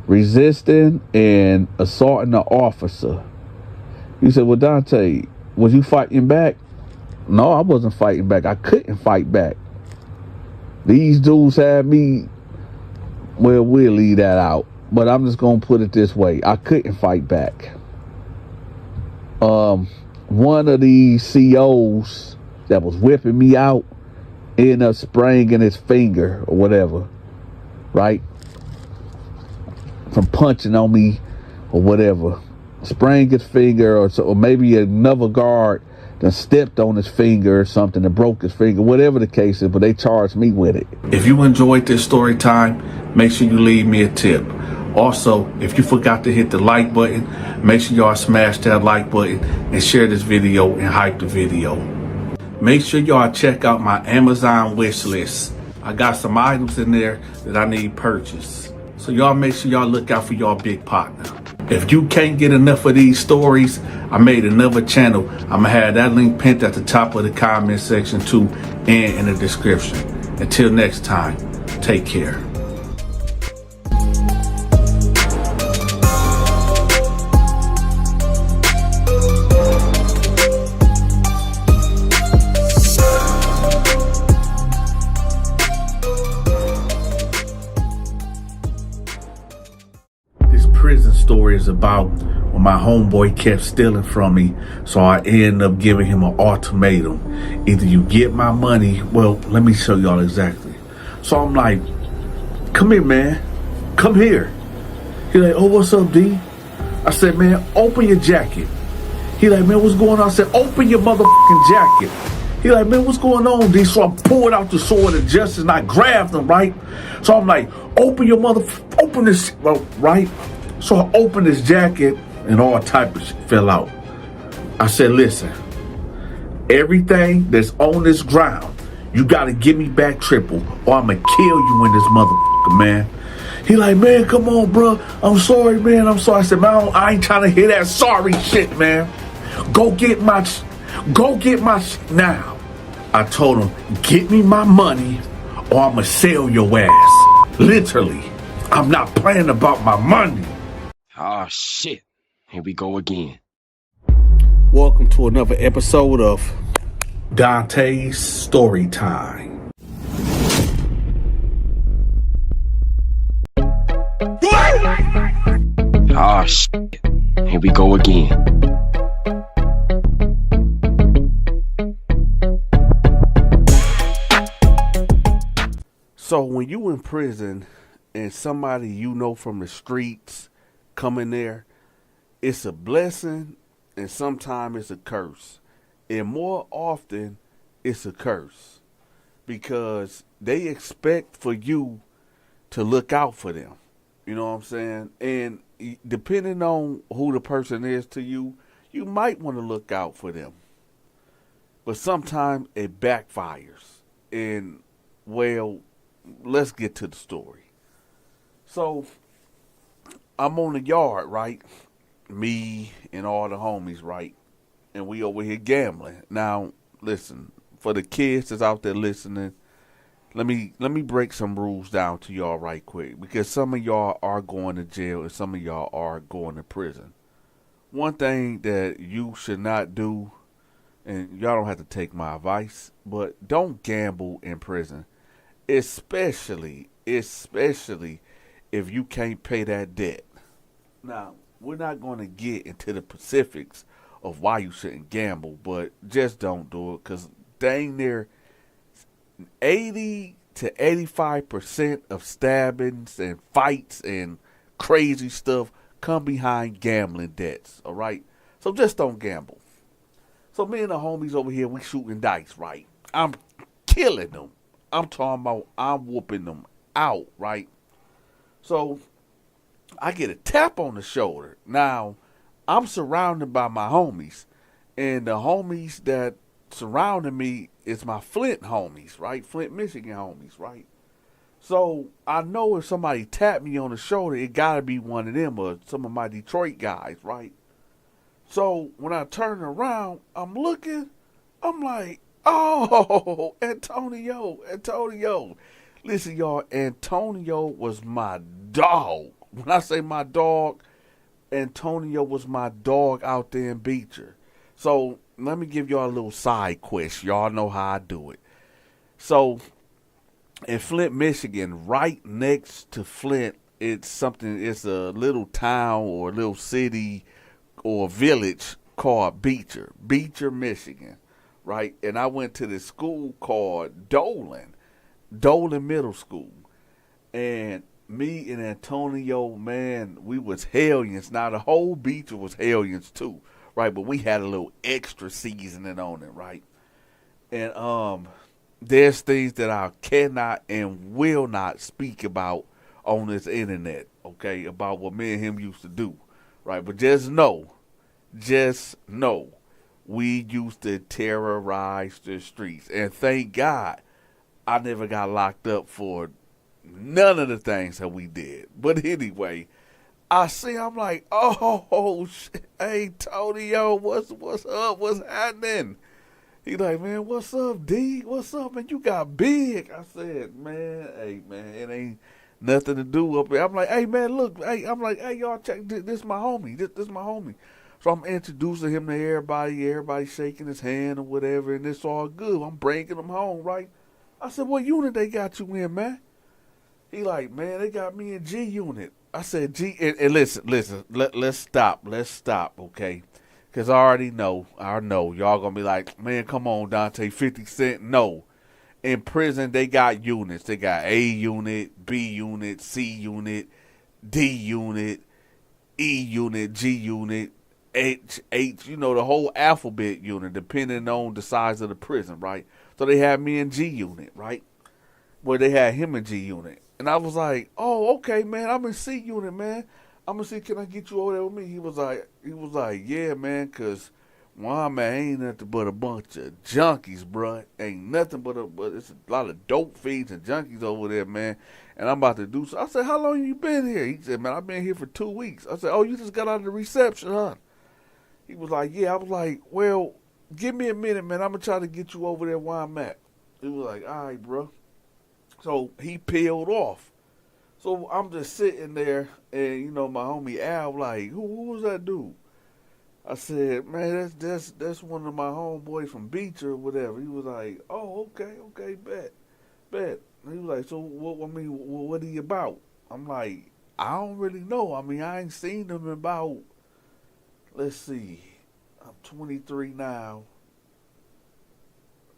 resisting and assaulting an officer. You said, well, Donta, was you fighting back? No, I wasn't fighting back. I couldn't fight back. These dudes had me, well, we'll leave that out. But I'm just going to put it this way. I couldn't fight back. One of these COs that was whipping me out ended up spraying his finger or whatever, right? From punching on me or whatever. Spraying his finger or maybe another guard that stepped on his finger or something and broke his finger, whatever the case is, but they charged me with it. If you enjoyed this story time, make sure you leave me a tip. Also, if you forgot to hit the like button, make sure y'all smash that like button and share this video and hype the video. Make sure y'all check out my Amazon wish list. I got some items in there that I need purchased. So y'all make sure y'all look out for y'all big partner. If you can't get enough of these stories, I made another channel. I'm gonna have that link pinned at the top of the comment section too and in the description. Until next time, take care. prison story is about when my homeboy kept stealing from me, so I ended up giving him an ultimatum. Either you get my money, well, let me show y'all exactly. So I'm like, come here, man. Come here. He like, oh, what's up, D? I said, man, open your jacket. He like, man, what's going on? I said, open your motherfucking jacket. He like, man, what's going on, D? So I pulled out the sword of justice and I grabbed him, right? So I'm like, open this, right? So I opened his jacket and all type of shit fell out. I said, listen, everything that's on this ground, you gotta give me back triple or I'm gonna kill you in this motherfucker, man. He like, man, come on, bro. I'm sorry, man. I'm sorry. I said, man, I ain't trying to hear that sorry shit, man. Go get my shit now. I told him, get me my money or I'm gonna sell your ass. Literally, I'm not playing about my money. Oh, shit. Here we go again. Welcome to another episode of Dante's Story Time. Oh, shit. Here we go again. So when you in prison and somebody you know from the streets come in there, it's a blessing and sometimes it's a curse. And more often, it's a curse. Because they expect for you to look out for them. You know what I'm saying? And depending on who the person is to you, you might want to look out for them. But sometimes it backfires. And, well, let's get to the story. So, I'm on the yard, right? Me and all the homies, right? And we over here gambling. Now, listen, for the kids that's out there listening, let me break some rules down to y'all right quick. Because some of y'all are going to jail and some of y'all are going to prison. One thing that you should not do, and y'all don't have to take my advice, but don't gamble in prison. Especially if you can't pay that debt. Now, we're not going to get into the specifics of why you shouldn't gamble, but just don't do it, because dang near 80 to 85% of stabbings and fights and crazy stuff come behind gambling debts, all right? So just don't gamble. So me and the homies over here, we shooting dice, right? I'm killing them. I'm talking about I'm whooping them out, right? So I get a tap on the shoulder. Now, I'm surrounded by my homies. And the homies that surrounding me is my Flint homies, right? Flint, Michigan homies, right? So I know if somebody tapped me on the shoulder, it got to be one of them or some of my Detroit guys, right? So when I turn around, I'm looking, I'm like, oh, Antonio. Listen, y'all, Antonio was my dog. When I say my dog, Antonio was my dog out there in Beecher. So let me give y'all a little side quest. Y'all know how I do it. So in Flint, Michigan, right next to Flint, it's a little town or a little city or village called Beecher, Michigan. Right, and I went to this school called Dolan Middle School, and me and Antonio, man, we was hellions. Now the whole Beecher was hellions too, right? But we had a little extra seasoning on it, right? And there's things that I cannot and will not speak about on this internet, okay? About what me and him used to do, right? But just know. We used to terrorize the streets. And thank God I never got locked up for none of the things that we did. But anyway, I'm like, oh, shit. Hey, Tonio, what's up? What's happening? He like, man, what's up, D? What's up, man? You got big. I said, man, it ain't nothing to do up here. I'm like, hey, man, look. Hey, I'm like, hey, y'all, check this. This my homie. This my homie. So I'm introducing him to everybody shaking his hand or whatever, and it's all good. I'm bringing him home, right? I said, what unit they got you in, man? He like, man, they got me in G unit. I said, gee, and listen, let's stop, okay? Because I know, y'all gonna be like, man, come on, Dante, 50 Cent. No, in prison they got units. They got A unit, B unit, C unit, D unit, E unit, G unit, H, the whole alphabet unit, depending on the size of the prison, right? So they had me in G unit, right? Where they had him in G unit. And I was like, oh, okay, man, I'm in C unit, man. I'm gonna see, can I get you over there with me? He was like, yeah, man, cause man ain't nothing but a bunch of junkies, bruh. Ain't nothing but it's a lot of dope fiends and junkies over there, man. And I'm about to do so. I said, how long you been here? He said, man, I've been here for 2 weeks. I said, oh, you just got out of the reception, huh? He was like, yeah. I was like, well, give me a minute, man. I'm gonna try to get you over there where I'm at. He was like, all right, bro. So he peeled off. So I'm just sitting there, and my homie Al like, who was that dude? I said, man, that's one of my homeboys from Beach or whatever. He was like, oh, okay, bet. And he was like, so what are you about? I'm like, I don't really know. I mean, I ain't seen him in about, let's see, I'm 23 now.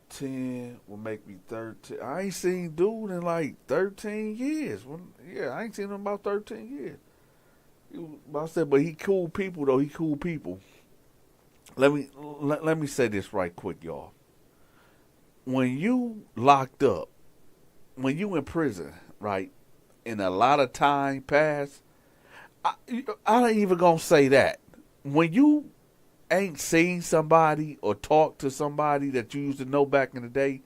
10 will make me 13. I ain't seen dude in like 13 years. I ain't seen him in about 13 years. I said, but he cool people though. He cool people. Let me say this right quick, y'all. When you locked up, when you in prison, right, and a lot of time passed, I ain't even gonna say that. When you ain't seen somebody or talked to somebody that you used to know back in the day,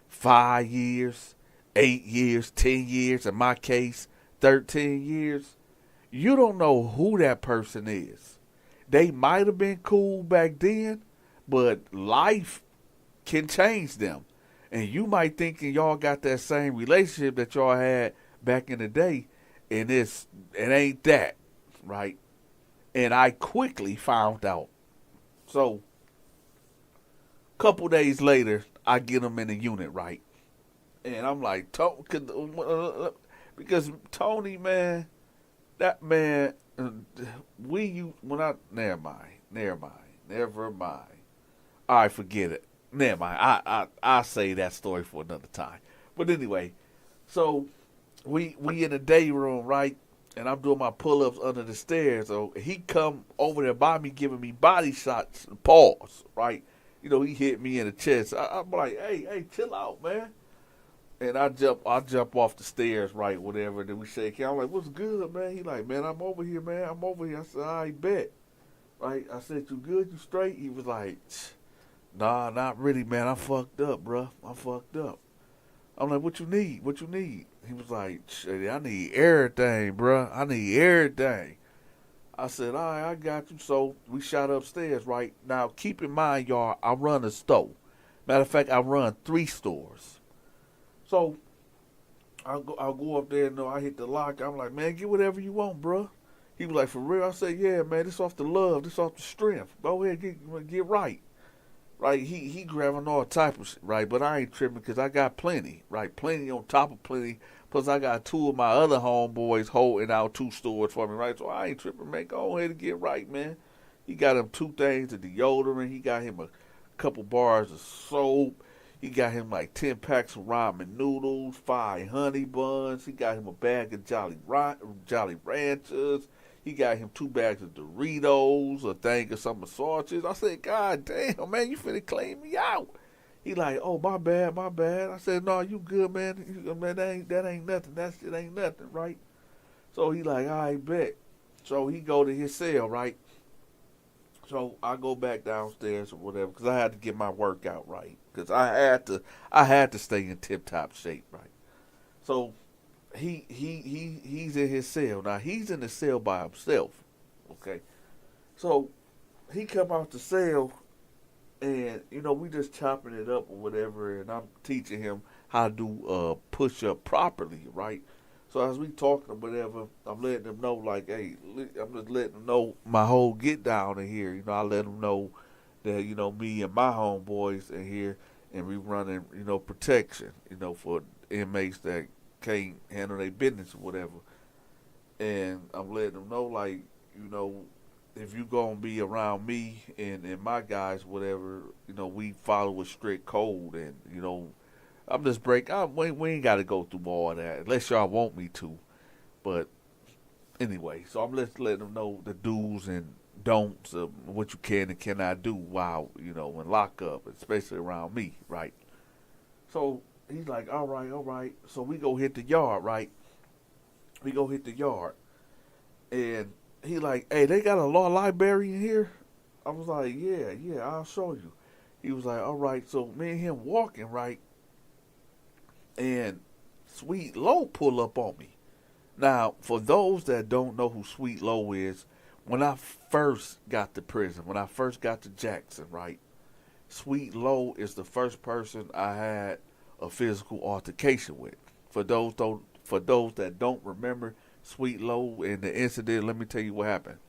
5 years, 8 years, 10 years, in my case, 13 years, you don't know who that person is. They might have been cool back then, but life can change them. And you might think y'all got that same relationship that y'all had back in the day, and it ain't that, right? And I quickly found out. So, couple days later, I get him in the unit, right? And I'm like, because Tony, man, that man, never mind. All right, forget it. Never mind. I'll say that story for another time. But anyway, so we in the day room, right? And I'm doing my pull-ups under the stairs. So he come over there by me, giving me body shots, pause, right? He hit me in the chest. I'm like, hey, chill out, man. And I jump off the stairs, right, whatever. Then we shake hands. I'm like, what's good, man? He like, man, I'm over here, man. I said, I bet. Right? I said, you good? You straight? He was like, nah, not really, man. I'm fucked up, bro. I'm fucked up. I'm like, what you need? He was like, I need everything, bro. I need everything. I said, all right, I got you. So we shot upstairs, right? Now, keep in mind, y'all, I run a store. Matter of fact, I run 3 stores. So I'll go up there and I hit the lock. I'm like, man, get whatever you want, bro. He was like, for real? I said, yeah, man, this off the love. This off the strength. Go ahead, get right. Right, he grabbing all type of shit, right? But I ain't tripping because I got plenty, right? Plenty on top of plenty. Plus, I got 2 of my other homeboys holding out 2 stores for me, right? So I ain't tripping, man. Go ahead and get right, man. He got him 2 things of deodorant. He got him a couple bars of soap. He got him like 10 packs of ramen noodles, 5 honey buns. He got him a bag of Jolly Ranchers. He got him 2 bags of Doritos, a thing of some sausages. I said, God damn, man, you finna clean me out. He like, oh, my bad. I said, no, you good, man. Man, that ain't nothing. That shit ain't nothing, right? So he like, all right, bet. So he go to his cell, right? So I go back downstairs or whatever because I had to get my workout right because I had to stay in tip-top shape, right? So he's in his cell. Now, he's in the cell by himself, okay? So he come out the cell, and, we just chopping it up or whatever, and I'm teaching him how to do push-up properly, right? So as we talking or whatever, I'm letting him know, like, hey, I'm just letting him know my whole get down in here. I let him know that, me and my homeboys in here, and we running, protection, for inmates that can't handle their business or whatever. And I'm letting them know, like, you know, if you gonna be around me and my guys, whatever, you know, we follow a strict code, and you know, I'm just we ain't got to go through all that unless y'all want me to. But anyway, so I'm just letting them know the do's and don'ts of what you can and cannot do while, you know, in lockup, especially around me, right? So he's like, all right, all right. So we go hit the yard, right? We go hit the yard, and he like, hey, they got a law library in here? I was like, yeah, I'll show you. He was like, all right. So me and him walking, right? And Sweet Low pull up on me. Now, for those that don't know who Sweet Low is, when I first got to prison, when I first got to Jackson, right? Sweet Low is the first person I had a physical altercation with. For those that don't remember Sweet Low and the incident, let me tell you what happened.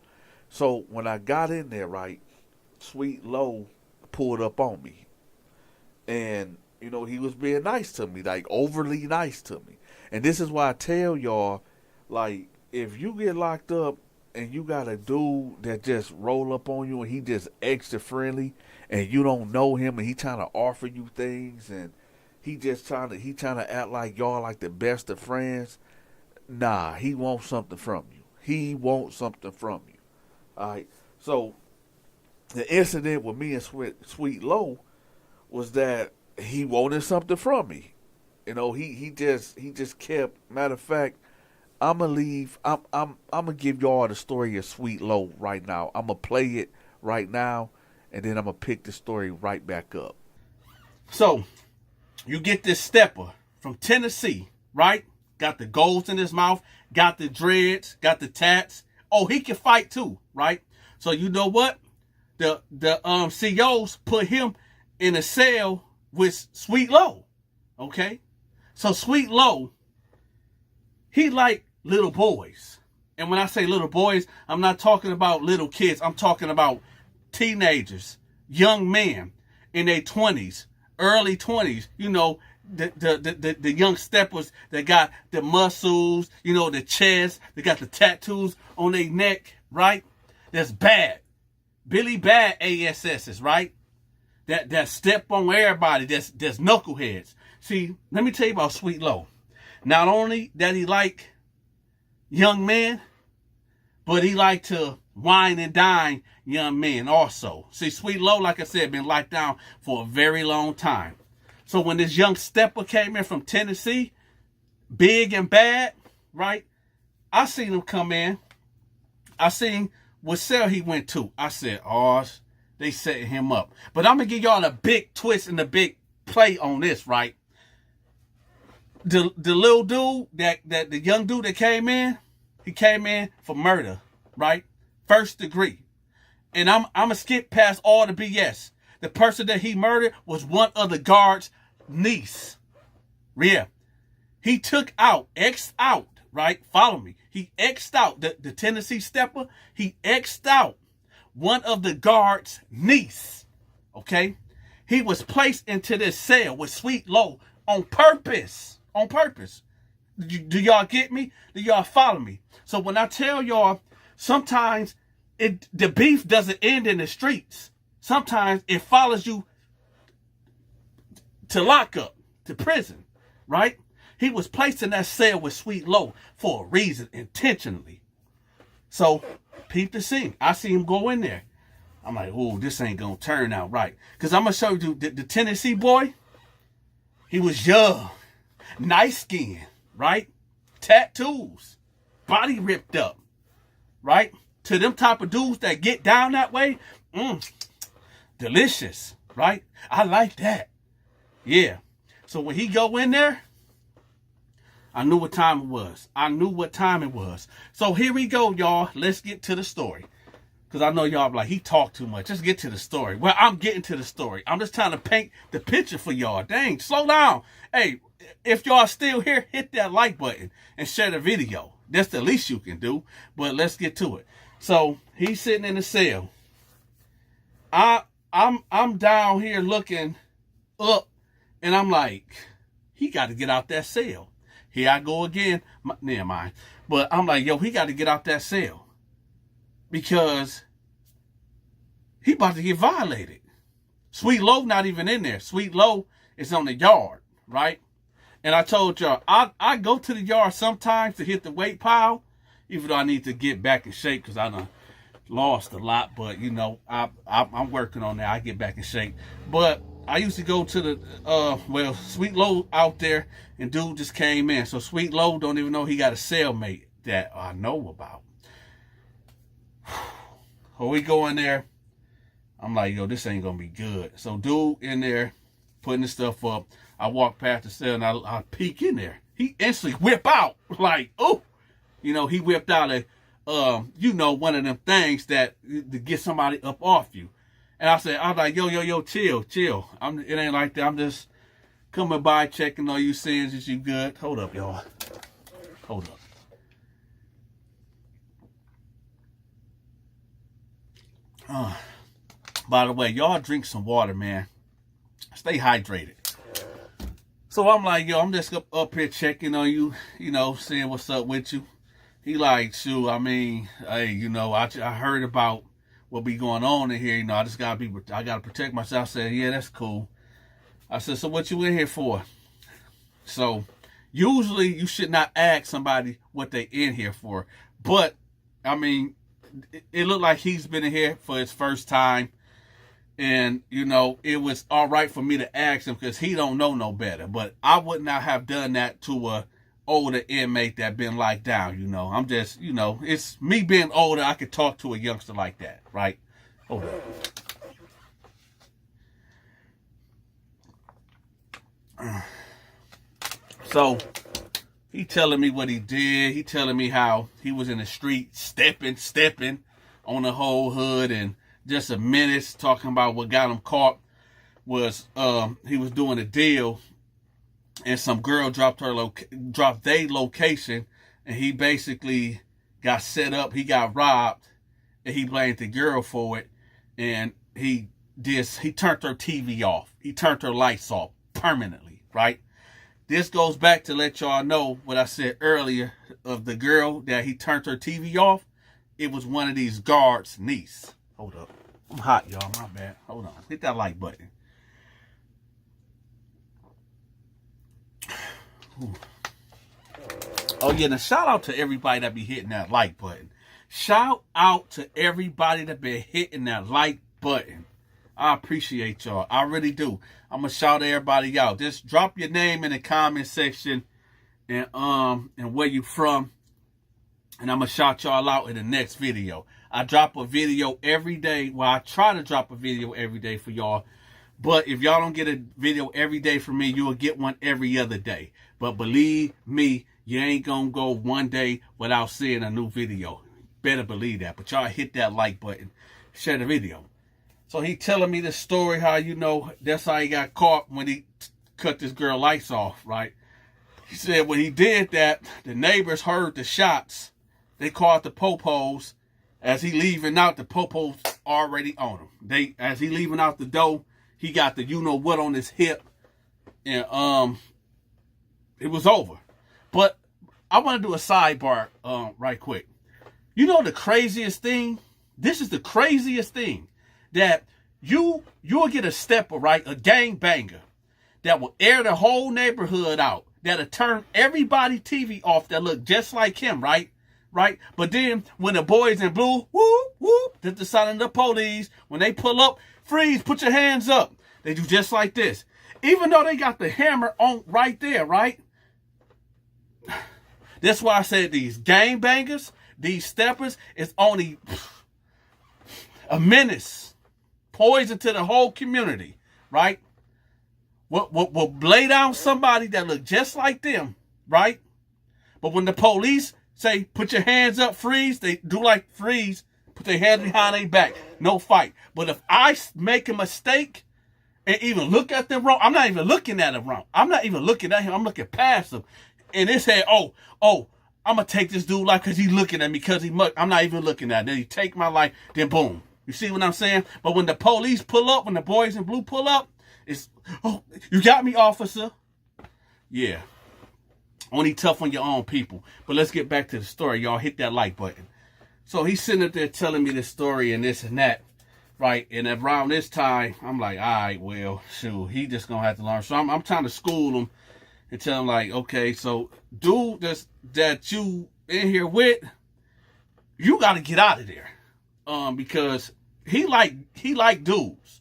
So when I got in there, right, Sweet Low pulled up on me. And, you know, he was being nice to me, like overly nice to me. And this is why I tell y'all, like, if you get locked up and you got a dude that just roll up on you and he just extra friendly and you don't know him and he trying to offer you things and he trying to act like y'all like the best of friends, nah, he wants something from you. He wants something from you. All right. So the incident with me and Sweet Low was that he wanted something from me. You know, he just kept. Matter of fact, I'm gonna give y'all the story of Sweet Low right now. I'm gonna play it right now, and then I'm gonna pick the story right back up. So, you get this stepper from Tennessee, right? Got the golds in his mouth, got the dreads, got the tats. Oh, he can fight too, right? So you know what? The COs put him in a cell with Sweet Low. Okay? So Sweet Low, he like little boys. And when I say little boys, I'm not talking about little kids. I'm talking about teenagers, young men in their 20s, early 20s, you know, the young steppers that got the muscles, you know, the chest, they got the tattoos on their neck, right? That's bad. Billy Bad ASSs, right? That step on everybody, that's knuckleheads. See, let me tell you about Sweet Low. Not only that he like young men, but he like to wine and dine young men also. See, Sweet Low, like I said, been locked down for a very long time. So when this young stepper came in from Tennessee, big and bad, right? I seen him come in. I seen what cell he went to. I said, oh, they setting him up. But I'm going to give y'all a big twist and a big play on this, right? The little dude, the young dude that came in, he came in for murder, right? First degree. And I'm going to skip past all the BS. The person that he murdered was one of the guards' niece. Yeah. He took out, X'd out, right? Follow me. He X'd out, the Tennessee stepper, he X'd out one of the guards' niece. Okay? He was placed into this cell with Sweet Low on purpose. On purpose. Do y'all get me? Do y'all follow me? So when I tell y'all, sometimes the beef doesn't end in the streets. Sometimes it follows you to lockup, to prison, right? He was placed in that cell with Sweet Low for a reason, intentionally. So, peep the scene. I see him go in there. I'm like, oh, this ain't gonna turn out right. Because I'm gonna show you the Tennessee boy. He was young, nice skin, right? Tattoos, body ripped up, right? To them type of dudes that get down that way, delicious, right? I like that. Yeah. So when he go in there, I knew what time it was. I knew what time it was. So here we go, y'all. Let's get to the story. Because I know y'all be like, he talked too much. Let's get to the story. Well, I'm getting to the story. I'm just trying to paint the picture for y'all. Dang, slow down. Hey, if y'all still here, hit that like button and share the video. That's the least you can do. But let's get to it. So he's sitting in the cell. I'm down here looking up, and I'm like, he got to get out that cell. Here I go again. Never mind. But I'm like, yo, he got to get out that cell because he about to get violated. Sweet Low not even in there. Sweet Low is on the yard, right? And I told y'all, I go to the yard sometimes to hit the weight pile, even though I need to get back in shape because I done lost a lot. But, you know, I'm working on that. I get back in shape. But I used to go to the, Sweet Low out there, and dude just came in. So Sweet Low don't even know he got a cellmate that I know about. So we go in there. I'm like, yo, this ain't going to be good. So dude in there putting the stuff up. I walk past the cell and I peek in there. He instantly whip out. Like, oh. You know, he whipped out you know, one of them things that to get somebody up off you. And I was like, yo, chill. It ain't like that. I'm just coming by, checking on you, seeing that you good. Hold up, y'all. Hold up. By the way, y'all drink some water, man. Stay hydrated. So I'm like, yo, I'm just up here checking on you, you know, seeing what's up with you. He like, shoot, I mean, hey, you know, I heard about what be going on in here. You know, I gotta protect myself. I said, yeah, that's cool. I said, so what you in here for? So usually you should not ask somebody what they in here for. But, I mean, it looked like he's been in here for his first time. And, you know, it was all right for me to ask him because he don't know no better. But I would not have done that to a older inmate that been locked down, you know. I'm just, you know, it's me being older. I could talk to a youngster like that, right? Hold up. So, he telling me what he did. He telling me how he was in the street stepping on the whole hood, and just a menace, talking about what got him caught was he was doing a deal and some girl dropped their location, and he basically got set up. He got robbed, and he blamed the girl for it. And he turned her TV off. He turned her lights off permanently, right? This goes back to let y'all know what I said earlier of the girl that he turned her TV off. It was one of these guards' niece. Hold up. I'm hot, y'all. My bad. Hold on. Hit that like button. Ooh. Oh, yeah. Now, shout out to everybody that be hitting that like button. Shout out to everybody that be hitting that like button. I appreciate y'all. I really do. I'm going to shout everybody out. Just drop your name in the comment section and where you from. And I'm going to shout y'all out in the next video. I drop a video every day. Well, I try to drop a video every day for y'all. But if y'all don't get a video every day from me, you will get one every other day. But believe me, you ain't going to go one day without seeing a new video. Better believe that. But y'all hit that like button. Share the video. So he telling me the story how, you know, that's how he got caught when he cut this girl lights off, right? He said when he did that, the neighbors heard the shots. They called the popos. As he leaving out, the popos already on him. As he leaving out the door, he got the you-know-what on his hip. And it was over. But I want to do a sidebar right quick. You know the craziest thing? This is the craziest thing. That you'll get a stepper, right? A gangbanger that will air the whole neighborhood out. That'll turn everybody TV off that look just like him, right? Right? But then when the boys in blue, whoop, whoop, that's the sign of the police. When they pull up, freeze, put your hands up. They do just like this. Even though they got the hammer on right there, right? That's why I said these gangbangers, these steppers, is only a menace. Poison to the whole community, right? Will lay down somebody that look just like them, right? But when the police say, put your hands up, freeze, they do like freeze, put their hands behind their back, no fight. But if I make a mistake and even look at them wrong, I'm not even looking at him wrong. I'm not even looking at him. I'm looking past him. And they say, oh, I'm going to take this dude life because he's looking at me because he muck. I'm not even looking at him. Then he take my life, then boom. You see what I'm saying? But when the police pull up, when the boys in blue pull up, it's, oh, you got me, officer. Yeah. Only tough on your own people. But let's get back to the story. Y'all hit that like button. So he's sitting up there telling me this story and this and that, right? And around this time, I'm like, all right, well, shoot, he just gonna have to learn. So I'm trying to school him and tell him, like, okay, so dude that you in here with, you got to get out of there, because he like dudes,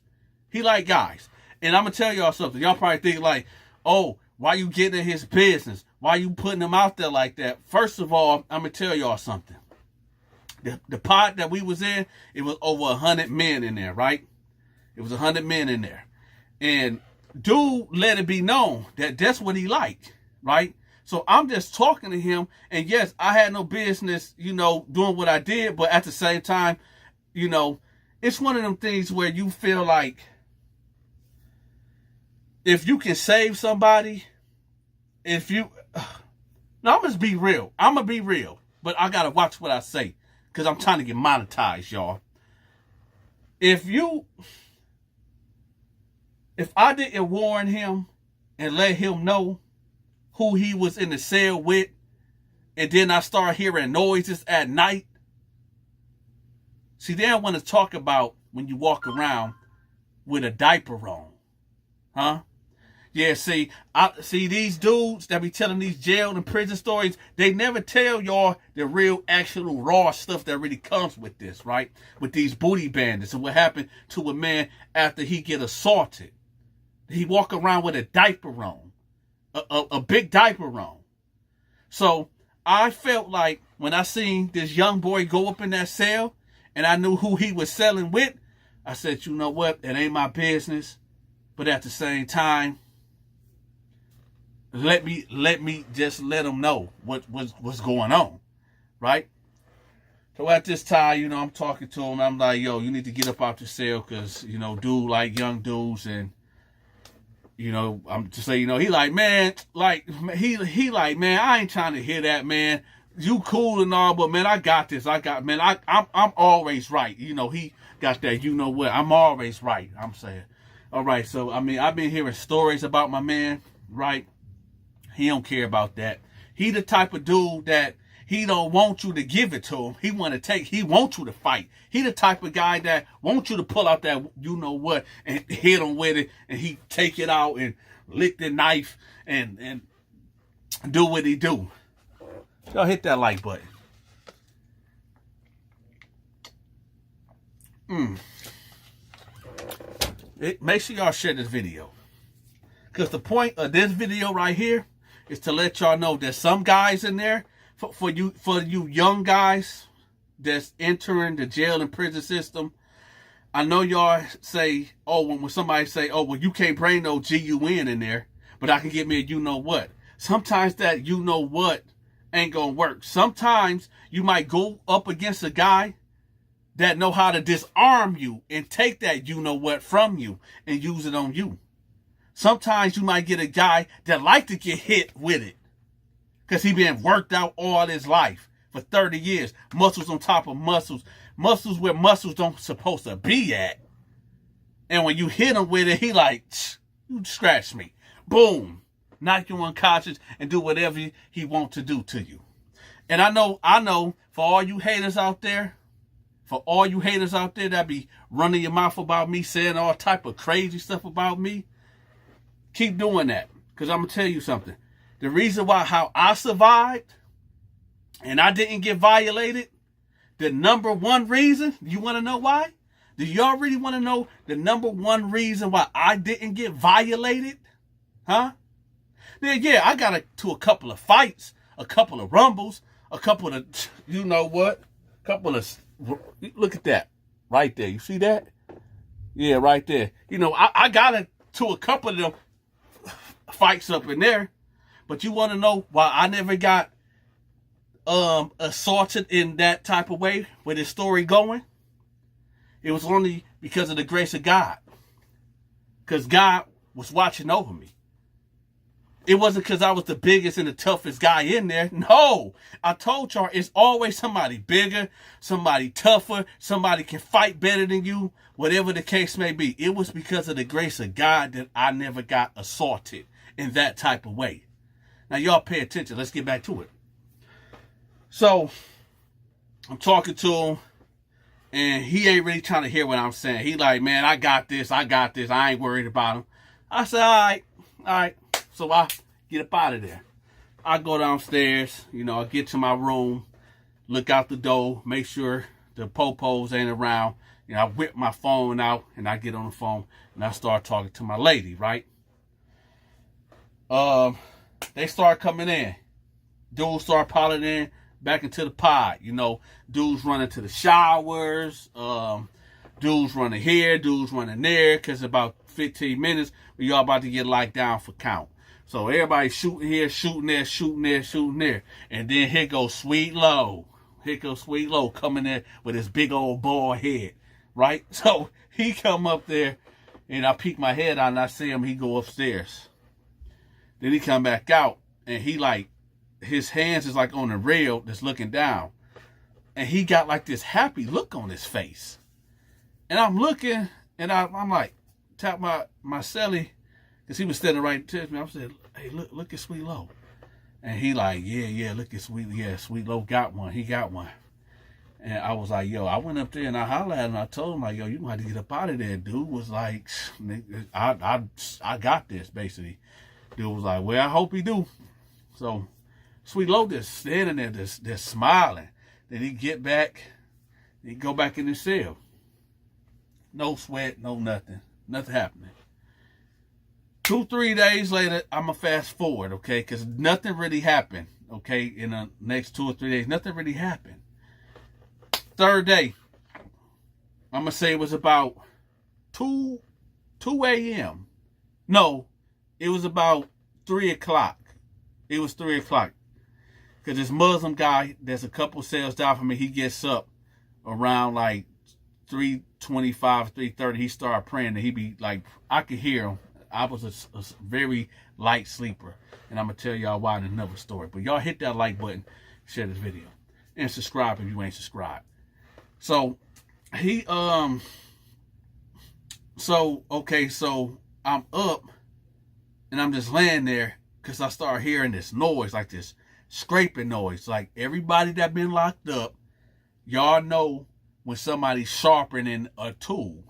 he like guys. And I'm gonna tell y'all something. Y'all probably think like, oh, why you getting in his business? Why you putting him out there like that? First of all, I'm gonna tell y'all something. The pod that we was in, it was over 100 men in there, right? It was 100 men in there. And dude let it be known that that's what he liked, right? So I'm just talking to him, and yes, I had no business, doing what I did, but at the same time, it's one of them things where you feel like if you can save somebody, no, I'm going to be real. I'm going to be real, but I got to watch what I say because I'm trying to get monetized, y'all. If I didn't warn him and let him know who he was in the cell with, and then I start hearing noises at night, see, they don't want to talk about when you walk around with a diaper on, huh? Yeah, see these dudes that be telling these jail and prison stories, they never tell y'all the real, actual, raw stuff that really comes with this, right? With these booty bandits and what happened to a man after he get assaulted. He walk around with a diaper on, a big diaper on. So I felt like when I seen this young boy go up in that cell and I knew who he was selling with, I said, you know what? It ain't my business. But at the same time, let me just let him know what's going on, right? So at this time, I'm talking to him. I'm like, yo, you need to get up out the cell because, dude like young dudes. And, I'm just saying, he like, man, he like, man, I ain't trying to hear that, man. You cool and all, but, man, I got this. I'm always right. He got that, what, I'm always right, I'm saying. All right, so, I've been hearing stories about my man, right? He don't care about that. He the type of dude that he don't want you to give it to him. He wants you to fight. He the type of guy that wants you to pull out that what and hit him with it, and he take it out and lick the knife and do what he do. Y'all hit that like button. Make sure y'all share this video. Because the point of this video right here is to let y'all know there's some guys in there, for you young guys that's entering the jail and prison system. I know y'all say, oh, when somebody say, oh, well, you can't bring no GUN in there, but I can get me a what. Sometimes that what ain't gonna work. Sometimes you might go up against a guy that know how to disarm you and take that what from you and use it on you. Sometimes you might get a guy that like to get hit with it because he been worked out all his life for 30 years. Muscles on top of muscles. Muscles where muscles don't supposed to be at. And when you hit him with it, he like, you scratch me. Boom. Knock you unconscious and do whatever he wants to do to you. And I know for all you haters out there, that be running your mouth about me, saying all type of crazy stuff about me, keep doing that. Because I'm going to tell you something. The reason why how I survived and I didn't get violated, the number one reason, you want to know why? Do y'all really want to know the number one reason why I didn't get violated? Huh? Yeah, I got to a couple of fights, a couple of rumbles, a couple of, look at that right there. You see that? Yeah, right there. I got to a couple of them fights up in there. But you want to know why I never got assaulted in that type of way with this story going? It was only because of the grace of God. Because God was watching over me. It wasn't because I was the biggest and the toughest guy in there. No, I told y'all it's always somebody bigger, somebody tougher, somebody can fight better than you, whatever the case may be. It was because of the grace of God that I never got assaulted in that type of way. Now, y'all pay attention. Let's get back to it. So, I'm talking to him, and he ain't really trying to hear what I'm saying. He like, man, I got this. I ain't worried about him. I said, all right. So, I get up out of there. I go downstairs. I get to my room, look out the door, make sure the popos ain't around. I whip my phone out, and I get on the phone, and I start talking to my lady, right? They start coming in. Dudes start piling in back into the pod. Dudes running to the showers. Dudes running here, dudes running there, because about 15 minutes, we all about to get locked down for count. So everybody shooting here, shooting there, shooting there, shooting there. And then here goes Sweet Low. Coming in with his big old bald head, right? So he come up there, and I peek my head out, and I see him. He go upstairs. Then he come back out, and he like, his hands is like on the rail that's looking down. And he got like this happy look on his face. And I'm looking, and I'm like, tap my celly, because he was standing right to me. I said, hey, look at Sweet Low. And he like, yeah, look at Sweet Low got one. He got one. And I was like, yo, I went up there and I hollered at him. I told him, like, yo, you gonna have to get up out of there. Dude was like, I got this, basically. Dude was like, well, I hope he do. So Sweet Low just standing there, just smiling. Then he get back, he go back in his cell. No sweat, no nothing. Nothing happening. 2-3 days later, I'm going to fast forward, okay? Because nothing really happened, okay? In the next 2 or 3 days, nothing really happened. Third day, I'm going to say it was about 2 a.m. No, it was about 3 o'clock. It was 3 o'clock. Because this Muslim guy, there's a couple cells down from me, he gets up around like 3:25, 3:30. He started praying, and he be like, I could hear him. I was a very light sleeper, and I'm going to tell y'all why in another story. But y'all hit that like button, share this video, and subscribe if you ain't subscribed. So, so I'm up, and I'm just laying there, because I start hearing this noise, like this scraping noise. Like, everybody that been locked up, y'all know when somebody's sharpening a tool.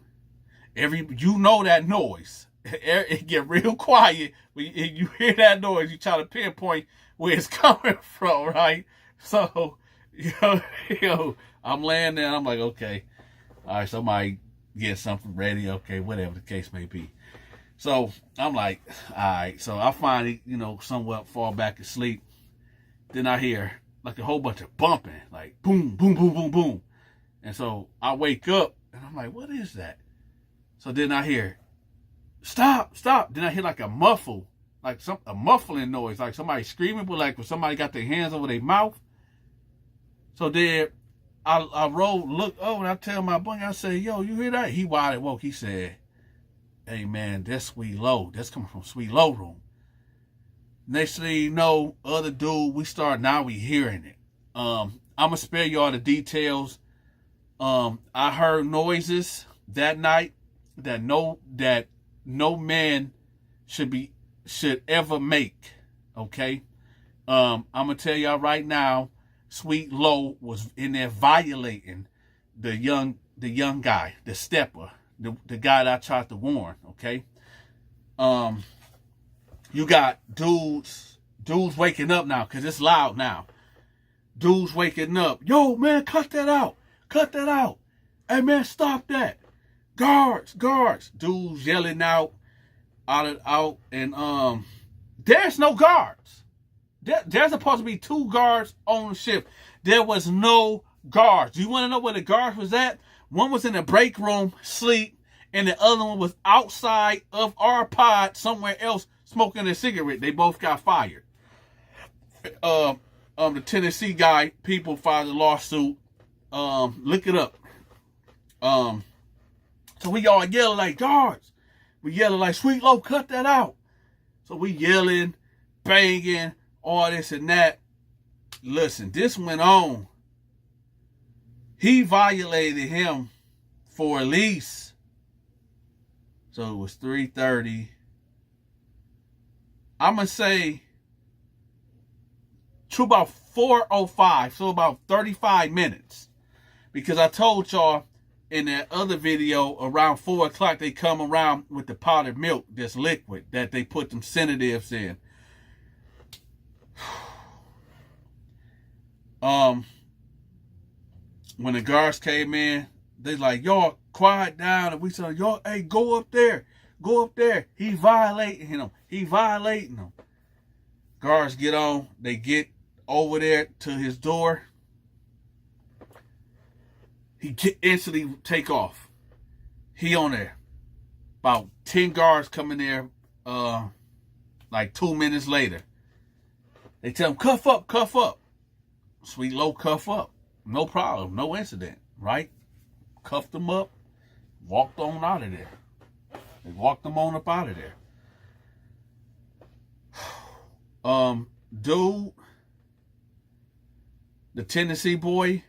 You know that noise. It get real quiet when you hear that noise. You try to pinpoint where it's coming from, right? So, I'm laying there and I'm like, okay, all right, somebody get something ready, okay, whatever the case may be. So I'm like, all right. So I finally, somewhat fall back asleep. Then I hear like a whole bunch of bumping, like boom, boom, boom, boom, boom. And so I wake up and I'm like, what is that? So then I hear, stop. Then I hear like a muffle, like a muffling noise, like somebody screaming, but like when somebody got their hands over their mouth. So then I look over, and I tell my buddy, I say, yo, you hear that? He wide woke. He said, hey man, that's Sweet Low. That's coming from Sweet Low room. Next thing you know, other dude, we hearing it. I'm gonna spare y'all the details. I heard noises that night that no man should ever make. Okay? I'm gonna tell y'all right now, Sweet Low was in there violating the young guy, the stepper, the guy that I tried to warn, okay? You got dudes waking up now, because it's loud now. Dudes waking up. Yo, man, cut that out. Hey, man, stop that. Guards. Dudes yelling out, and there's no guards. There's supposed to be 2 guards on shift. There was no guards. You want to know where the guards was at? One was in the break room, sleep, and the other one was outside of our pod somewhere else smoking a cigarette. They both got fired. The Tennessee guy, people filed a lawsuit. Look it up. So we all yelling like guards. We yelling like, Sweet Low, cut that out. So we yelling, banging, all this and that. Listen, this went on. He violated him for at least, so it was 3:30. I'm going to say to about 4:05, so about 35 minutes. Because I told y'all in that other video, around 4 o'clock, they come around with the powdered milk, this liquid that they put them sedatives in. When the guards came in, they like, y'all quiet down. And we said, y'all, hey, go up there. Go up there. He violating him. He violating him. Guards get on. They get over there to his door. He instantly take off. He on there. About 10 guards come in there like 2 minutes later. They tell him, cuff up, cuff up. Sweet Low cuff up. No problem. No incident. Right? Cuffed him up. Walked on out of there. They walked him on up out of there. Dude, the Tennessee boy,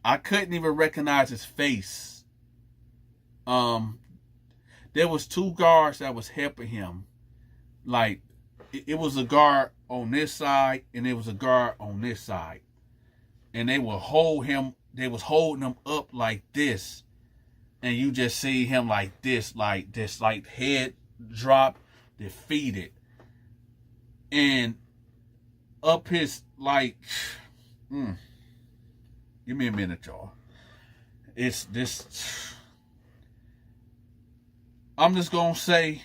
I couldn't even recognize his face. There was 2 guards that was helping him. Like, it was a guard on this side and there was a guard on this side. And they would hold him, they was holding him up like this. And you just see him like this, like head drop, defeated. And up his, like, give me a minute, y'all. It's this, I'm just going to say,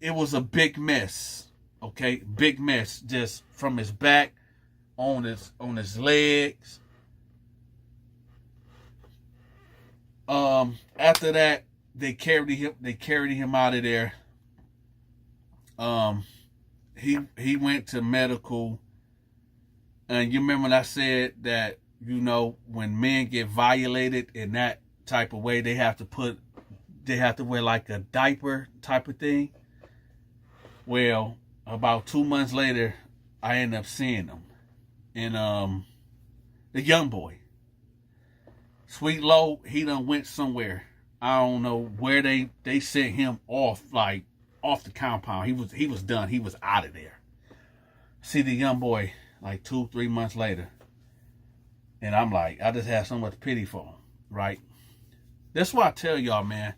it was a big mess, okay? Big mess, just from his back, on his legs. After that, they carried him out of there. He went to medical. And you remember when I said that, you know, when men get violated in that type of way, they have to wear like a diaper type of thing. Well, about 2 months later, I ended up seeing him. And the young boy, Sweet Low, he done went somewhere. I don't know where they sent him off, like off the compound. He was done. He was out of there. See the young boy like 2-3 months later. And I'm like, I just have so much pity for him, right? That's why I tell y'all, man,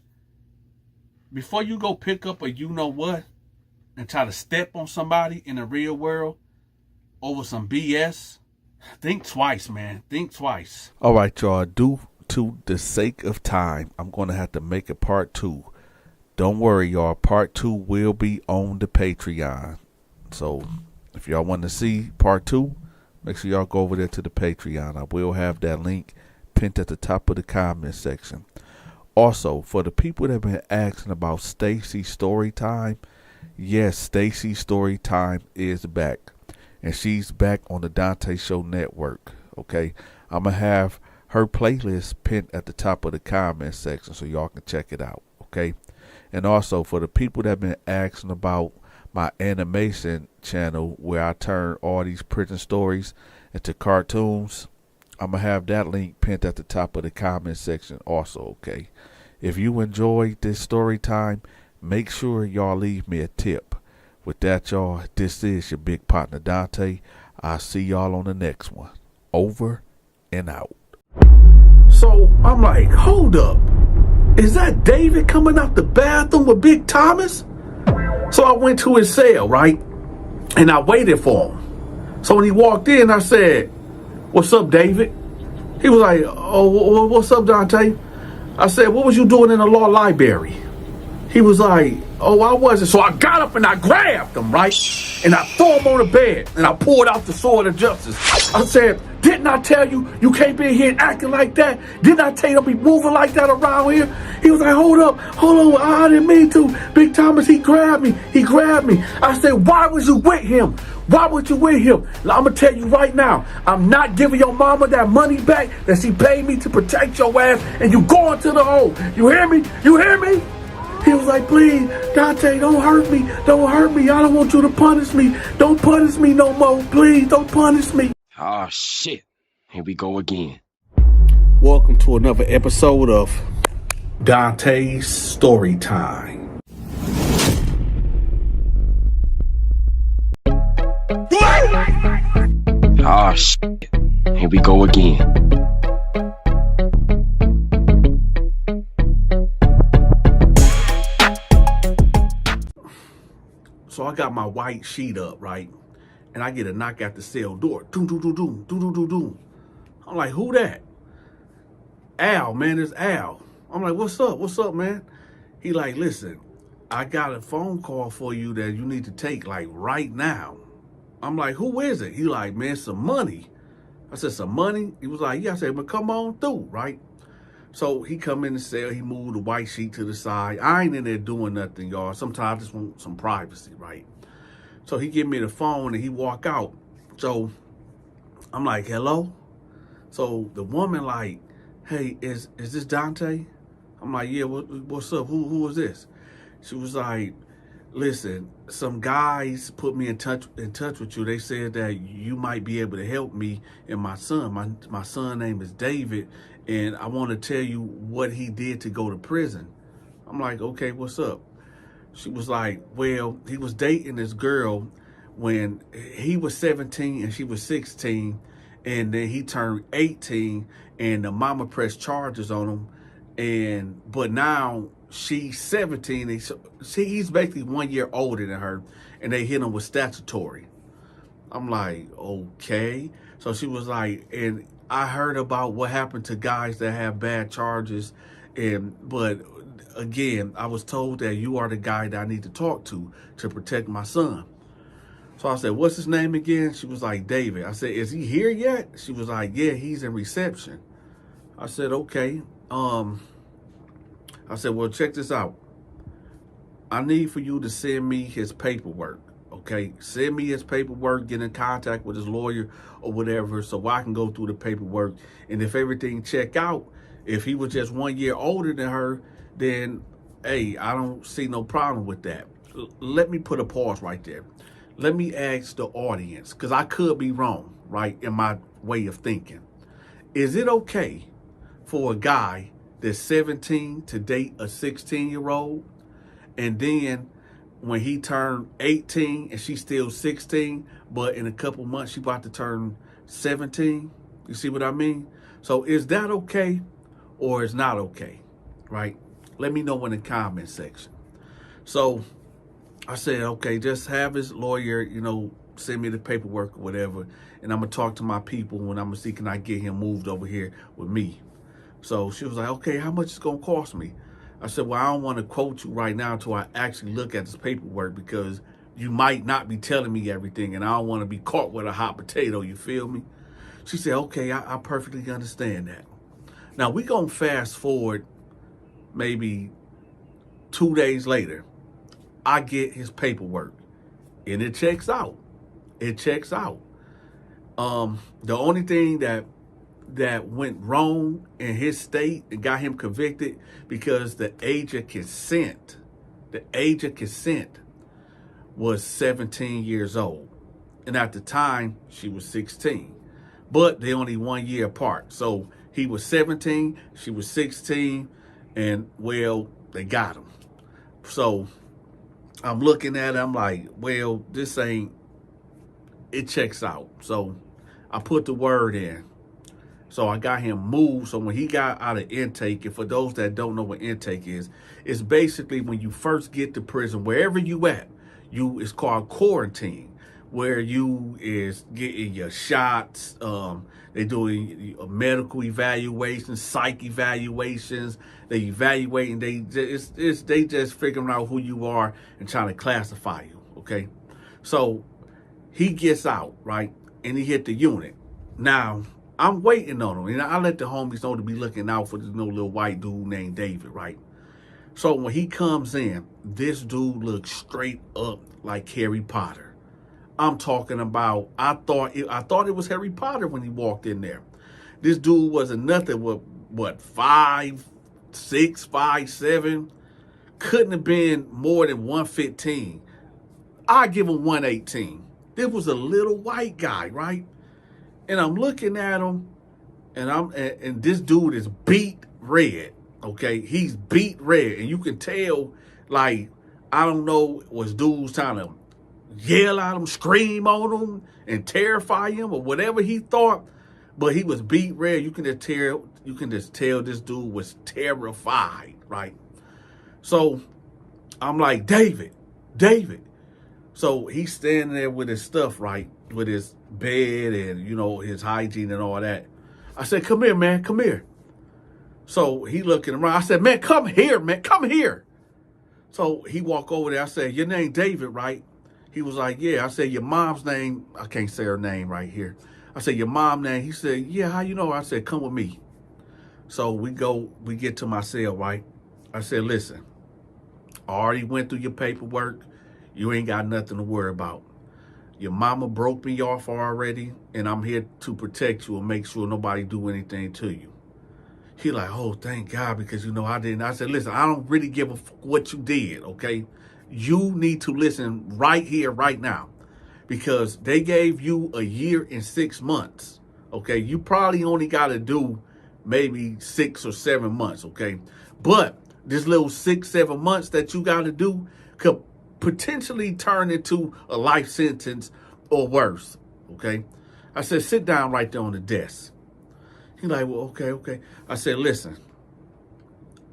before you go pick up a you-know-what and try to step on somebody in the real world over some BS, think twice, man. Think twice. All right, y'all. Due to the sake of time, I'm going to have to make a part 2. Don't worry, y'all. Part 2 will be on the Patreon. So if y'all want to see part 2, make sure y'all go over there to the Patreon. I will have that link pinned at the top of the comment section. Also, for the people that have been asking about Stacy's story time, yes, Stacy's story time is back. And she's back on the Donta Show Network. Okay, I'm going to have her playlist pinned at the top of the comment section so y'all can check it out. Okay, and also for the people that have been asking about my animation channel where I turn all these prison stories into cartoons, I'm going to have that link pinned at the top of the comment section also. Okay, if you enjoyed this story time, make sure y'all leave me a tip. With that, y'all, this is your big partner, Donta. I'll see y'all on the next one. Over and out. So I'm like, hold up. Is that David coming out the bathroom with Big Thomas? So I went to his cell, right? And I waited for him. So when he walked in, I said, what's up, David? He was like, oh, what's up, Donta? I said, what was you doing in the law library? He was like, oh, I wasn't. So I got up and I grabbed him, right? And I threw him on the bed and I pulled out the sword of justice. I said, didn't I tell you, you can't be in here acting like that? Didn't I tell you don't be moving like that around here? He was like, hold on, I didn't mean to. Big Thomas, he grabbed me. I said, why was you with him? Why would you with him? Now, I'm going to tell you right now, I'm not giving your mama that money back that she paid me to protect your ass, and you going to the hole. You hear me? You hear me? He was like, please, Donta, don't hurt me. Don't hurt me. I don't want you to punish me. Don't punish me no more. Please, don't punish me. Oh, shit. Here we go again. Welcome to another episode of Donta's Story Time. Oh, shit. Here we go again. So I got my white sheet up, right? And I get a knock at the cell door. Doom, doom, doom, doom, doom, doom, doom, doom. I'm like, who that? Al, man, it's Al. I'm like, what's up? What's up, man? He like, listen, I got a phone call for you that you need to take, like, right now. I'm like, who is it? He like, man, some money. I said, some money? He was like, yeah. I said, but come on through, right? So he come in the cell, he moved the white sheet to the side. I ain't in there doing nothing, y'all. Sometimes I just want some privacy, right? So he give me the phone and he walk out. So I'm like, hello? So the woman like, hey, is this Donta? I'm like, yeah, what's up? Who is this? She was like, listen, some guys put me in touch with you. They said that you might be able to help me and my son. My son name is David, and I want to tell you what he did to go to prison. I'm like, okay, what's up? She was like, well, he was dating this girl when he was 17 and she was 16, and then he turned 18 and the mama pressed charges on him, but now she's 17 and he's basically 1 year older than her, and they hit him with statutory. I'm like, okay. So she was like, and I heard about what happened to guys that have bad charges, but again, I was told that you are the guy that I need to talk to protect my son. So I said, what's his name again? She was like, David. I said, is he here yet? She was like, yeah, he's in reception. I said, okay. I said, well, check this out. I need for you to send me his paperwork, okay? Send me his paperwork, get in contact with his lawyer or whatever, so I can go through the paperwork. And if everything check out, if he was just 1 year older than her, then, hey, I don't see no problem with that. Let me put a pause right there. Let me ask the audience, because I could be wrong, right, in my way of thinking. Is it okay for a guy that's 17 to date a 16-year-old, and then when he turned 18 and she's still 16, but in a couple months she about to turn 17? You see what I mean? So is that okay or is not okay, right? Let me know in the comment section. So I said, okay, just have his lawyer, send me the paperwork or whatever, and I'm going to talk to my people and I'm going to see can I get him moved over here with me. So she was like, okay, how much is it going to cost me? I said, well, I don't want to quote you right now until I actually look at this paperwork, because you might not be telling me everything and I don't want to be caught with a hot potato, you feel me? She said, okay, I perfectly understand that. Now, we're going to fast forward maybe 2 days later. I get his paperwork and it checks out. It checks out. The only thing that went wrong in his state and got him convicted, because the age of consent was 17 years old. And at the time, she was 16. But they only 1 year apart. So he was 17, she was 16, and, well, they got him. So I'm looking at it, I'm like, well, this ain't, it checks out. So I put the word in. So I got him moved. So when he got out of intake, and for those that don't know what intake is, it's basically when you first get to prison, wherever you at, it's called quarantine, where you is getting your shots. They're doing medical evaluations, psych evaluations. They evaluating. They just figuring out who you are and trying to classify you. Okay, so he gets out, right, and he hit the unit. Now I'm waiting on him, and I let the homies know to be looking out for this little white dude named David, right? So when he comes in, this dude looks straight up like Harry Potter. I'm talking about, I thought it was Harry Potter when he walked in there. This dude wasn't nothing but, what, 5'6", 5'7", couldn't have been more than 115. I give him 118. This was a little white guy, right? And I'm looking at him, and this dude is beat red. Okay, he's beat red, and you can tell, like, I don't know, was dudes trying to yell at him, scream on him, and terrify him or whatever he thought. But he was beat red. You can just tell this dude was terrified, right? So I'm like, David. So he's standing there with his stuff, right? With his bed and, his hygiene and all that. I said, come here, man, come here. So he looking around. I said, man, come here, man, come here. So he walked over there. I said, your name David, right? He was like, yeah. I said, your mom's name, I can't say her name right here. I said, your mom name? He said, yeah, how you know? I said, come with me. So we get to my cell, right? I said, listen, I already went through your paperwork. You ain't got nothing to worry about. Your mama broke me off already, and I'm here to protect you and make sure nobody do anything to you. He like, oh, thank God, because, I didn't. I said, listen, I don't really give a fuck what you did, okay? You need to listen right here, right now, because they gave you a year and 6 months, okay? You probably only got to do maybe 6 or 7 months, okay? But this little 6, 7 months that you got to do could potentially turn into a life sentence or worse, okay? I said, sit down right there on the desk. He's like, well, okay. I said, listen,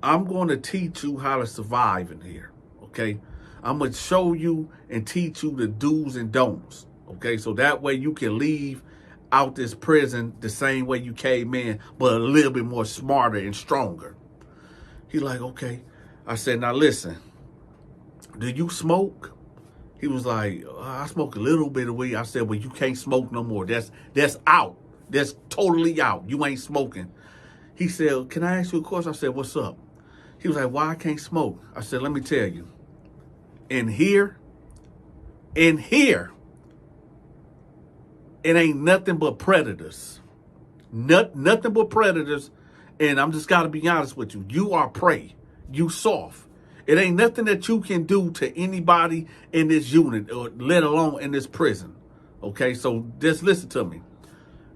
I'm going to teach you how to survive in here, okay? I'm going to show you and teach you the do's and don'ts, okay? So that way you can leave out this prison the same way you came in, but a little bit more smarter and stronger. He's like, okay. I said, now listen, do you smoke? He was like, I smoke a little bit of weed. I said, well, you can't smoke no more. That's out. That's totally out. You ain't smoking. He said, can I ask you a question? I said, what's up? He was like, why I can't smoke? I said, let me tell you. In here, it ain't nothing but predators. Nothing but predators. And I'm just got to be honest with you. You are prey. You soft. It ain't nothing that you can do to anybody in this unit, or let alone in this prison. Okay, so just listen to me.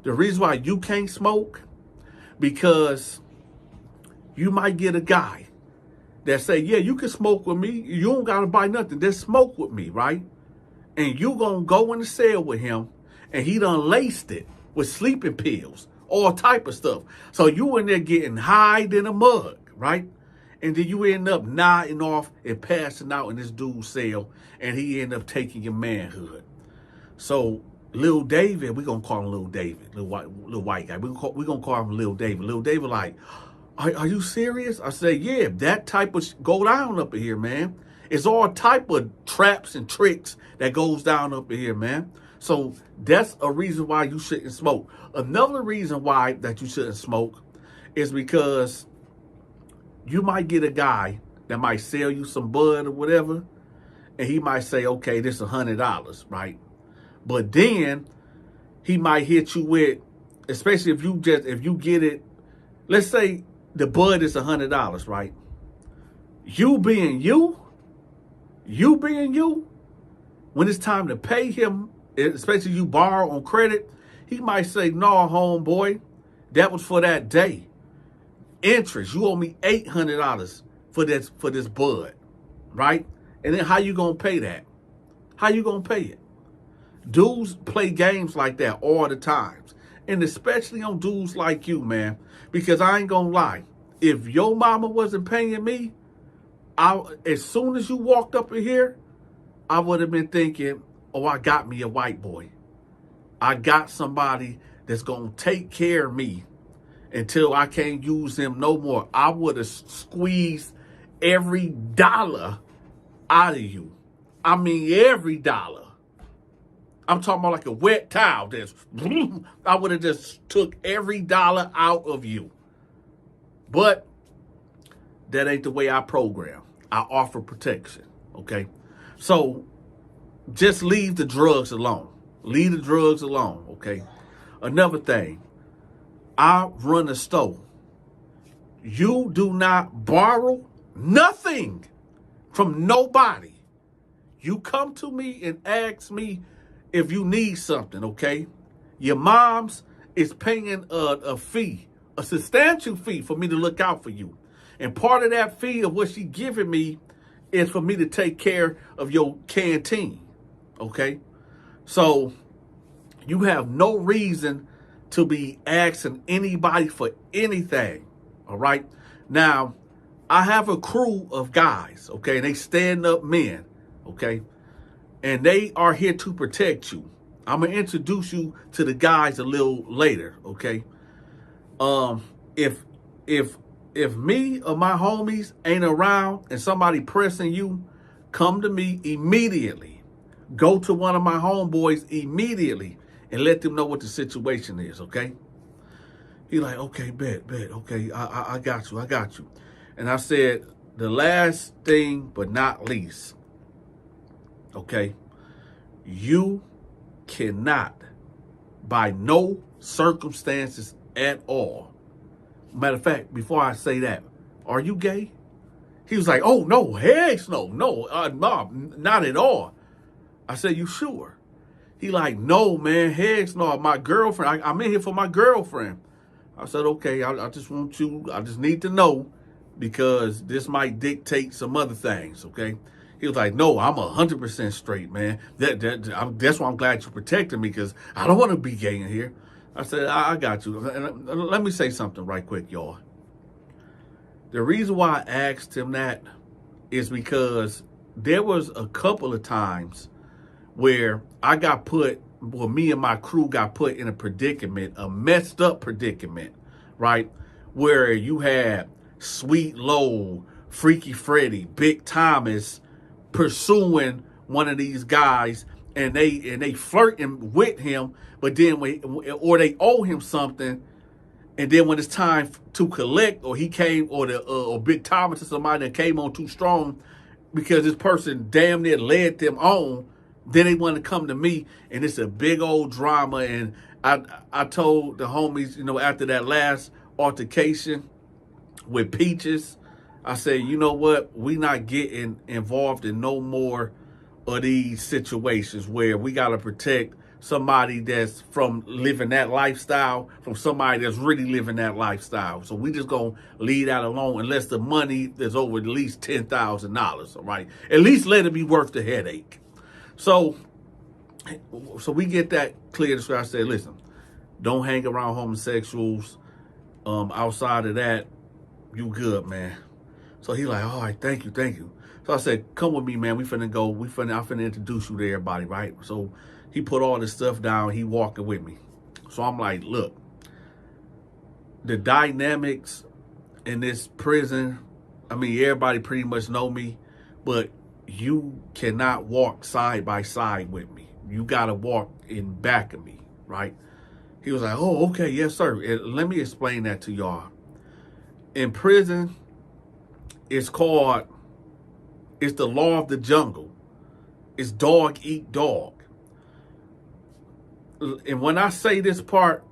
The reason why you can't smoke, because you might get a guy that say, yeah, you can smoke with me. You don't got to buy nothing. Just smoke with me, right? And you going to go in the cell with him, and he done laced it with sleeping pills, all type of stuff. So you in there getting high in a mug, right? And then you end up nodding off and passing out in this dude's cell, and he end up taking your manhood. So Lil David, we're going to call him Lil David, little white guy. We're going to call him Lil David. Lil David like, are you serious? I say, yeah, that type of go down up in here, man. It's all type of traps and tricks that goes down up in here, man. So that's a reason why you shouldn't smoke. Another reason why that you shouldn't smoke is because you might get a guy that might sell you some bud or whatever, and he might say, okay, this is $100, right? But then he might hit you with, especially if you get it, let's say the bud is $100, right? You being you, when it's time to pay him, especially you borrow on credit, he might say, no, homeboy, that was for that day. Interest, you owe me $800 for this bud, right? And then how you gonna pay that? How you gonna pay it? Dudes play games like that all the times, and especially on dudes like you, man. Because I ain't gonna lie, if your mama wasn't paying me, as soon as you walked up in here, I would have been thinking, oh, I got me a white boy. I got somebody that's gonna take care of me until I can't use him no more. I would have squeezed every dollar out of you. I mean, every dollar. I'm talking about like a wet towel. I would have just took every dollar out of you. But that ain't the way I program. I offer protection, okay? So just leave the drugs alone. Leave the drugs alone, okay? Another thing, I run a store. You do not borrow nothing from nobody. You come to me and ask me if you need something, okay? Your mom's is paying a fee, a substantial fee for me to look out for you. And part of that fee of what she giving me is for me to take care of your canteen, okay? So you have no reason to be asking anybody for anything, all right? Now, I have a crew of guys, okay? And they stand up men, okay? And they are here to protect you. I'm going to introduce you to the guys a little later, okay? If me or my homies ain't around and somebody pressing you, come to me immediately. Go to one of my homeboys immediately and let them know what the situation is, okay? He like, okay, bet, okay, I got you. And I said, the last thing but not least, okay, you cannot, by no circumstances at all. Matter of fact, before I say that, are you gay? He was like, oh, no, heck no, not at all. I said, you sure? He like, no, man, heck no, my girlfriend, I'm in here for my girlfriend. I said, okay, I just need to know because this might dictate some other things, okay? He was like, no, I'm 100% straight, man. That's why I'm glad you protected me because I don't want to be gay in here. I said, I got you. And let me say something right quick, y'all. The reason why I asked him that is because there was a couple of times where me and my crew got put in a predicament, a messed up predicament, right? Where you had Sweet Low, Freaky Freddy, Big Thomas pursuing one of these guys and they flirting with him, but then or they owe him something, and then when it's time to collect, or he came, or Big Thomas or somebody that came on too strong because this person damn near led them on, then they want to come to me, and it's a big old drama. And I told the homies, after that last altercation with Peaches, I said, you know what? We not getting involved in no more of these situations where we got to protect somebody that's from living that lifestyle from somebody that's really living that lifestyle. So we just going to leave that alone unless the money is over at least $10,000, all right? At least let it be worth the headache. So we get that clear. So I said, listen, don't hang around homosexuals. Outside of that, you good, man. So he like, all right, thank you. So I said, come with me, man. I'm finna introduce you to everybody, right? So he put all this stuff down. He walking with me. So I'm like, look, the dynamics in this prison, I mean, everybody pretty much know me, but you cannot walk side by side with me. You got to walk in back of me, right? He was like, oh, okay, yes, sir. And let me explain that to y'all. In prison, it's the law of the jungle. It's dog eat dog. And when I say this part,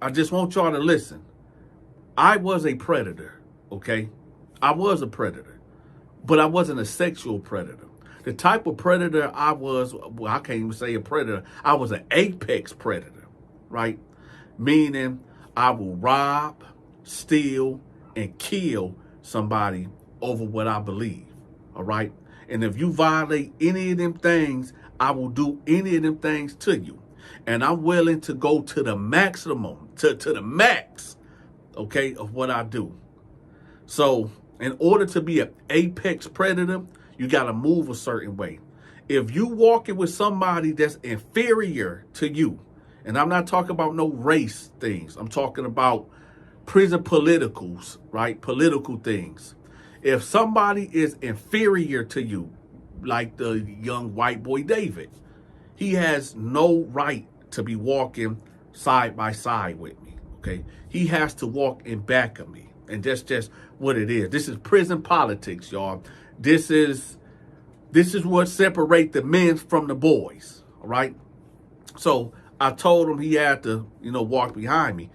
I just want y'all to listen. I was a predator, okay? I was a predator, but I wasn't a sexual predator. The type of predator I was, well, I can't even say a predator. I was an apex predator, right? Meaning I will rob, steal, and kill somebody over what I believe, all right? And if you violate any of them things, I will do any of them things to you. And I'm willing to go to the maximum, to the max, okay, of what I do. So in order to be an apex predator, you got to move a certain way. If you walking with somebody that's inferior to you, and I'm not talking about no race things, I'm talking about prison politicals, right? Political things. If somebody is inferior to you, like the young white boy David, he has no right to be walking side by side with me, okay? He has to walk in back of me. And that's just what it is. This is prison politics, y'all. This is what separates the men from the boys, all right? So I told him he had to, walk behind me.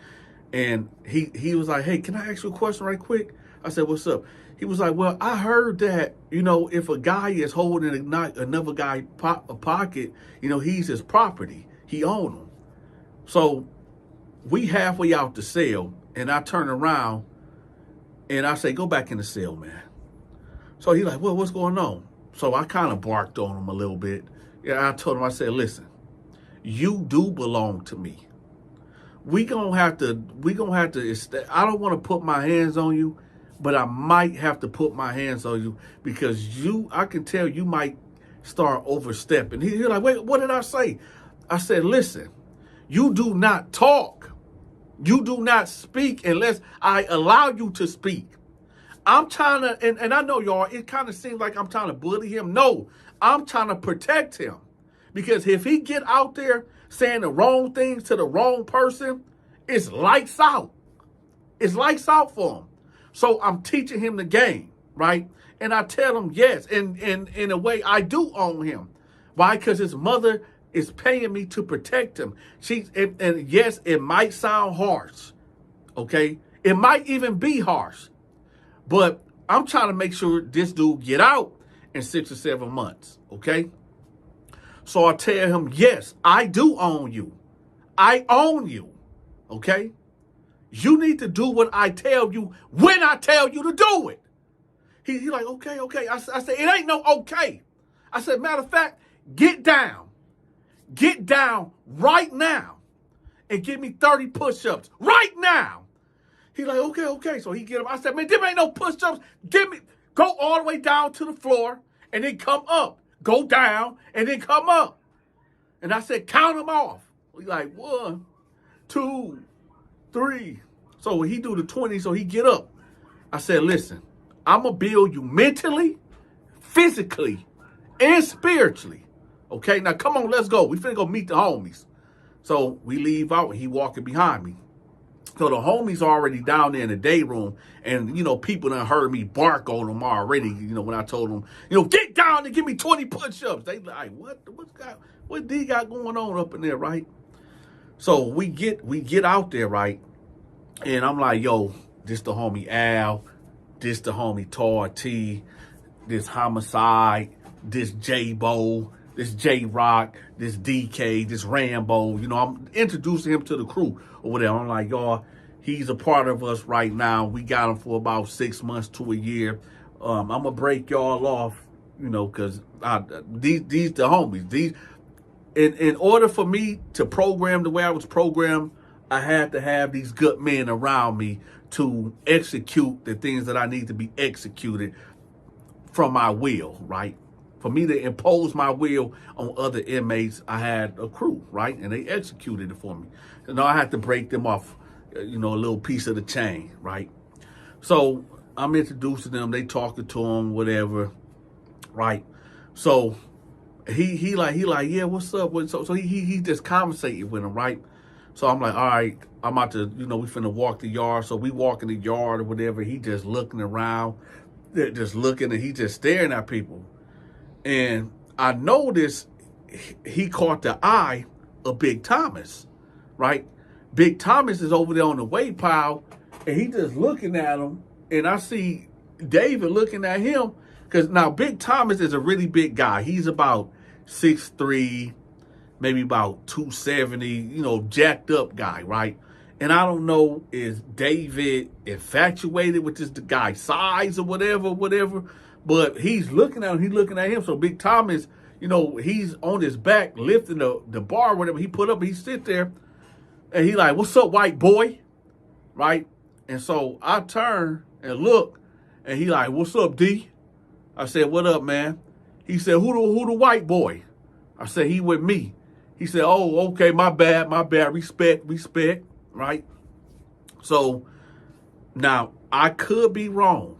And he was like, hey, can I ask you a question right quick? I said, what's up? He was like, well, I heard that, if a guy is holding another guy's pocket, he's his property. He owns him. So we halfway out the cell, and I turn around, and I say, go back in the cell, man. So he's like, well, what's going on? So I kind of barked on him a little bit, Yeah, I told him, I said, listen, you do belong to me. We gonna have to, I don't want to put my hands on you, but I might have to put my hands on you because I can tell you might start overstepping. He's like, wait, what did I say? I said, listen, you do not talk. You do not speak unless I allow you to speak. I'm trying to, and I know y'all, it kind of seems like I'm trying to bully him. No, I'm trying to protect him. Because if he get out there saying the wrong things to the wrong person, it's lights out. It's lights out for him. So I'm teaching him the game, right? And I tell him, yes, and in a way, I do own him. Why? Because his mother is paying me to protect him. And yes, it might sound harsh, okay? It might even be harsh. But I'm trying to make sure this dude get out in 6 or 7 months, okay? So I tell him, yes, I do own you. I own you, okay? You need to do what I tell you when I tell you to do it. He like, okay. I said, it ain't no okay. I said, matter of fact, get down. Get down right now and give me 30 push-ups right now. He like, okay. So he get up. I said, man, there ain't no push-ups. Go all the way down to the floor and then come up. Go down and then come up. And I said, count them off. He like, 1, 2, 3. So he do the 20, so he get up. I said, listen, I'm going to build you mentally, physically, and spiritually. Okay, now come on, let's go. We finna go meet the homies. So we leave out and he walking behind me. So the homies already down there in the day room, and, people done heard me bark on them already, when I told them, get down and give me 20 push-ups. They like, what D got going on up in there, right? So we get out there, right? And I'm like, yo, this the homie Al, this the homie Tar T, this Homicide, this J-Bo, this J-Rock, this DK, this Rambo. I'm introducing him to the crew or whatever. I'm like, y'all, he's a part of us right now. We got him for about 6 months to a year. I'm going to break y'all off, because these the homies. In order for me to program the way I was programmed, I had to have these good men around me to execute the things that I need to be executed from my will, right? For me to impose my will on other inmates, I had a crew, right? And they executed it for me. And I had to break them off, a little piece of the chain, right? So I'm introducing them. They talking to them, whatever, right? So he like, yeah, what's up? So he just conversating with him, right? So I'm like, all right, I'm about to, we finna walk the yard. So we walk in the yard or whatever. He just looking around, just looking, and he just staring at people. And I noticed he caught the eye of Big Thomas, right? Big Thomas is over there on the weight pile, and he just looking at him. And I see David looking at him, because now Big Thomas is a really big guy. He's about 6'3", maybe about 270, jacked up guy, right? And I don't know, is David infatuated with this guy's size or whatever, but he's looking at him, So Big Thomas, he's on his back lifting the bar or whatever he put up. He sit there and he like, what's up, white boy? Right? And so I turn and look, and he like, what's up, D? I said, what up, man? He said, who the white boy? I said, he with me. He said, oh, okay, my bad, respect, right? So now I could be wrong,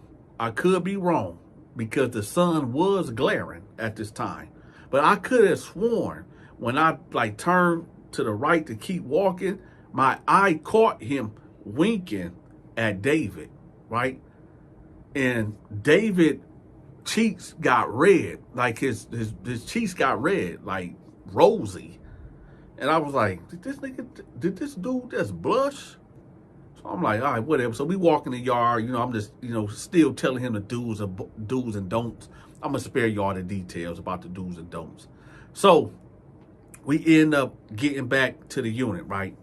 because the sun was glaring at this time. But I could have sworn when I turned to the right to keep walking, my eye caught him winking at David, right? And David cheeks got red, like his cheeks got red, like rosy. And I was like, did this dude just blush? So I'm like, all right, whatever. So we walk in the yard, I'm just, still telling him the do's and don'ts. I'm going to spare y'all the details about the do's and don'ts. So we end up getting back to the unit, right?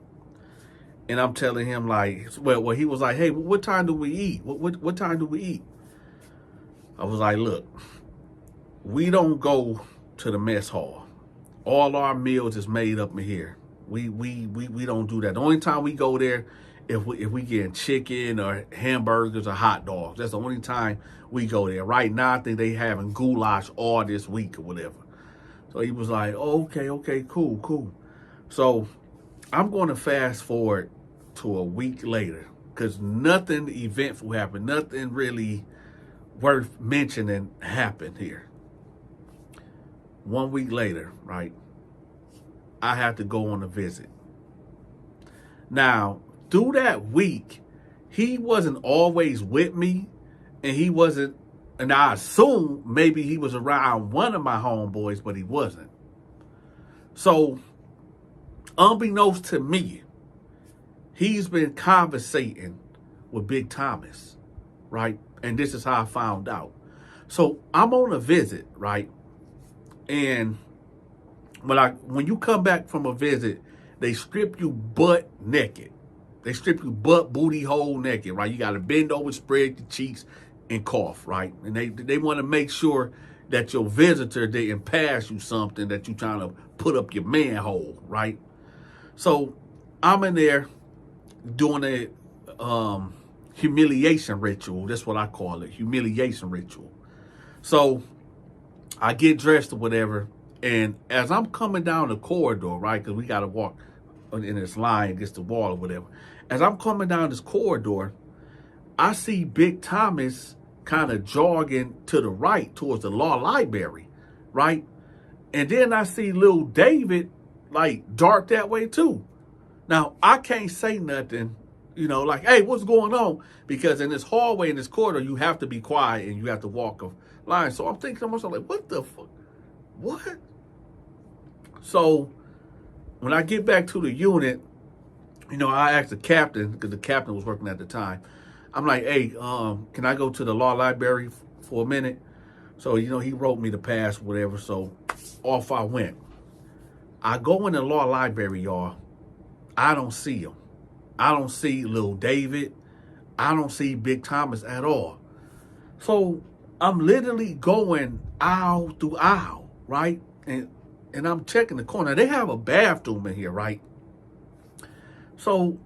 And I'm telling him well, he was like, hey, what time do we eat? What time do we eat? I was like, look, we don't go to the mess hall. All our meals is made up in here. We don't do that. The only time we go there if we get chicken or hamburgers or hot dogs. That's the only time we go there. Right now, I think they having goulash all this week or whatever. So he was like, oh, okay, cool. So I'm going to fast forward to a week later because nothing eventful happened. Nothing really worth mentioning happened here. 1 week later, right, I had to go on a visit. Now, through that week, he wasn't always with me, and he wasn't, and I assume maybe he was around one of my homeboys, but he wasn't. So, unbeknownst to me, he's been conversating with Big Thomas, right? And this is how I found out. So, I'm on a visit, right? And when you come back from a visit, they strip you butt naked. They strip you butt, booty hole naked, right? You got to bend over, spread your cheeks, and cough, right? And they want to make sure that your visitor didn't pass you something that you trying to put up your manhole, right? So I'm in there doing a humiliation ritual. That's what I call it, humiliation ritual. So I get dressed or whatever, and as I'm coming down the corridor, right, because we got to walk in this line against the wall or whatever. As I'm coming down this corridor, I see Big Thomas kind of jogging to the right towards the law library, right? And then I see little David like dart that way too. Now, I can't say nothing, like, hey, what's going on? Because in this hallway, in this corridor, you have to be quiet and you have to walk a line. So I'm thinking to myself, like, what the fuck? What? So when I get back to the unit, I asked the captain, because the captain was working at the time. I'm like, hey, can I go to the law library for a minute? So, he wrote me the pass, whatever. So off I went. I go in the law library, y'all. I don't see him. I don't see little David. I don't see Big Thomas at all. So I'm literally going aisle through aisle, right? And I'm checking the corner. They have a bathroom in here, right? So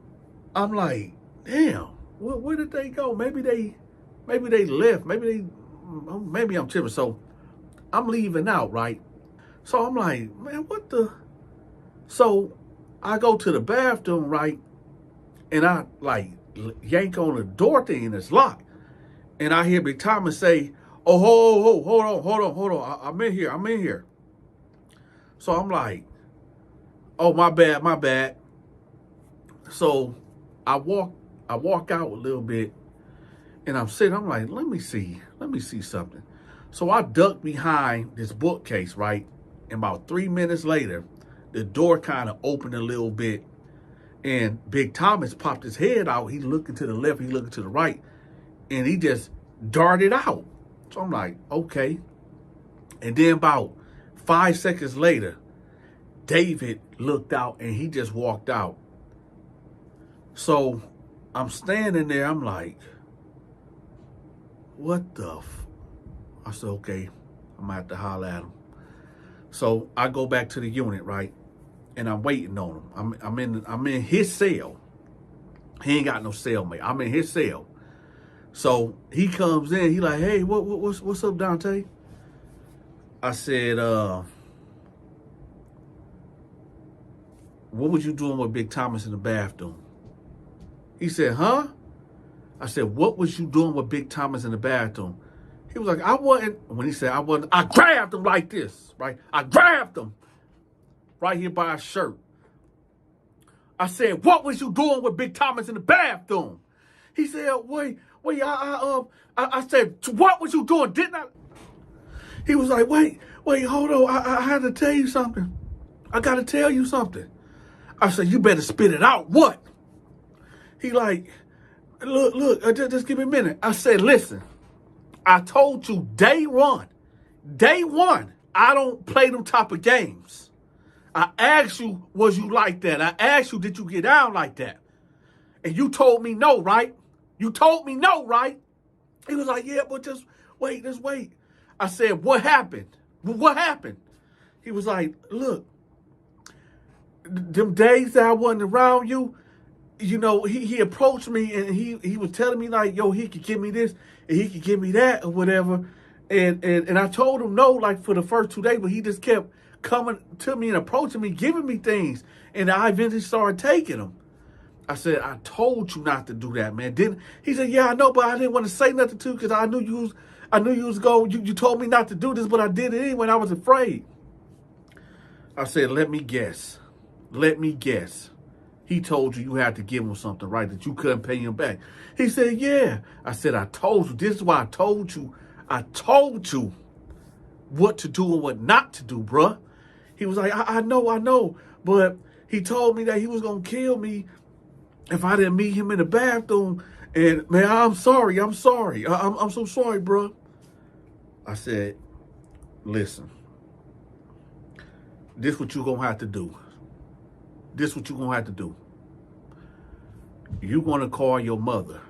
I'm like, damn, where did they go? Maybe they left. Maybe I'm tripping. So I'm leaving out, right? So I'm like, man, what the? So I go to the bathroom, right? And I like yank on the door thing and it's locked. And I hear Big Thomas say, oh, hold on. I'm in here. So I'm like, oh, my bad. So I walk out a little bit and I'm sitting, I'm like, let me see something. So I duck behind this bookcase, right? And about 3 minutes later, the door kind of opened a little bit and Big Thomas popped his head out. He's looking to the left, he's looking to the right, and he just darted out. So I'm like, okay. And then about 5 seconds later, David looked out and he just walked out. So I'm standing there, I'm like, what the I said, okay, I'm gonna have to holler at him. So I go back to the unit, right? And I'm waiting on him. I'm in his cell. He ain't got no cellmate. I'm in his cell. So he comes in, he like, hey, what's up, Donta? I said, what was you doing with Big Thomas in the bathroom? He said, huh? I said, what was you doing with Big Thomas in the bathroom? He was like, I wasn't. When he said I wasn't, I grabbed him like this, right? I grabbed him right here by his shirt. I said, what was you doing with Big Thomas in the bathroom? He said, wait, I said, what was you doing? Didn't I? He was like, wait, hold on. I had to tell you something. I got to tell you something. I said, you better spit it out. What? He like, look, just give me a minute. I said, listen, I told you day one, I don't play them type of games. I asked you, was you like that? I asked you, did you get down like that? And you told me no, right? You told me no, right? He was like, yeah, but just wait. I said, what happened? What happened? He was like, look, them days that I wasn't around you, you know, he approached me and he was telling me like, yo, he could give me this and he could give me that or whatever. And I told him no, like for the first 2 days, but he just kept coming to me and approaching me, giving me things. And I eventually started taking them. I said, I told you not to do that, man. Didn't he said, yeah, I know, but I didn't want to say nothing to you because I knew you was going, you told me not to do this, but I did it anyway, and I was afraid. I said, let me guess. He told you had to give him something, right? That you couldn't pay him back. He said, yeah. I said, I told you. This is why I told you. I told you what to do and what not to do, bruh. He was like, I know. But he told me that he was going to kill me if I didn't meet him in the bathroom. And, man, I'm sorry. I'm so sorry, bruh. I said, listen. This what you going to have to do. You want to call your mother.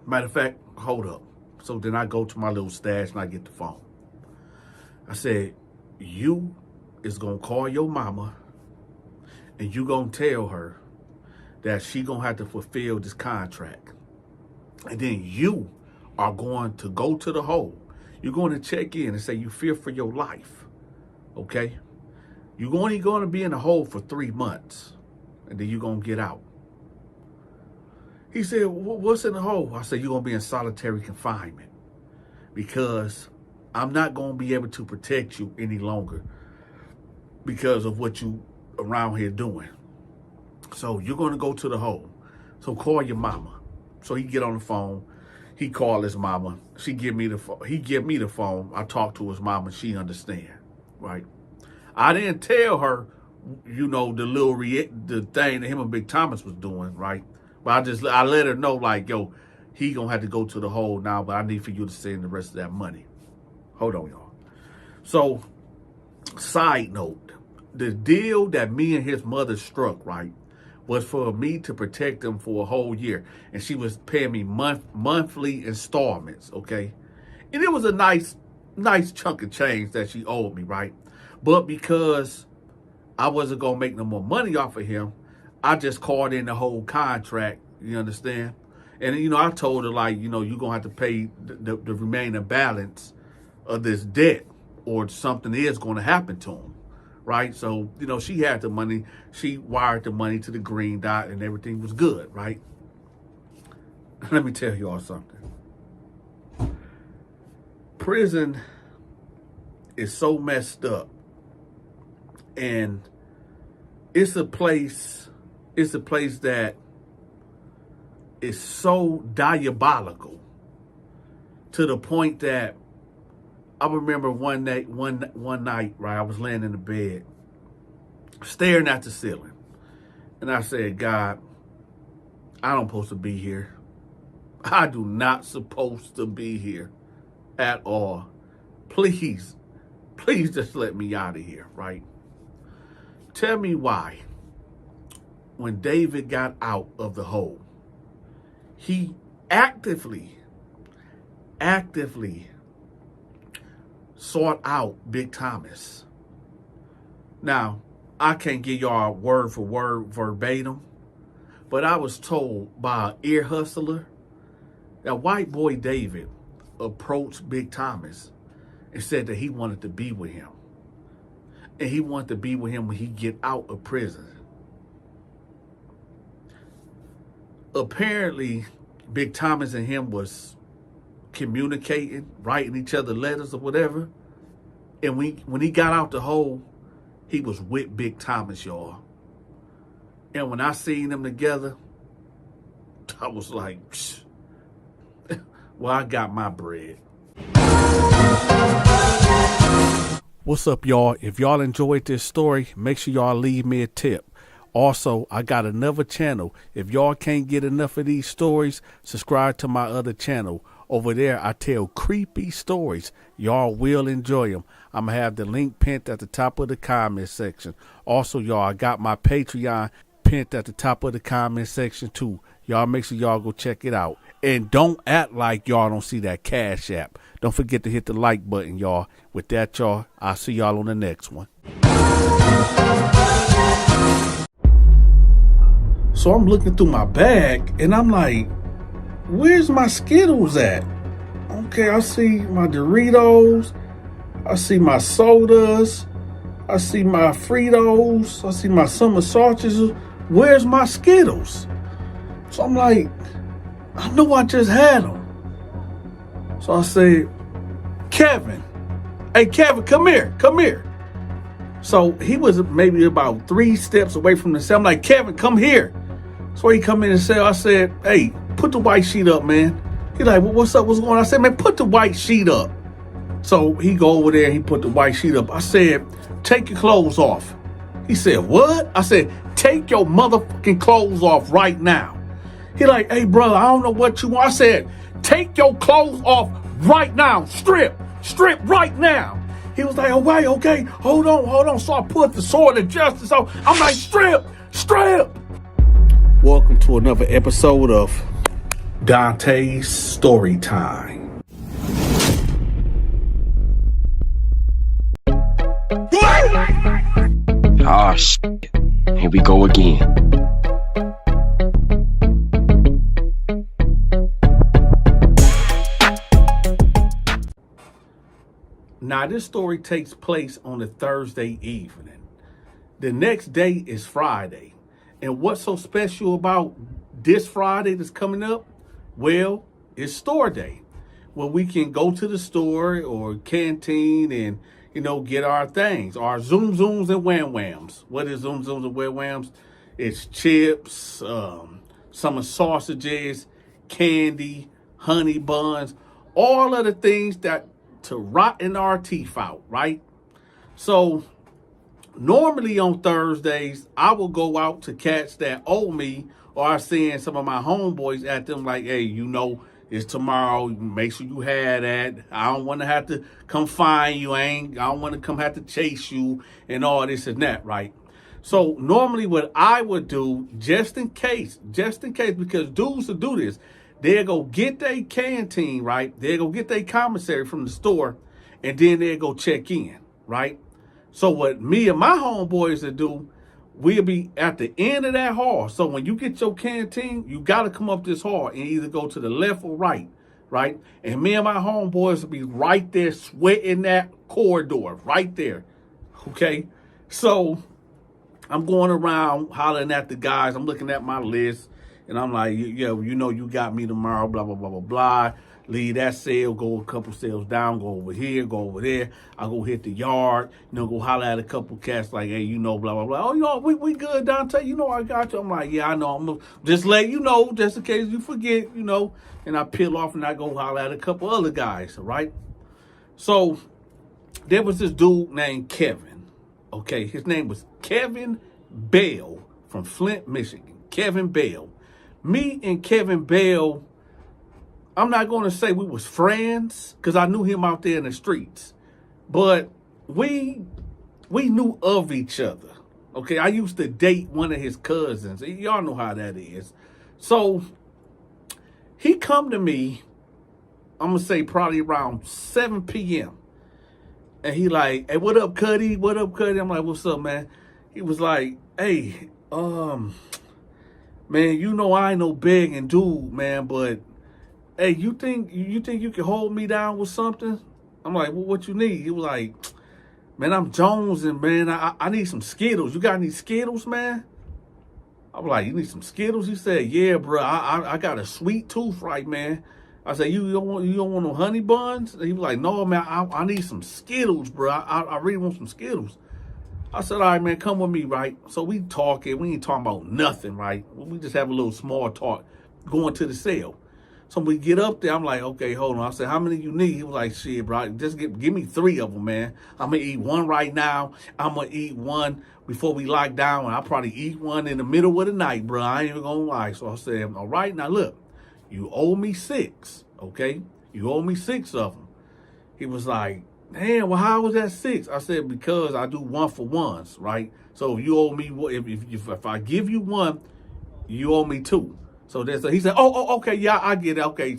Matter of fact, hold up. So then I go to my little stash and I get the phone. I said, you is going to call your mama and you going to tell her that she going to have to fulfill this contract. And then you are going to go to the hole. You're going to check in and say you fear for your life. Okay? You're only going to be in the hole for 3 months. And then you're going to get out. He said, what's in the hole? I said, you're going to be in solitary confinement. Because I'm not going to be able to protect you any longer. Because of what you around here doing. So you're going to go to the hole. So call your mama. So he get on the phone. He call his mama. She give me the phone. He give me the phone. I talk to his mama. She understand. Right? I didn't tell her, you know, the thing that him and Big Thomas was doing, right? But I let her know, like, yo, he gonna have to go to the hole now, but I need for you to send the rest of that money. Hold on, y'all. So, side note, the deal that me and his mother struck, right, was for me to protect him for a whole year. And she was paying me monthly installments, okay? And it was a nice chunk of change that she owed me, right? But because I wasn't going to make no more money off of him, I just called in the whole contract, you understand? And, you know, I told her, like, you know, you're going to have to pay the remaining balance of this debt or something is going to happen to him, right? So, you know, she had the money. She wired the money to the green dot and everything was good, right? Let me tell y'all something. Prison is so messed up. And it's a place that is so diabolical to the point that I remember one night, right, I was laying in the bed, staring at the ceiling. And I said, God, I don't supposed to be here. I do not supposed to be here at all. Please just let me out of here, right? Tell me why, when David got out of the hole, he actively sought out Big Thomas. Now, I can't give y'all word for word verbatim, but I was told by an ear hustler that white boy David approached Big Thomas and said that he wanted to be with him. And he wanted to be with him when he get out of prison. Apparently, Big Thomas and him was communicating, writing each other letters or whatever. And when he got out the hole, he was with Big Thomas, y'all. And when I seen them together, I was like, well, I got my bread. What's up, y'all? If y'all enjoyed this story, make sure y'all leave me a tip. Also, I got another channel. If y'all can't get enough of these stories, subscribe to my other channel. Over there, I tell creepy stories. Y'all will enjoy them. I'm going to have the link pinned at the top of the comment section. Also, y'all, I got my Patreon pinned at the top of the comment section too. Y'all make sure y'all go check it out. And don't act like y'all don't see that Cash App. Don't forget to hit the like button, y'all. With that, y'all, I'll see y'all on the next one. So I'm looking through my bag, and I'm like, where's my Skittles at? Okay, I see my Doritos. I see my sodas. I see my Fritos. I see my summer sausages. Where's my Skittles? So I'm like, I know I just had them. So I said, Kevin, hey, Kevin, come here, come here. So he was maybe about 3 steps away from the cell. I'm like, Kevin, come here. So he come in and said, I said, hey, put the white sheet up, man. He like, well, what's up, what's going on? I said, man, put the white sheet up. So he go over there, he put the white sheet up. I said, take your clothes off. He said, what? I said, take your motherfucking clothes off right now. He like, hey, brother, I don't know what you want. I said, take your clothes off right now. Strip right now. He was like, all right, okay, hold on. So I put the sword of justice on. I'm like, strip. Welcome to another episode of Dante's Story Time. Oh, shit. Here we go again. Now, this story takes place on a Thursday evening. The next day is Friday. And what's so special about this Friday that's coming up? Well, it's store day, where we can go to the store or canteen and, get our things, our Zoom Zooms and Wham Whams. What is Zoom Zooms and Wham Whams? It's chips, summer sausages, candy, honey buns, all of the things that to rotten our teeth out, right? So normally on Thursdays, I will go out to cats that owe me, or I send some of my homeboys at them like, hey, it's tomorrow. Make sure you have that. I don't want to have to come find you. I don't want to come have to chase you and all this and that, right? So normally what I would do, just in case, because dudes will do this, they'll go get their canteen, right? They'll go get their commissary from the store, and then they'll go check in, right? So what me and my homeboys will do, we'll be at the end of that hall. So when you get your canteen, you got to come up this hall and either go to the left or right, right? And me and my homeboys will be right there sweating that corridor, right there, okay? So I'm going around hollering at the guys. I'm looking at my list. And I'm like, yeah, you got me tomorrow, blah, blah, blah, blah, blah. Leave that sale, go a couple sales down, go over here, go over there. I go hit the yard, go holler at a couple cats like, hey, blah, blah, blah. Oh, we good, Donta. I got you. I'm like, yeah, I know. I'm gonna just let you know, just in case you forget, And I peel off and I go holler at a couple other guys, right? So there was this dude named Kevin, okay? His name was Kevin Bell from Flint, Michigan. Kevin Bell. Me and Kevin Bell, I'm not going to say we was friends because I knew him out there in the streets, but we knew of each other. Okay, I used to date one of his cousins. Y'all know how that is. So he come to me, I'm going to say probably around 7 p.m. And he like, hey, what up, Cuddy? What up, Cuddy? I'm like, what's up, man? He was like, hey, man, I ain't no begging dude, man, but hey, you think you can hold me down with something? I'm like, well, what you need? He was like, man, I'm Jones, and man, I need some Skittles. You got any Skittles, man? I was like, you need some Skittles? He said, yeah, bro, I got a sweet tooth, right, man. I said, you don't want no honey buns? And he was like, no, man, I need some Skittles, bro. I really want some Skittles. I said, all right, man, come with me, right? So we talking. We ain't talking about nothing, right? We just have a little small talk going to the sale. So we get up there. I'm like, okay, hold on. I said, how many you need? He was like, shit, bro, just give me 3 of them, man. I'm going to eat one right now. I'm going to eat one before we lock down. And I'll probably eat one in the middle of the night, bro. I ain't even going to lie. So I said, all right, now look, you owe me 6, okay? You owe me 6 of them. He was like, damn, well, how was that 6? I said, because I do 1 for 1s, right? So you owe me, if I give you 1, you owe me 2. So he said, oh, okay, yeah, I get it. Okay,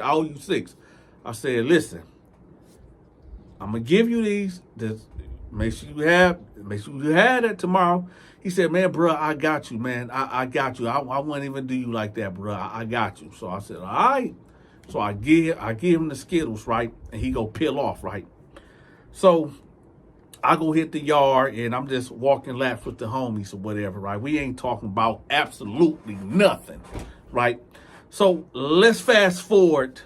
I owe you 6. I said, listen, I'm gonna give you these. Make sure you have that tomorrow. He said, man, bro, I got you, man. I got you. I wouldn't even do you like that, bro. I got you. So I said, all right. So I give him the Skittles, right? And he go peel off, right? So I go hit the yard and I'm just walking laps with the homies or whatever, right? We ain't talking about absolutely nothing, right? So let's fast forward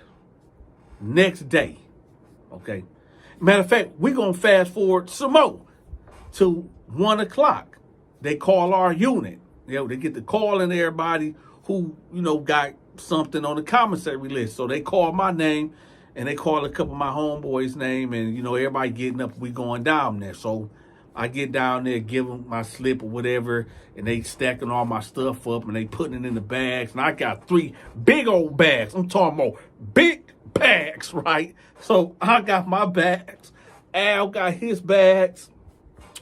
next day, okay? Matter of fact, we're going to fast forward some more to 1 o'clock. They call our unit. You know, they get the call in everybody who, you know, got something on the commissary list. So they call my name and they call a couple of my homeboys' name and, you know, everybody getting up, we going down there. So I get down there, give them my slip or whatever, and they stacking all my stuff up and they putting it in the bags. And I got 3 big old bags. I'm talking about big bags, right? So I got my bags. Al got his bags,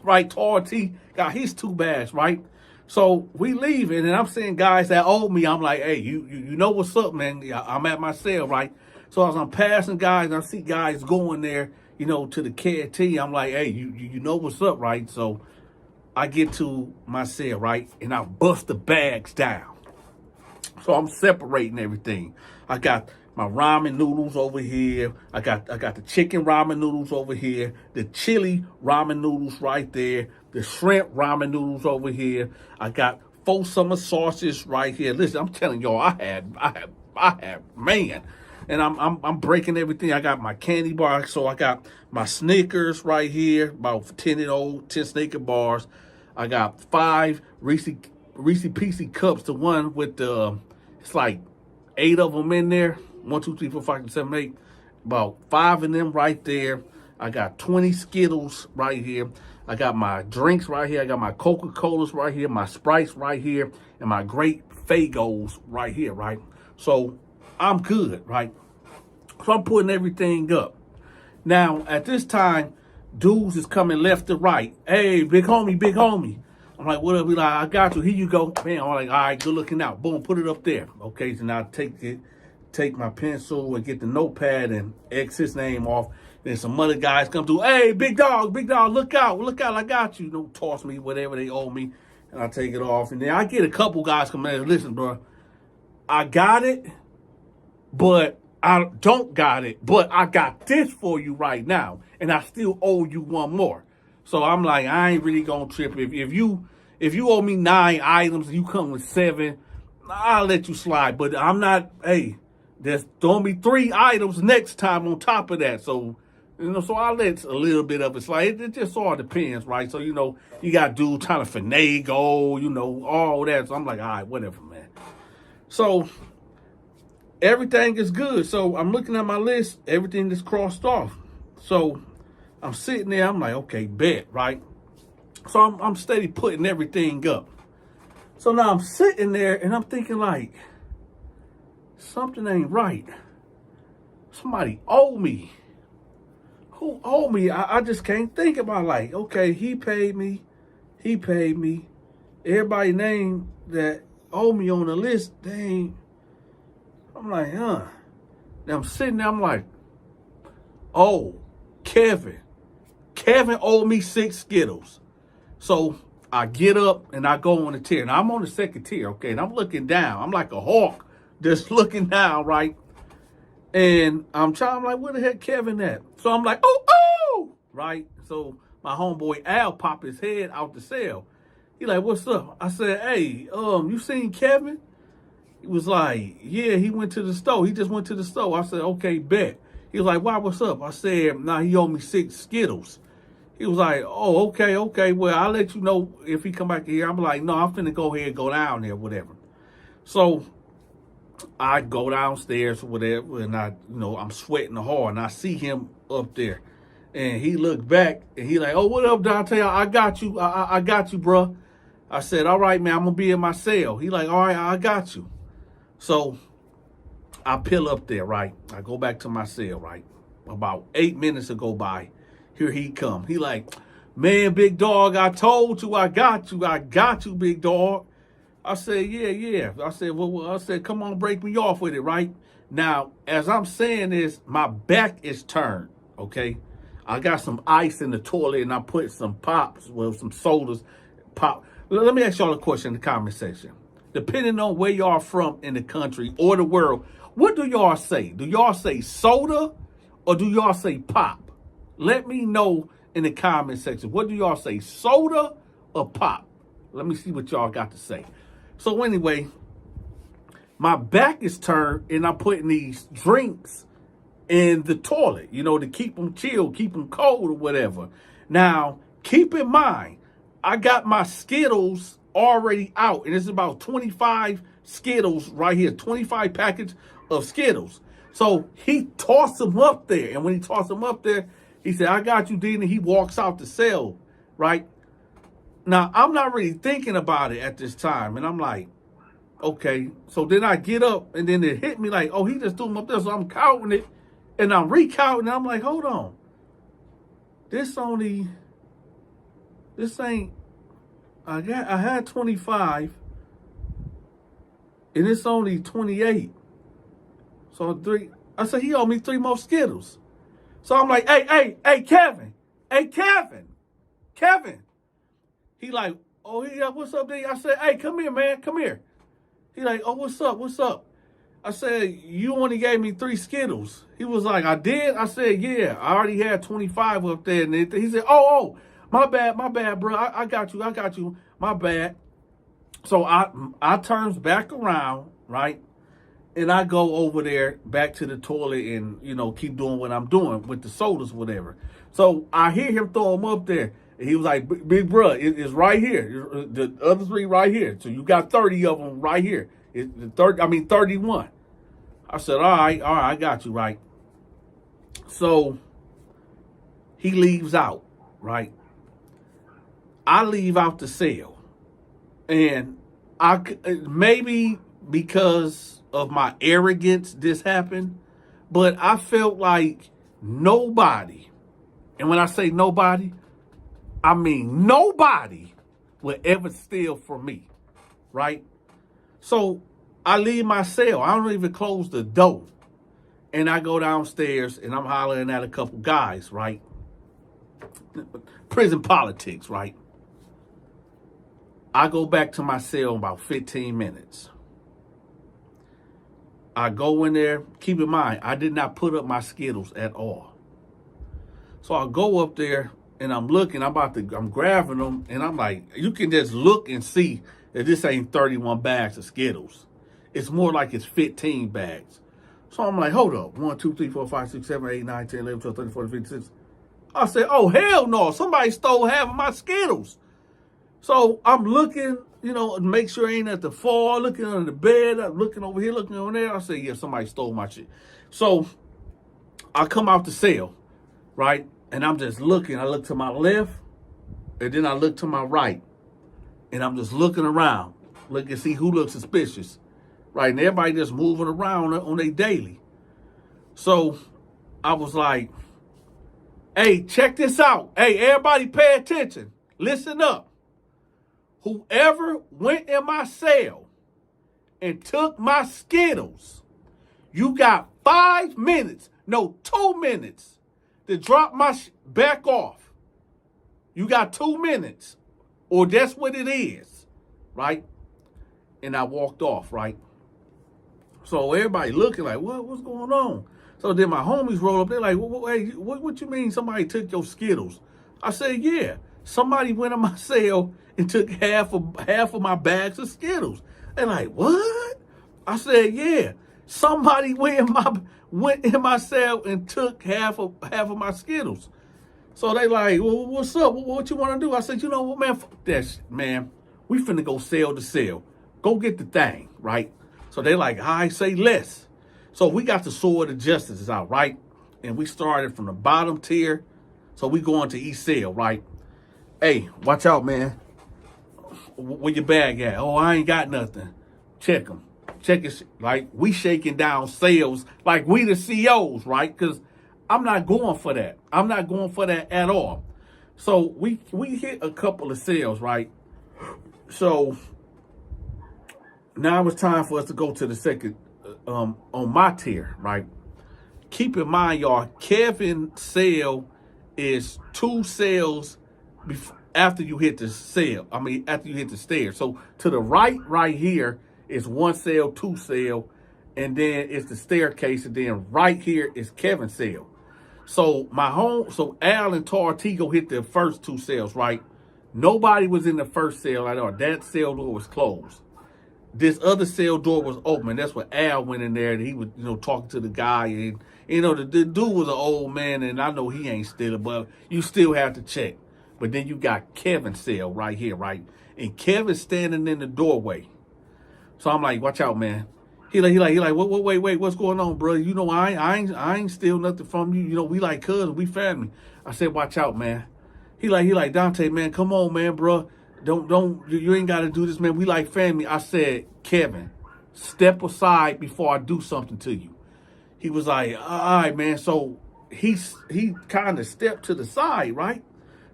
right? T got his 2 bags, right? So we leaving, and I'm seeing guys that owe me. I'm like, hey, you know what's up, man? I'm at my cell, right? So as I'm passing guys, I see guys going there, you know, to the canteen. I'm like, hey, you know what's up, right? So I get to my cell, right? And I bust the bags down. So I'm separating everything. I got my ramen noodles over here. I got the chicken ramen noodles over here. The chili ramen noodles right there. The shrimp ramen noodles over here. I got 4 summer sauces right here. Listen, I'm telling y'all, I had, man. And I'm breaking everything. I got my candy bar. So I got my Snickers right here, about 10 Snicker bars. I got 5 Reese Piece cups. The one with the, it's like 8 of them in there. 1, 2, 3, 4, 5, 6, 7, 8. About 5 of them right there. I got 20 Skittles right here. I got my drinks right here. I got my Coca-Colas right here, my Sprites right here, and my Great Fagos right here, right? So I'm good, right? So I'm putting everything up. Now, at this time, dudes is coming left to right. Hey, big homie, big homie. I'm like, what up? He like, I got you. Here you go. Man, I'm like, all right, good looking out. Boom, put it up there. Okay, so now take my pencil and get the notepad and X his name off. Then some other guys come through. Hey, big dog, look out, I got you. Don't toss me whatever they owe me. And I take it off. And then I get a couple guys come in. Listen, bro, I got it, but I don't got it. But I got this for you right now. And I still owe you 1 more. So I'm like, I ain't really gonna trip. If you owe me 9 items and you come with 7, I'll let you slide. But I'm not, hey, there's throwing me 3 items next time on top of that. So, you know, so I let a little bit of it slide. It just all depends, right? So, you know, you got dudes trying to finagle, you know, all that. So I'm like, all right, whatever, man. So everything is good. So I'm looking at my list, everything is crossed off. So I'm sitting there, I'm like, okay, bet, right? So I'm steady putting everything up. So now I'm sitting there and I'm thinking like, something ain't right. Somebody owe me. Who owe me? I just can't think about like, okay, he paid me. Everybody name that owe me on the list, they ain't. I'm like, huh. Now I'm sitting there, I'm like, oh, Kevin. Kevin owed me 6 Skittles. So I get up and I go on the tier. Now I'm on the 2nd tier, okay? And I'm looking down. I'm like a hawk just looking down, right? And I'm like, where the heck Kevin at? So I'm like, oh, right? So my homeboy Al popped his head out the cell. He like, what's up? I said, hey, you seen Kevin? He was like, yeah, he went to the store. He just went to the store. I said, okay, bet. He was like, why, what's up? I said, nah, he owed me 6 Skittles. He was like, oh, okay. Well, I'll let you know if he come back here. I'm like, no, I'm finna go ahead and go down there, whatever. So I go downstairs or whatever, and I'm sweating hard, and I see him up there. And he looked back, and he like, oh, what up, Donta? I got you. I got you, bro. I said, all right, man, I'm going to be in my cell. He like, all right, I got you. So I peel up there, right? I go back to my cell, right? About 8 minutes to go by. Here he come. He like, man, big dog, I told you I got you. I got you, big dog. I said, yeah. I said, well, come on, break me off with it, right? Now, as I'm saying this, my back is turned, okay? I got some ice in the toilet and I put some pops, well, some sodas, pop. Let me ask y'all a question in the comment section. Depending on where y'all from in the country or the world, what do y'all say? Do y'all say soda or do y'all say pop? Let me know in the comment section. What do y'all say, soda or pop? Let me see what y'all got to say. So anyway, my back is turned and I'm putting these drinks in the toilet, you know, to keep them chill, keep them cold or whatever. Now, keep in mind, I got my Skittles already out, and it's about 25 Skittles right here, 25 packets of Skittles. So he tossed them up there, and when he tossed them up there, he said, I got you, Dean, and he walks out the cell, right? Now, I'm not really thinking about it at this time, and I'm like, okay. So then I get up, and then it hit me like, oh, he just threw them up there, so I'm counting it, and I'm recounting, and I'm like, hold on. This ain't, I had 25, and it's only 28. So I said, he owed me 3 more Skittles. So I'm like, hey, Kevin. He like, oh, what's up, D? I said, hey, come here, man, come here. He like, oh, what's up? I said, you only gave me 3 Skittles. He was like, I did? I said, yeah, I already had 25 up there. And he said, oh, my bad, bro. I got you. My bad. So I turns back around, right? And I go over there back to the toilet and, you know, keep doing what I'm doing with the sodas, whatever. So I hear him throw them up there. And he was like, big bro, it's right here. The other 3 right here. So you got 30 of them right here. 31. I said, all right, I got you, right? So he leaves out, right? I leave out the cell. And maybe because of my arrogance this happened, but I felt like nobody, and when I say nobody, I mean nobody would ever steal from me, right? So I leave my cell. I don't even close the door. And I go downstairs and I'm hollering at a couple guys, right? Prison politics, right? I go back to my cell in about 15 minutes. I go in there. Keep in mind, I did not put up my Skittles at all. So I go up there and I'm looking. I'm grabbing them. And I'm like, you can just look and see that this ain't 31 bags of Skittles. It's more like it's 15 bags. So I'm like, hold up. 1, 2, 3, 4, 5, 6, 7, 8, 9, 10, 11, 12, 13, 14, 15, 16. I said, oh, hell no. Somebody stole half of my Skittles. So I'm looking, you know, make sure ain't at the fall, looking under the bed, I'm looking over here, looking over there. I say, yeah, somebody stole my shit. So I come out the cell, right? And I'm just looking. I look to my left, and then I look to my right. And I'm just looking around, looking to see who looks suspicious, right? And everybody just moving around on their daily. So I was like, hey, check this out. Hey, everybody pay attention. Listen up. Whoever went in my cell and took my Skittles, you got 5 minutes, no, 2 minutes to drop my back off. You got 2 minutes, or that's what it is, right? And I walked off, right? So everybody looking like, what's going on? So then my homies roll up. They're like, hey, what you mean somebody took your Skittles? I said, yeah, somebody went in my cell and took half of my bags of Skittles. They're like, what? I said, yeah, somebody went in my cell and took half of my Skittles. So they like, well, what's up? What you want to do? I said, you know what, man? Fuck that shit, man. We finna go cell to cell. Go get the thing, right? So they like, I say less. So we got the sword of justice out, right? And we started from the bottom tier. So we going to each cell, right? Hey, watch out, man. Where your bag at? Oh, I ain't got nothing. Check them. Check it. Like, we shaking down sales like we the CEOs, right? Because I'm not going for that. I'm not going for that at all. So we hit a couple of sales, right? So now it's time for us to go to the second on my tier, right? Keep in mind, y'all, Kevin's sale is 2 sales after you hit the sale. I mean, after you hit the stairs. So to the right here is 1 sale, 2 sale, and then it's the staircase, and then right here is Kevin's sale. So so Al and Tartigo hit the first 2 sales, right? Nobody was in the first sale at all. That sale door was closed. This other cell door was open. That's when Al went in there and he was, talking to the guy. And, the dude was an old man, and I know he ain't stealing, but you still have to check. But then you got Kevin's cell right here, right? And Kevin's standing in the doorway. So I'm like, watch out, man. He like, wait, what's going on, bro? I ain't steal nothing from you. We like cousins, we family. I said, watch out, man. He like, Dante, man, come on, man, bro. You ain't got to do this, man. We like family. I said, Kevin, step aside before I do something to you. He was like, all right, man. So he kind of stepped to the side, right?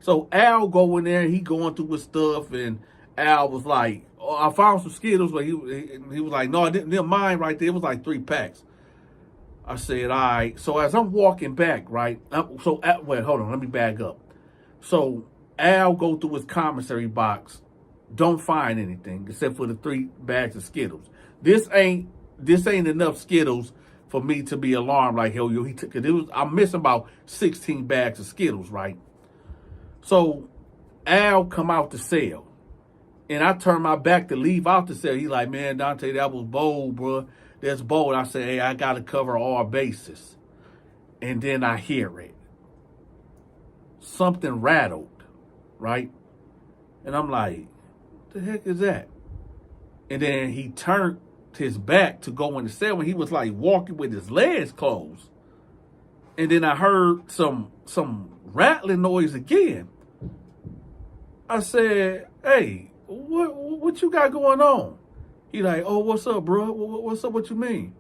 So Al go in there, he going through his stuff, and Al was like, oh, I found some Skittles, but he was like, no, I didn't mind right there. It was like 3 packs. I said, all right. So as I'm walking back, right? Hold on, let me back up. So Al go through his commissary box, don't find anything except for the 3 bags of Skittles. This ain't enough Skittles for me to be alarmed. Like, hell, he took it. I'm missing about 16 bags of Skittles, right? So Al come out the cell, and I turn my back to leave out the cell. He like, man, Dante, that was bold, bro. That's bold. I said, hey, I gotta cover all bases. And then I hear it. Something rattled, right? And I'm like, what the heck is that? And then he turned his back to go in the cell, and he was like walking with his legs closed. And then I heard some rattling noise again. I said, hey, what you got going on? He like, oh, what's up, bro? What's up? What you mean?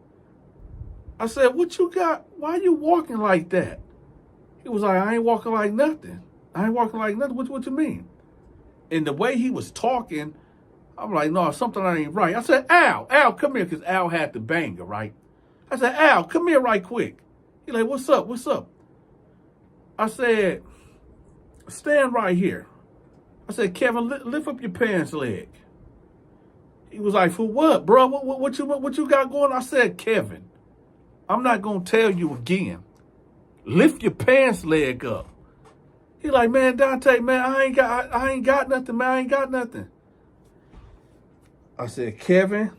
I said, what you got? Why you walking like that? He was like, I ain't walking like nothing. What you mean? And the way he was talking, I'm like, no, something ain't right. I said, Al, come here, because Al had the banger, right? I said, Al, come here right quick. He like, what's up? I said, stand right here. I said, Kevin, lift up your pants leg. He was like, for what, bro? What you got going on? I said, Kevin, I'm not going to tell you again. Lift your pants leg up. He like, man, Dante, man, I ain't got nothing, man. I ain't got nothing. I said, Kevin.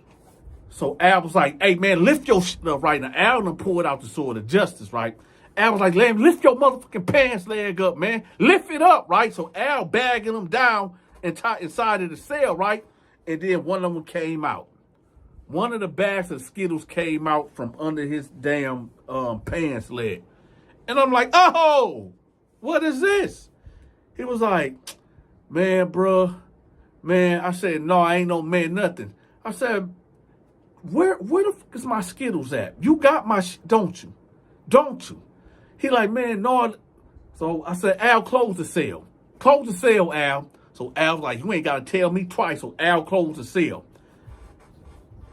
So Al was like, hey, man, lift your stuff right now. Al done pulled out the sword of justice, right? Al was like, lift your motherfucking pants leg up, man. Lift it up, right? So Al bagging him down inside of the cell, right? And then one of them came out. One of the bags of Skittles came out from under his damn pants leg. And I'm like, oh, what is this? He was like, man, bro, man. I said, no, I ain't no man, nothing. I said, where the fuck is my Skittles at? You got my don't you? Don't you? He like, man, no. So I said, Al, close the cell. Close the cell, Al. So Al was like, you ain't got to tell me twice. So Al closed the cell.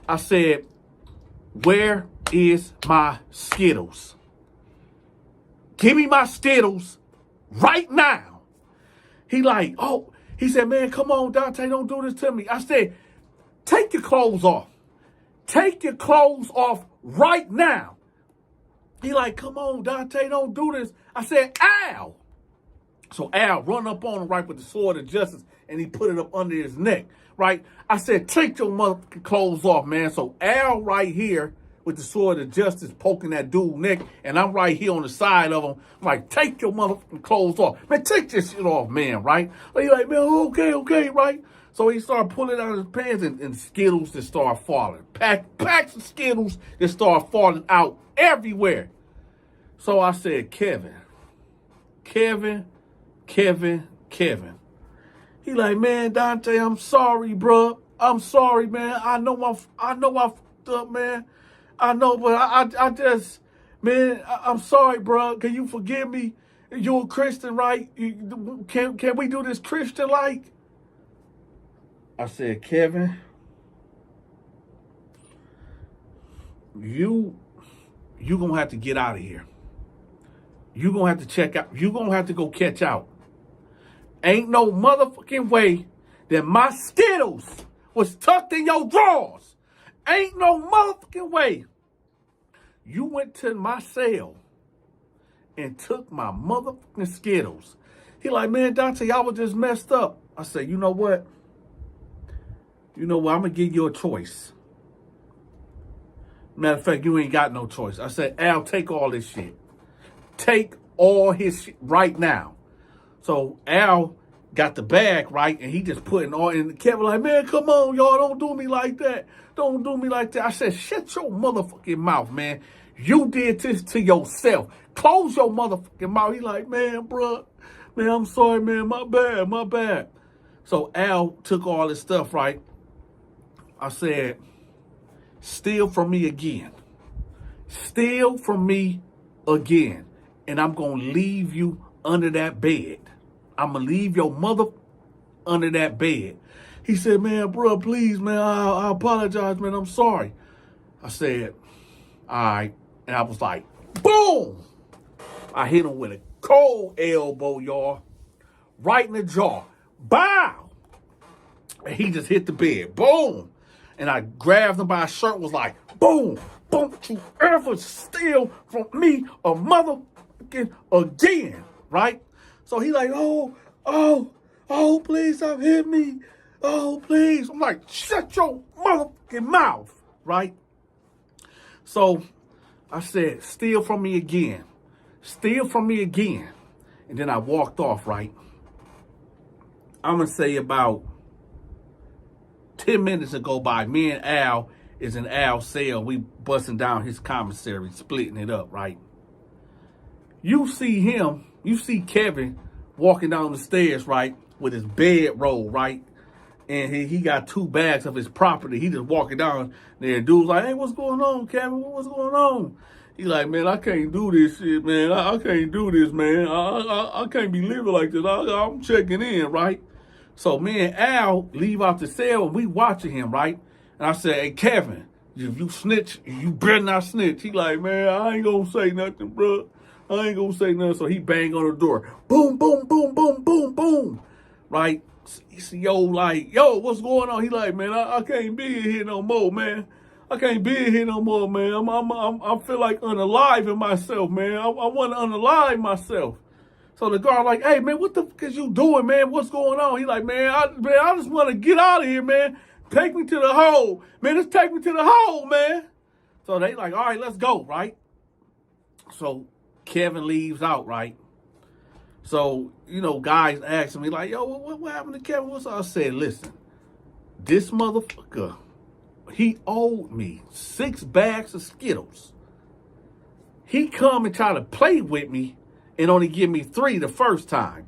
I said, where is my Skittles? Give me my Skittles right now. He like, oh, he said, man, come on, Dante, don't do this to me. I said, take your clothes off. Take your clothes off right now. He like, come on, Dante, don't do this. I said, Al. So Al run up on him right with the sword of justice, and he put it up under his neck, right? I said, take your motherfucking clothes off, man. So Al right here with the sword of justice poking that dude's neck, and I'm right here on the side of him. I'm like, take your motherfucking clothes off. Man, take this shit off, man, right? He like, man, okay, right? So he started pulling out his pants, and Skittles just started falling. Packs of Skittles just started falling out everywhere. So I said, Kevin. He like, man, Dante, I'm sorry, bro. I'm sorry, man. I know I fucked up, man. I know, but I just, man, I'm sorry, bro. Can you forgive me? You're a Christian, right? Can we do this Christian-like? I said, Kevin, you gonna have to get out of here. You gonna have to check out. You gonna have to go catch out. Ain't no motherfucking way that my Skittles was tucked in your drawers. Ain't no motherfucking way. You went to my cell and took my motherfucking Skittles. He like, man, Donta, y'all was just messed up. I said, you know what? I'm gonna give you a choice. Matter of fact, you ain't got no choice. I said, Al, take all this shit. Take all his shit right now. So Al got the bag, right? And he just putting all in. Kevin like, man, come on, y'all. Don't do me like that. Don't do me like that. I said, shut your motherfucking mouth, man. You did this to yourself. Close your motherfucking mouth. He like, man, bruh. Man, I'm sorry, man. My bad. So Al took all this stuff, right? I said, steal from me again. Steal from me again. And I'm going to leave you under that bed. I'm going to leave your mother under that bed. He said, man, bro, please, man, I apologize, man. I'm sorry. I said, all right. And I was like, boom. I hit him with a cold elbow, y'all. Right in the jaw. Bow. And he just hit the bed. Boom. And I grabbed him by his shirt, was like, boom. Don't you ever steal from me a motherfucking again, right? So he like, oh, please stop hitting me. Oh, please. I'm like, shut your motherfucking mouth, right? So I said, steal from me again. Steal from me again. And then I walked off, right? I'm going to say about 10 minutes ago by, me and Al is in Al's cell. We busting down his commissary, splitting it up, right? You see Kevin walking down the stairs, right, with his bedroll, right? And he got 2 bags of his property. He just walking down there. Dude's like, hey, what's going on, Kevin? What's going on? He like, man, I can't do this shit, man. I can't do this, man. I can't be living like this. I'm checking in, right? So me and Al leave out the cell and we watching him, right? And I said, hey, Kevin, if you snitch, you better not snitch. He like, man, I ain't gonna say nothing, bro. I ain't gonna say nothing. So he bang on the door. Boom, boom, boom, boom, boom, boom. Right? He see, yo, what's going on? He like, man, I can't be in here no more, man. I can't be in here no more, man. I feel like unaliving myself, man. I want to unalive myself. So the guard like, hey, man, what the fuck is you doing, man? What's going on? He like, man, I just want to get out of here, man. Take me to the hole. Man, just take me to the hole, man. So they like, all right, let's go, right? So Kevin leaves out, right? So, guys asking me like, yo, what happened to Kevin? What's up? I said, listen, this motherfucker, he owed me 6 bags of Skittles. He come and try to play with me and only give me 3 the first time.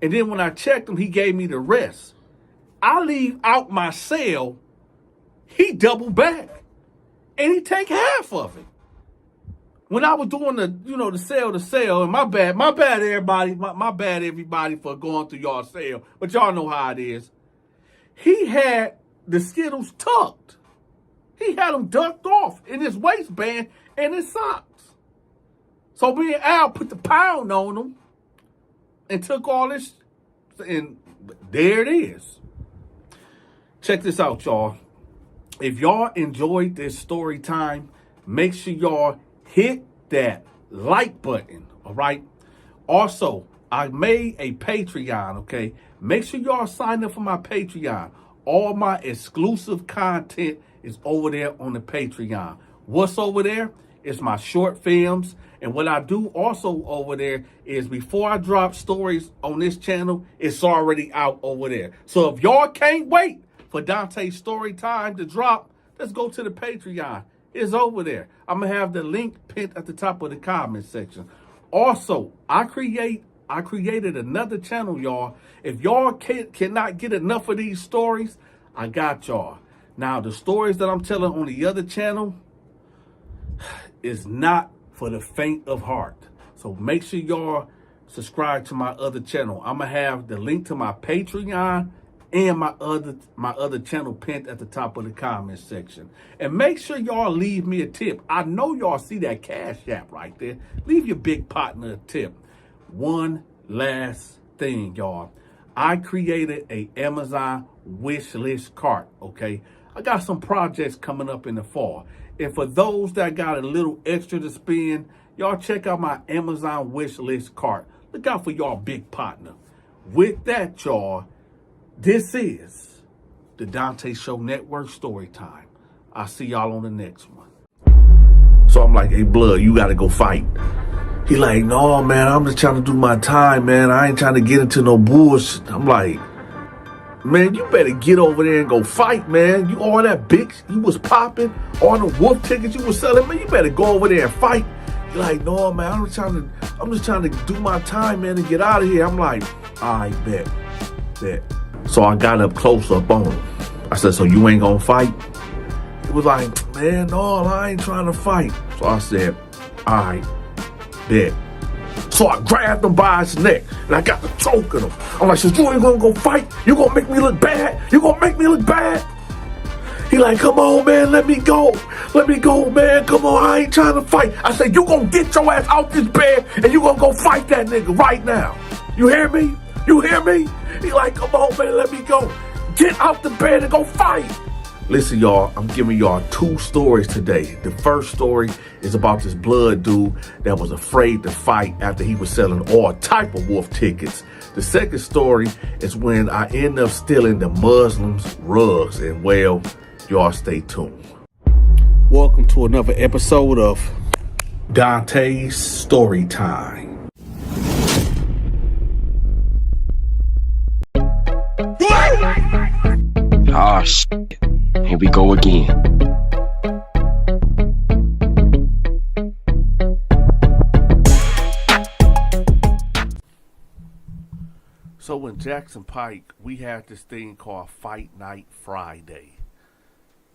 And then when I checked him, he gave me the rest. I leave out my cell, he double back. And he take half of it. When I was doing the sale to sale, and my bad everybody, my bad everybody for going through y'all sale, but y'all know how it is. He had the Skittles tucked. He had them ducked off in his waistband and his socks. So me and Al put the pound on him and took all this, and there it is. Check this out, y'all. If y'all enjoyed this story time, make sure y'all hit that like button, all right? Also, I made a Patreon, okay? Make sure y'all sign up for my Patreon. All my exclusive content is over there on the Patreon. What's over there? It's my short films. And what I do also over there is before I drop stories on this channel, it's already out over there. So if y'all can't wait for Donta's story time to drop, let's go to the Patreon. It's over there. I'm going to have the link pinned at the top of the comment section. Also, I created another channel, y'all. If y'all cannot get enough of these stories, I got y'all. Now, the stories that I'm telling on the other channel is not for the faint of heart. So make sure y'all subscribe to my other channel. I'm going to have the link to my Patreon and my other channel pinned at the top of the comment section. And make sure y'all leave me a tip. I know y'all see that Cash App right there. Leave your big partner a tip. One last thing, y'all. I created a Amazon wish list cart, okay? I got some projects coming up in the fall. And for those that got a little extra to spend, y'all check out my Amazon wish list cart. Look out for y'all big partner. With that, y'all, this is the Donta Show Network Story Time. I'll see y'all on the next one. So I'm like, hey, blood, you got to go fight. He like, no, man, I'm just trying to do my time, man. I ain't trying to get into no bullshit. I'm like, man, you better get over there and go fight, man. You all that big, you was popping, all the wolf tickets you was selling, man, you better go over there and fight. He like, no, man, I'm just trying to do my time, man, and get out of here. I'm like, all right, bet. So I got up close up on him. I said, so you ain't gonna fight? He was like, man, no, I ain't trying to fight. So I said, all right, bet. So I grabbed him by his neck and I got to choking him. I'm like, so you ain't gonna go fight? You gonna make me look bad? You gonna make me look bad? He like, come on, man, let me go, man, come on, I ain't trying to fight. I said, you gonna get your ass out this bed and you gonna go fight that nigga right now. You hear me? He like, come on, man, let me go. Get out the bed and go fight. Listen, y'all, I'm giving y'all two stories today. The first story is about this blood dude that was afraid to fight after he was selling all type of wolf tickets. The second story is when I end up stealing the Muslims' rugs. And, well, y'all stay tuned. Welcome to another episode of Donta's Story Time. Oh, shit. Here we go again. So in Jackson Pike, we had this thing called Fight Night Friday.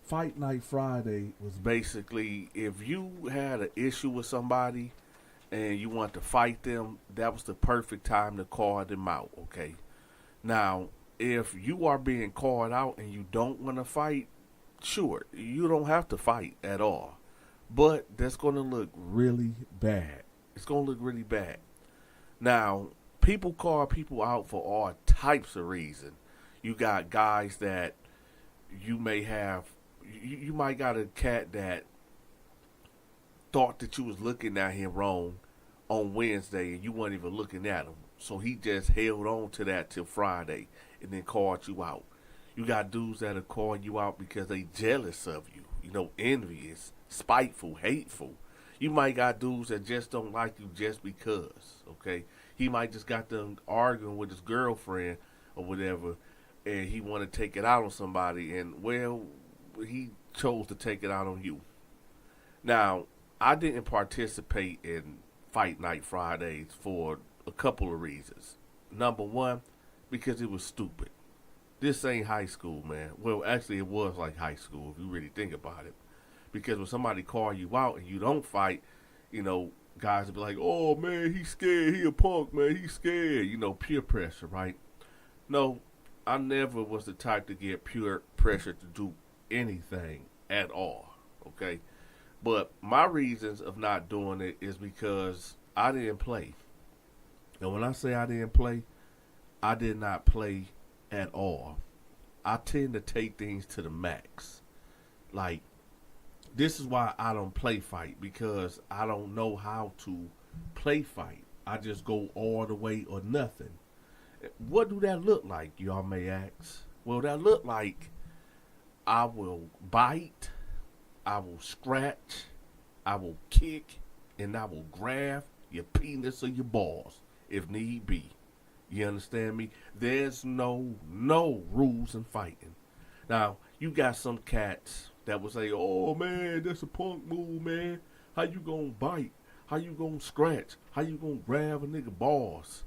Fight Night Friday was basically if you had an issue with somebody and you want to fight them, that was the perfect time to call them out, okay? Now, if you are being called out and you don't want to fight, sure, you don't have to fight at all. But that's going to look really bad. It's going to look really bad. Now, people call people out for all types of reasons. You got guys that you may have, you might got a cat that thought that you was looking at him wrong on Wednesday and you weren't even looking at him. So he just held on to that till Friday and then called you out. You got dudes that are calling you out because they jealous of you, envious, spiteful, hateful. You might got dudes that just don't like you just because, okay? He might just got them arguing with his girlfriend or whatever, and he want to take it out on somebody, and, well, he chose to take it out on you. Now, I didn't participate in Fight Night Fridays for a couple of reasons. Number one, because it was stupid. This ain't high school, man. Well, actually, it was like high school if you really think about it. Because when somebody call you out and you don't fight, guys will be like, oh, man, he's scared. He a punk, man. He's scared. Peer pressure, right? No, I never was the type to get peer pressure to do anything at all, okay? But my reasons of not doing it is because I didn't play. And when I say I didn't play, I did not play at all. I tend to take things to the max. Like, this is why I don't play fight, because I don't know how to play fight. I just go all the way or nothing. What do that look like, y'all may ask? Well, that look like I will bite, I will scratch, I will kick, and I will grab your penis or your balls if need be. You understand me? There's no rules in fighting. Now, you got some cats that will say, oh, man, that's a punk move, man. How you gonna bite? How you gonna scratch? How you gonna grab a nigga balls?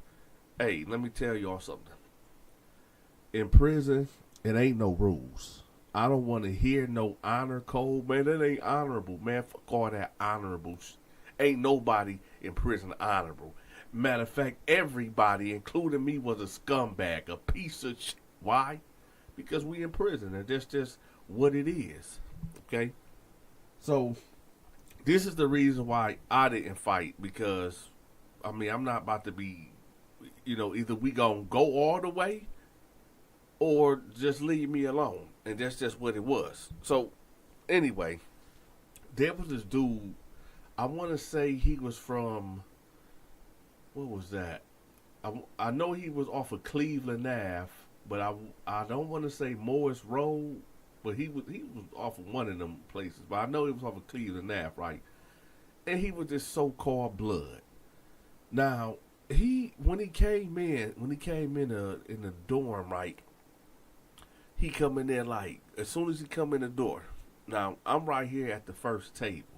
Hey, let me tell y'all something. In prison, it ain't no rules. I don't want to hear no honor code, man. That ain't honorable, man. Fuck all that honorable. Ain't nobody in prison honorable. Matter of fact, everybody, including me, was a scumbag, a piece of shit. Why? because we in prison, and that's just what it is. Okay, so this is the reason why I didn't fight, because I mean, I'm not about to be, either we gonna go all the way or just leave me alone, and that's just what it was. So anyway, there was this dude. I want to say he was from, what was that? I know he was off of Cleveland Ave, but I don't want to say Morris Road, but he was off of one of them places. But I know he was off of Cleveland Ave, right? And he was this so-called blood. Now when he came in the dorm, right? He come in there like as soon as he come in the door. Now I'm right here at the first table.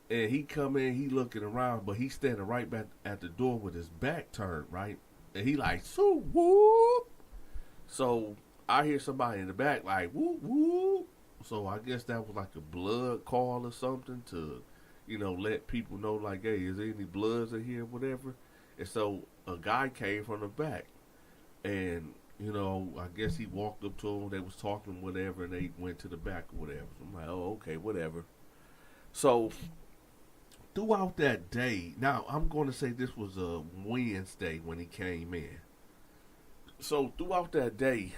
And he come in, he looking around, but he standing right back at the door with his back turned, right? And he like, so whoop. So I hear somebody in the back like, whoop, whoop. So I guess that was like a blood call or something to, let people know like, hey, is there any bloods in here, whatever? And so a guy came from the back. And, I guess he walked up to him, they was talking, whatever, and they went to the back or whatever. So I'm like, oh, okay, whatever. So throughout that day, now I'm going to say this was a Wednesday when he came in. So throughout that day,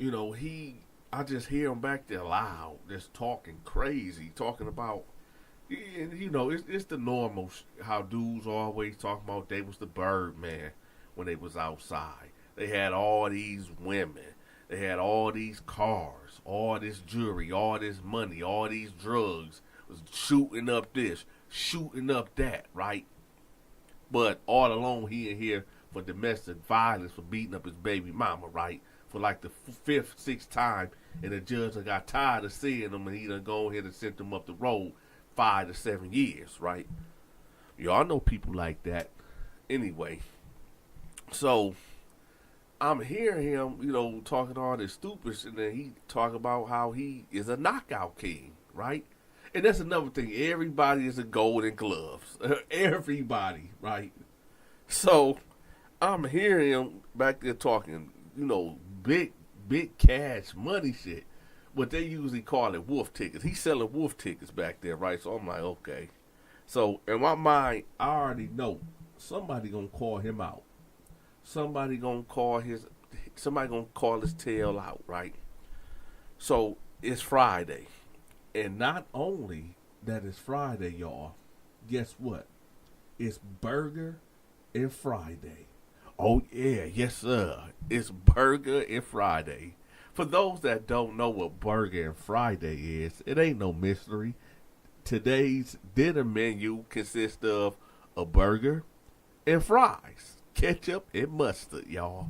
I just hear him back there loud, just talking crazy, talking about, it's the normal how dudes always talking about they was the Birdman when they was outside. They had all these women, they had all these cars, all this jewelry, all this money, all these drugs. Was shooting up this, shooting up that, right? But all along he in here for domestic violence, for beating up his baby mama, right? For like the fifth, sixth time, and the judge done got tired of seeing him, and he done go ahead and sent him up the road 5 to 7 years, right? Y'all know people like that. Anyway, so I'm hearing him, talking all this stupid shit, and then he talk about how he is a knockout king, right? And that's another thing. Everybody is a Golden Gloves. Everybody, right? So I'm hearing him back there talking, big cash money shit. But they usually call it wolf tickets. He's selling wolf tickets back there, right? So I'm like, okay. So in my mind, I already know somebody gonna call him out. Somebody gonna call his tail out, right? So it's Friday. And not only that it's Friday, y'all, guess what? It's Burger and Friday. Oh, yeah, yes, sir. It's Burger and Friday. For those that don't know what Burger and Friday is, it ain't no mystery. Today's dinner menu consists of a burger and fries, ketchup and mustard, y'all.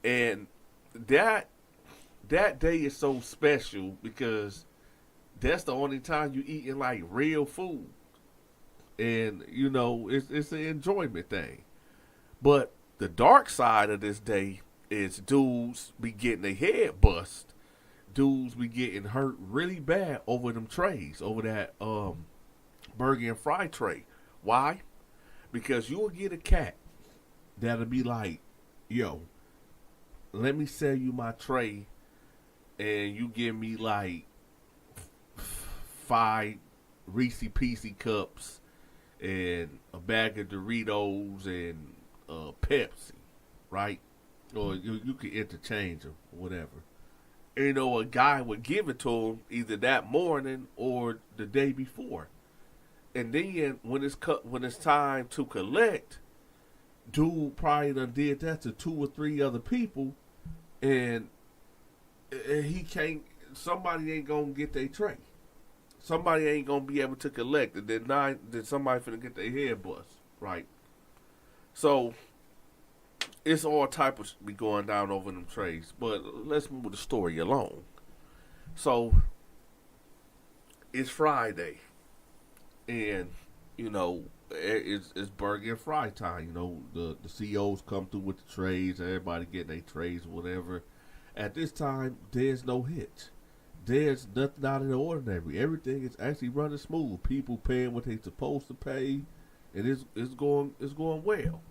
And that day is so special because that's the only time you eating like real food. And, it's an enjoyment thing. But the dark side of this day is dudes be getting their head bust. Dudes be getting hurt really bad over them trays, over that burger and fry tray. Why? Because you will get a cat that'll be like, yo, let me sell you my tray and you give me like 5 Reese Peasy cups and a bag of Doritos and Pepsi, right? Or you could interchange them, whatever. And, a guy would give it to him either that morning or the day before. And then when it's time to collect, dude probably done did that to 2 or 3 other people, and he can't. Somebody ain't gonna get their tray. Somebody ain't gonna be able to collect it. Then somebody finna get their head bust, right? So it's all type of be going down over them trays. But let's move the story along. So it's Friday, and it's burger and fry time. The CEOs come through with the trays. Everybody getting their trays or whatever. At this time, there's no hitch. There's nothing out of the ordinary. Everything is actually running smooth. People paying what they're supposed to pay, and it's going well.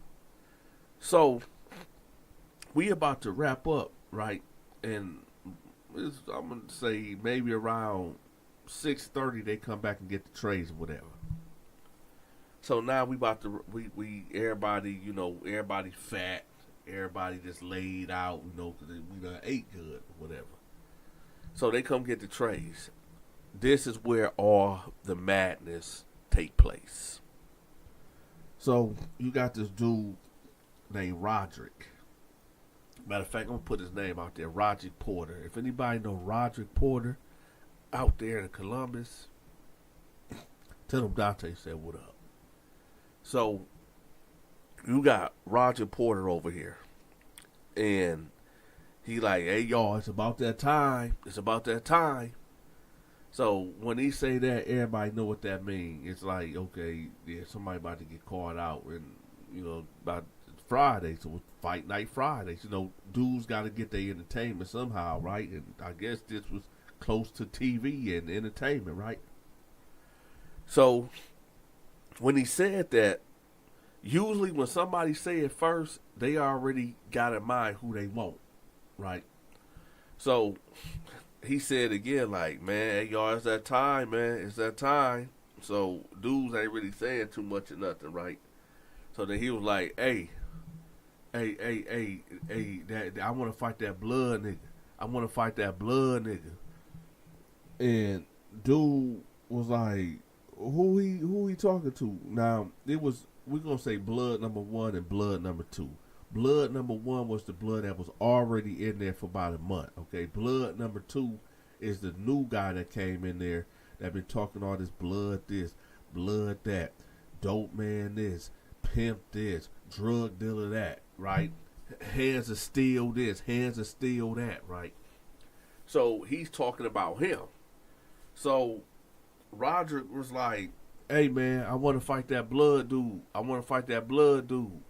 So we about to wrap up right? And I'm gonna say maybe around 6:30 they come back and get the trays or whatever. So now we about to we everybody, you know, everybody fat, everybody just laid out, you know, because we done ate good or whatever. So they come get the trays. This is where all the madness take place. So you got this dude named Roderick. Matter of fact, I'm gonna put his name out there, Roderick Porter. If anybody know Roderick Porter out there in Columbus, tell him Donta said what up. So you got Roger Porter over here, and he like, hey y'all, it's about that time. It's about that time. So when he say that, everybody know what that means. It's like, okay, yeah, somebody about to get caught out, and you know, about Friday, so Fight Night Fridays. You know, dudes got to get their entertainment somehow, right? And I guess this was close to TV and entertainment, right? So when he said that, usually when somebody say it first, they already got in mind who they want, right? So he said again, like, man, hey, y'all, it's that time, man. It's that time. So dudes ain't really saying too much of nothing, right? So then he was like, hey, I want to fight that blood nigga. I want to fight that blood nigga. And dude was like, who he talking to? Now, we're going to say blood number 1 and blood number 2. Blood number 1 was the blood that was already in there for about a month, okay? Blood number 2 is the new guy that came in there that been talking all this, blood that, dope man this, pimp this, drug dealer that, right? Hands of steel this, hands of steel that, right? So he's talking about him. So Roderick was like, hey man, I want to fight that blood dude. I want to fight that blood dude.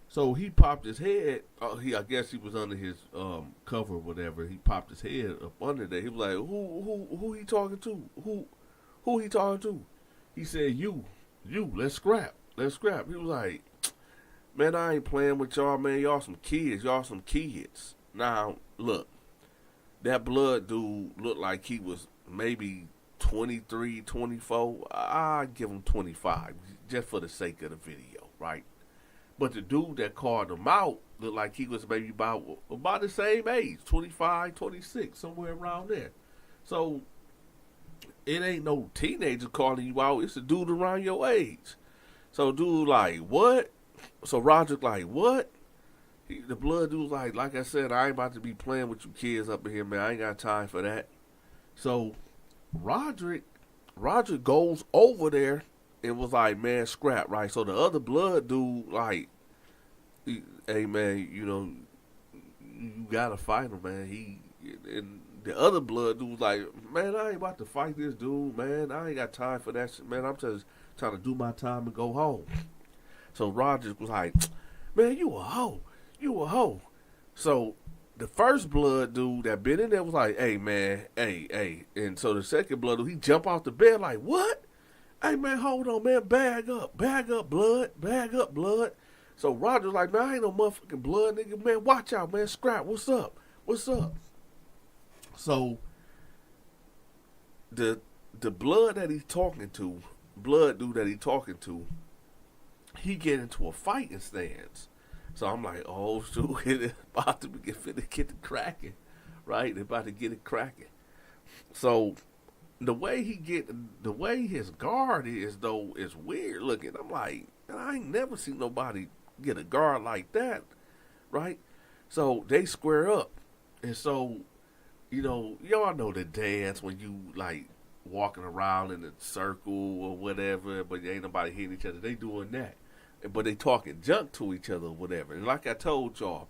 So he popped his head. I guess he was under his cover or whatever. He popped his head up under there. He was like, who he talking to? Who he talking to? He said, you, let's scrap. He was like, man, I ain't playing with y'all, man. Y'all some kids. Now, look, that blood dude looked like he was maybe 23, 24. I'd give him 25 just for the sake of the video, right? But the dude that called him out looked like he was maybe about the same age, 25, 26, somewhere around there. So it ain't no teenager calling you out. It's a dude around your age. So dude like, what? So Roderick like, what? The blood dude's like I said, I ain't about to be playing with you kids up in here, man. I ain't got time for that. So Roderick goes over there and was like, man, scrap, right? So the other blood dude like, hey man, you know, you gotta fight him, man. And the other blood dude was like, man, I ain't about to fight this dude, man. I ain't got time for that shit, man. I'm just trying to do my time and go home. So Roger was like, man, you a hoe. So the first blood dude that been in there was like, hey, man, hey. And so the second blood dude, he jump off the bed like, what? Hey, man, hold on, man. Bag up, blood. So Roger's like, man, I ain't no motherfucking blood, nigga. Man, watch out, man. Scrap, what's up? So the blood that he's talking to, blood dude that he's talking to, he get into a fighting stance. So I'm like, oh, shoot, it's about to get it cracking, right? They're about to get it cracking. So the way his guard is, though, is weird looking. I'm like, I ain't never seen nobody get a guard like that, right? So they square up. And so, you know, y'all know the dance when you, like, walking around in a circle or whatever, but ain't nobody hitting each other. They doing that. But they talking junk to each other or whatever. And like I told y'all,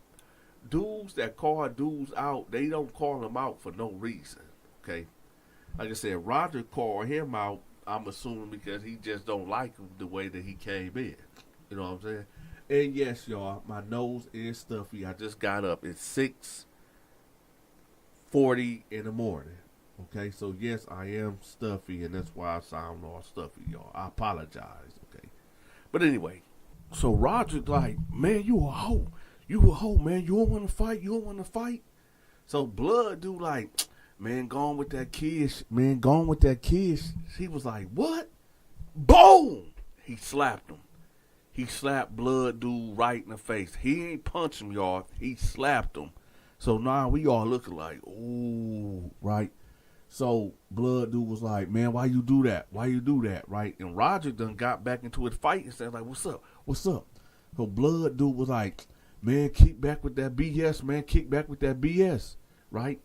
dudes that call dudes out, they don't call them out for no reason, okay? Like I said, Roger called him out, I'm assuming because he just don't like him the way that he came in. You know what I'm saying? And yes, y'all, my nose is stuffy. I just got up. It's 6:40 in the morning. Okay, so yes, I am stuffy, and that's why I sound all stuffy, y'all. I apologize, okay? But anyway, so Roger's like, man, you a hoe. You a hoe, man. You don't want to fight. You don't want to fight. So Blood dude like, man, gone with that kid. Man, gone with that kid. He was like, what? Boom! He slapped him. He slapped Blood dude right in the face. He ain't punch him, y'all. He slapped him. So now we all looking like, ooh, right? So Blood dude was like, man, why you do that? Why you do that, right? And Roger done got back into his fight and said like, what's up? What's up? So Blood dude was like, man, kick back with that BS, man. Kick back with that BS, right?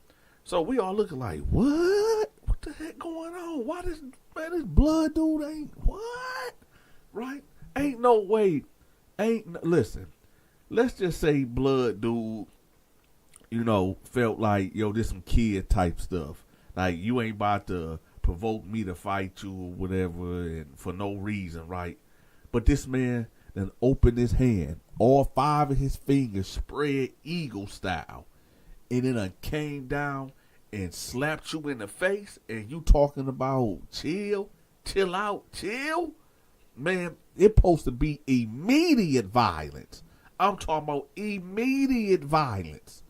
So we all looking like, what? What the heck going on? Why this Blood dude ain't what? Right? Ain't no way. Listen. Let's just say Blood dude, felt like, this some kid type stuff. Like, you ain't about to provoke me to fight you or whatever and for no reason, right? But this man then opened his hand, all 5 of his fingers spread eagle style, and it came down and slapped you in the face, and you talking about chill out, chill? Man, it's supposed to be immediate violence. I'm talking about immediate violence.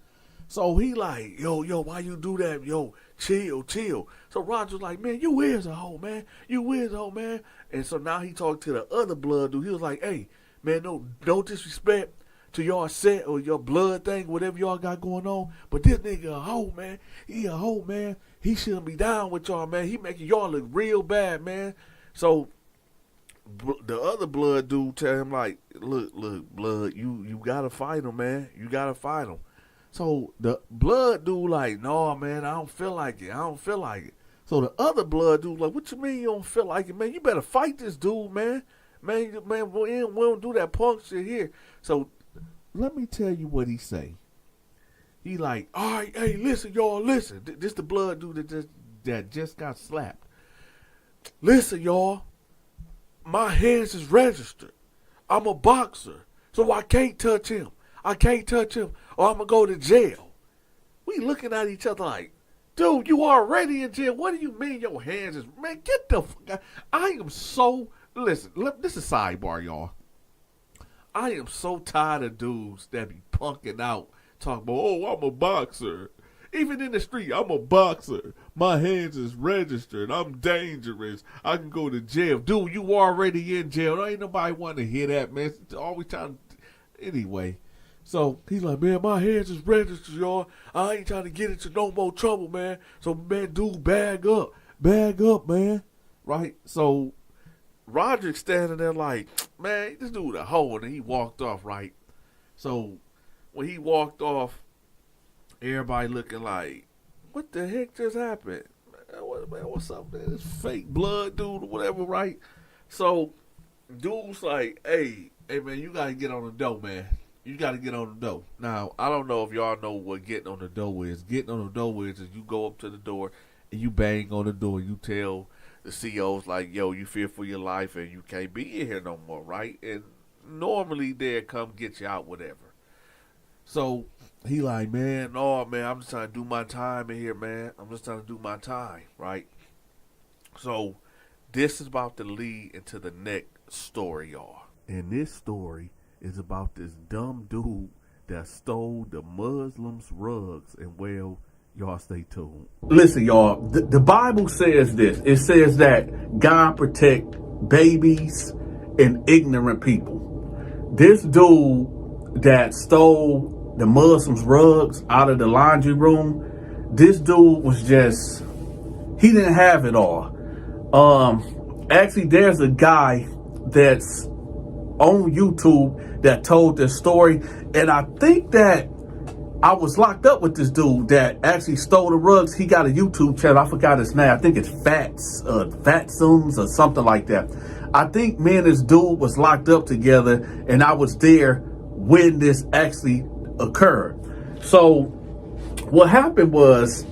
So he like, yo, why you do that? Yo, chill. So Roger's like, man, you is a hoe, man. You is a hoe, man. And so now he talked to the other Blood dude. He was like, hey, man, no disrespect to y'all set or your Blood thing, whatever y'all got going on. But this nigga a hoe, man. He a hoe, man. He shouldn't be down with y'all, man. He making y'all look real bad, man. So the other Blood dude tell him like, look, Blood, you gotta fight him, man. You gotta fight him. So the Blood dude like, no, man, I don't feel like it. So the other Blood dude like, what you mean you don't feel like it, man? You better fight this dude, man. Man, we don't do that punk shit here. So let me tell you what he say. He like, all right, hey, listen, y'all, listen. This the Blood dude that just got slapped. Listen, y'all. My hands is registered. I'm a boxer, so I can't touch him. Or I'm going to go to jail. We looking at each other like, dude, you already in jail. What do you mean your hands is... Man, get the fuck out. I am so... Listen, this is sidebar, y'all. I am so tired of dudes that be punking out, talking about, oh, I'm a boxer. Even in the street, I'm a boxer. My hands is registered. I'm dangerous. I can go to jail. Dude, you already in jail. Ain't nobody want to hear that, man. It's always trying to... Anyway... So he's like, man, my hands is registered, y'all. I ain't trying to get into no more trouble, man. So, man, dude, bag up, man. Right? So Roger's standing there like, man, this dude a hoe. And he walked off, right? So when he walked off, everybody looking like, what the heck just happened? Man, what's up, man? This fake Blood dude or whatever, right? So dude's like, hey, man, you got to get on the dough, man. You got to get on the door. Now, I don't know if y'all know what getting on the door is. Getting on the door is you go up to the door and you bang on the door. You tell the CEOs like, yo, you fear for your life and you can't be in here no more, right? And normally they'll come get you out, whatever. So he like, man, no, man, I'm just trying to do my time in here, man. I'm just trying to do my time, right? So this is about to lead into the next story, y'all. And this story is about this dumb dude that stole the Muslims' rugs. And well, y'all stay tuned. Listen, y'all, the Bible says this. It says that God protect babies and ignorant people. This dude that stole the Muslims' rugs out of the laundry room, this dude was just, he didn't have it all. Actually, there's a guy that's on YouTube that told this story, and I think that I was locked up with this dude that actually stole the rugs. He got a YouTube channel. I forgot his name. I think it's Fatsums or something like that. I think me and this dude was locked up together, and I was there when this actually occurred. So what happened was,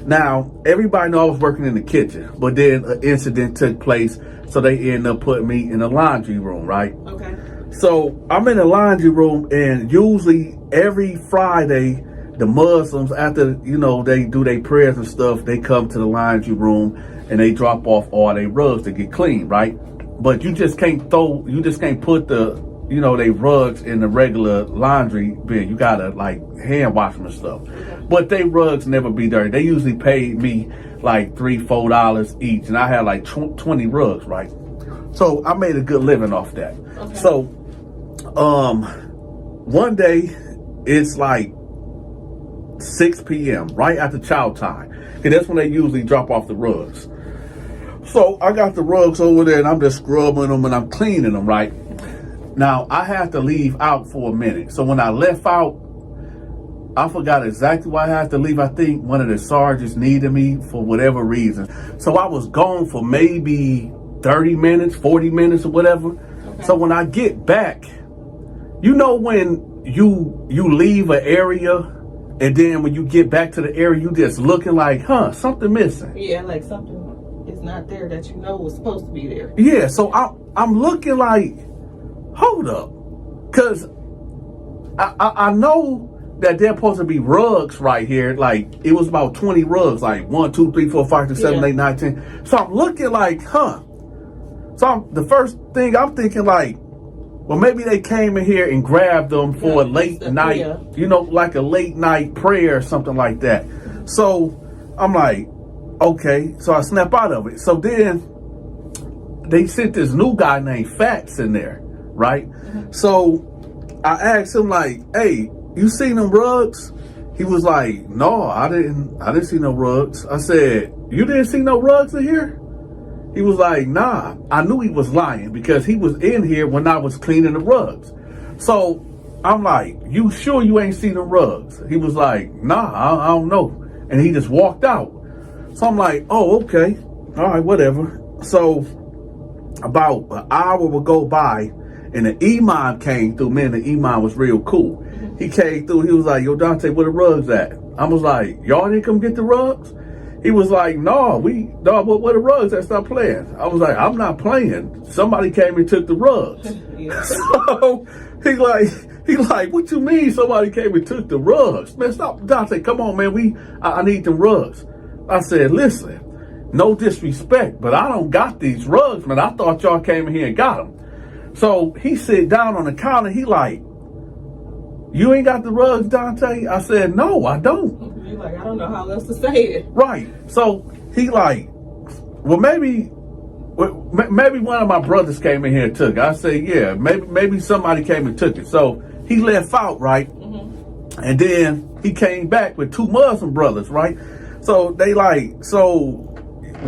now everybody know I was working in the kitchen, but then an incident took place. So they ended up putting me in the laundry room, right? Okay. So I'm in the laundry room, and usually every Friday, the Muslims, after, they do their prayers and stuff, they come to the laundry room and they drop off all their rugs to get clean, right? But you just can't put the you know, they rugs in the regular laundry bin. You gotta like hand wash them and stuff. But they rugs never be dirty. They usually paid me like $3-4 each, and I had like 20 rugs, right? So I made a good living off that. Okay. So one day it's like 6 p.m. right after chow time, and that's when they usually drop off the rugs. So I got the rugs over there, and I'm just scrubbing them and I'm cleaning them, right? Now I had to leave out for a minute. So when I left out, I forgot exactly why I had to leave. I think one of the sergeants needed me for whatever reason. So I was gone for maybe 30 minutes, 40 minutes or whatever. Okay. So when I get back, you know when you leave an area and then when you get back to the area, you just looking like, something missing. Yeah, like something is not there that you know was supposed to be there. Yeah, so I'm looking like, hold up. Because I know that they're supposed to be rugs right here. Like, it was about 20 rugs, like 1, 2, 3, 4, 5, 6, 7, 8, 9, 10. So I'm looking like, So the first thing I'm thinking like, well, maybe they came in here and grabbed them for a late night, you know, like a late night prayer or something like that. So I'm like, okay. So I snap out of it. So then they sent this new guy named Fats in there, right? So I asked him like, hey, you seen them rugs? He was like, no, I didn't see no rugs. I said, you didn't see no rugs in here? He was like, nah. I knew he was lying because he was in here when I was cleaning the rugs. So I'm like, you sure you ain't seen the rugs? He was like, nah, I don't know. And he just walked out. So I'm like, oh, okay. All right, whatever. So about an hour would go by and the imam came through. Man, the imam was real cool. He came through. He was like, yo, Donta, where the rugs at? I was like, y'all didn't come get the rugs? He was like, no, where the rugs at? Stop playing. I was like, I'm not playing. Somebody came and took the rugs. So he like, what you mean somebody came and took the rugs? Man, stop. Donta, come on, man. I need the rugs. I said, listen, no disrespect, but I don't got these rugs, man. I thought y'all came in here and got them. So he sit down on the counter. He like, you ain't got the rugs, Donta? I said, no, I don't. You're like, I don't know how else to say it. Right. So he like, well, maybe one of my brothers came in here and took it. I said, yeah, maybe somebody came and took it. So he left out, right? And then he came back with 2 Muslim brothers, right? So they like, so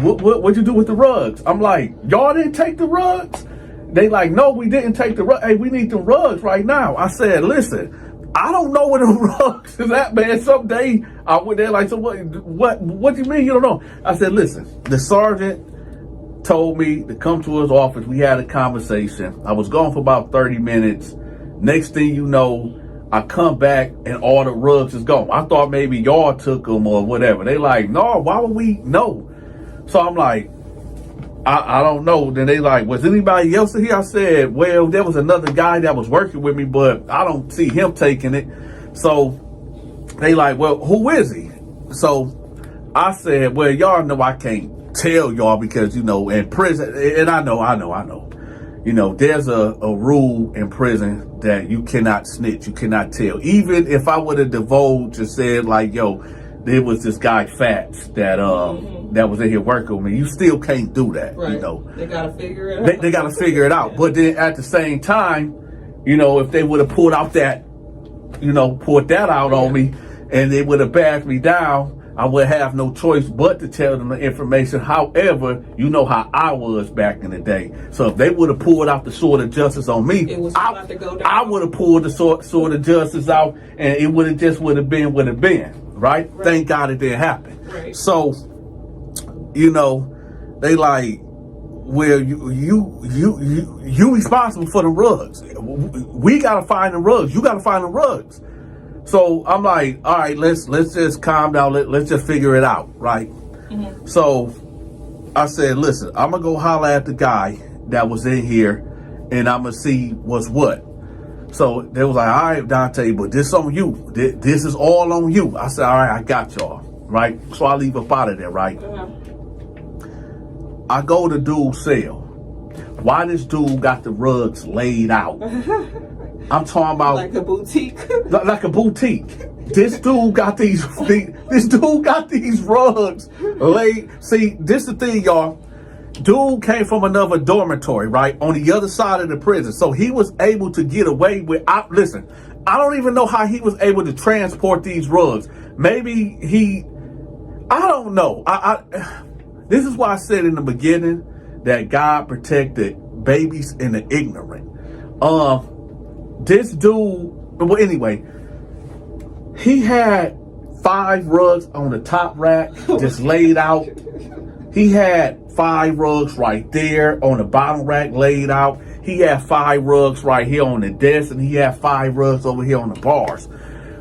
what'd you do with the rugs? I'm like, y'all didn't take the rugs? They like, no, we didn't take the rugs. Hey, we need the rugs right now. I said, listen, I don't know where the rugs is at, man. Someday I went there like, so what do you mean you don't know? I said, listen, the sergeant told me to come to his office. We had a conversation. I was gone for about 30 minutes. Next thing you know, I come back and all the rugs is gone. I thought maybe y'all took them or whatever. They like, no, why would we know? So I'm like, I don't know. Then they like, was anybody else here? I said, well, there was another guy that was working with me, but I don't see him taking it. So they like, well, who is he? So I said, well, y'all know I can't tell y'all because, you know, in prison, and I know. You know, there's a rule in prison that you cannot snitch, you cannot tell. Even if I would have divulged and said like, yo, there was this guy Fats that that was in here working with me, you still can't do that. Right. You know, they gotta figure it out. They gotta figure it out. But then at the same time, you know, if they would have pulled that out on me and they would have backed me down, I would have no choice but to tell them the information. However, you know how I was back in the day. So if they would have pulled out the sword of justice on me, I would have pulled the sword of justice out, and it would have been what it been. Right? Thank God it didn't happen. Right. So, you know, they like, well, you responsible for the rugs. We gotta find the rugs. You gotta find the rugs. So I'm like, all right, let's just calm down. Let's just figure it out, right? So I said, listen, I'm gonna go holler at the guy that was in here, and I'm gonna see what's what. So they was like, all right, Donta, but this on you. This is all on you. I said, all right, I got y'all, right? So I leave up out of there, right? I go to dude's cell. why this dude got the rugs laid out. I'm talking about Like a boutique. like a boutique. This dude got these rugs laid. See, this the thing, y'all. Dude came from another dormitory, right, on the other side of the prison. So he was able to get away with, listen, I don't even know how he was able to transport these rugs. Maybe I don't know. This is why I said in the beginning that God protected babies and the ignorant. This dude, well, anyway, he had 5 rugs on the top rack just laid out. He had 5 rugs right there on the bottom rack laid out. He had 5 rugs right here on the desk, and he had 5 rugs over here on the bars.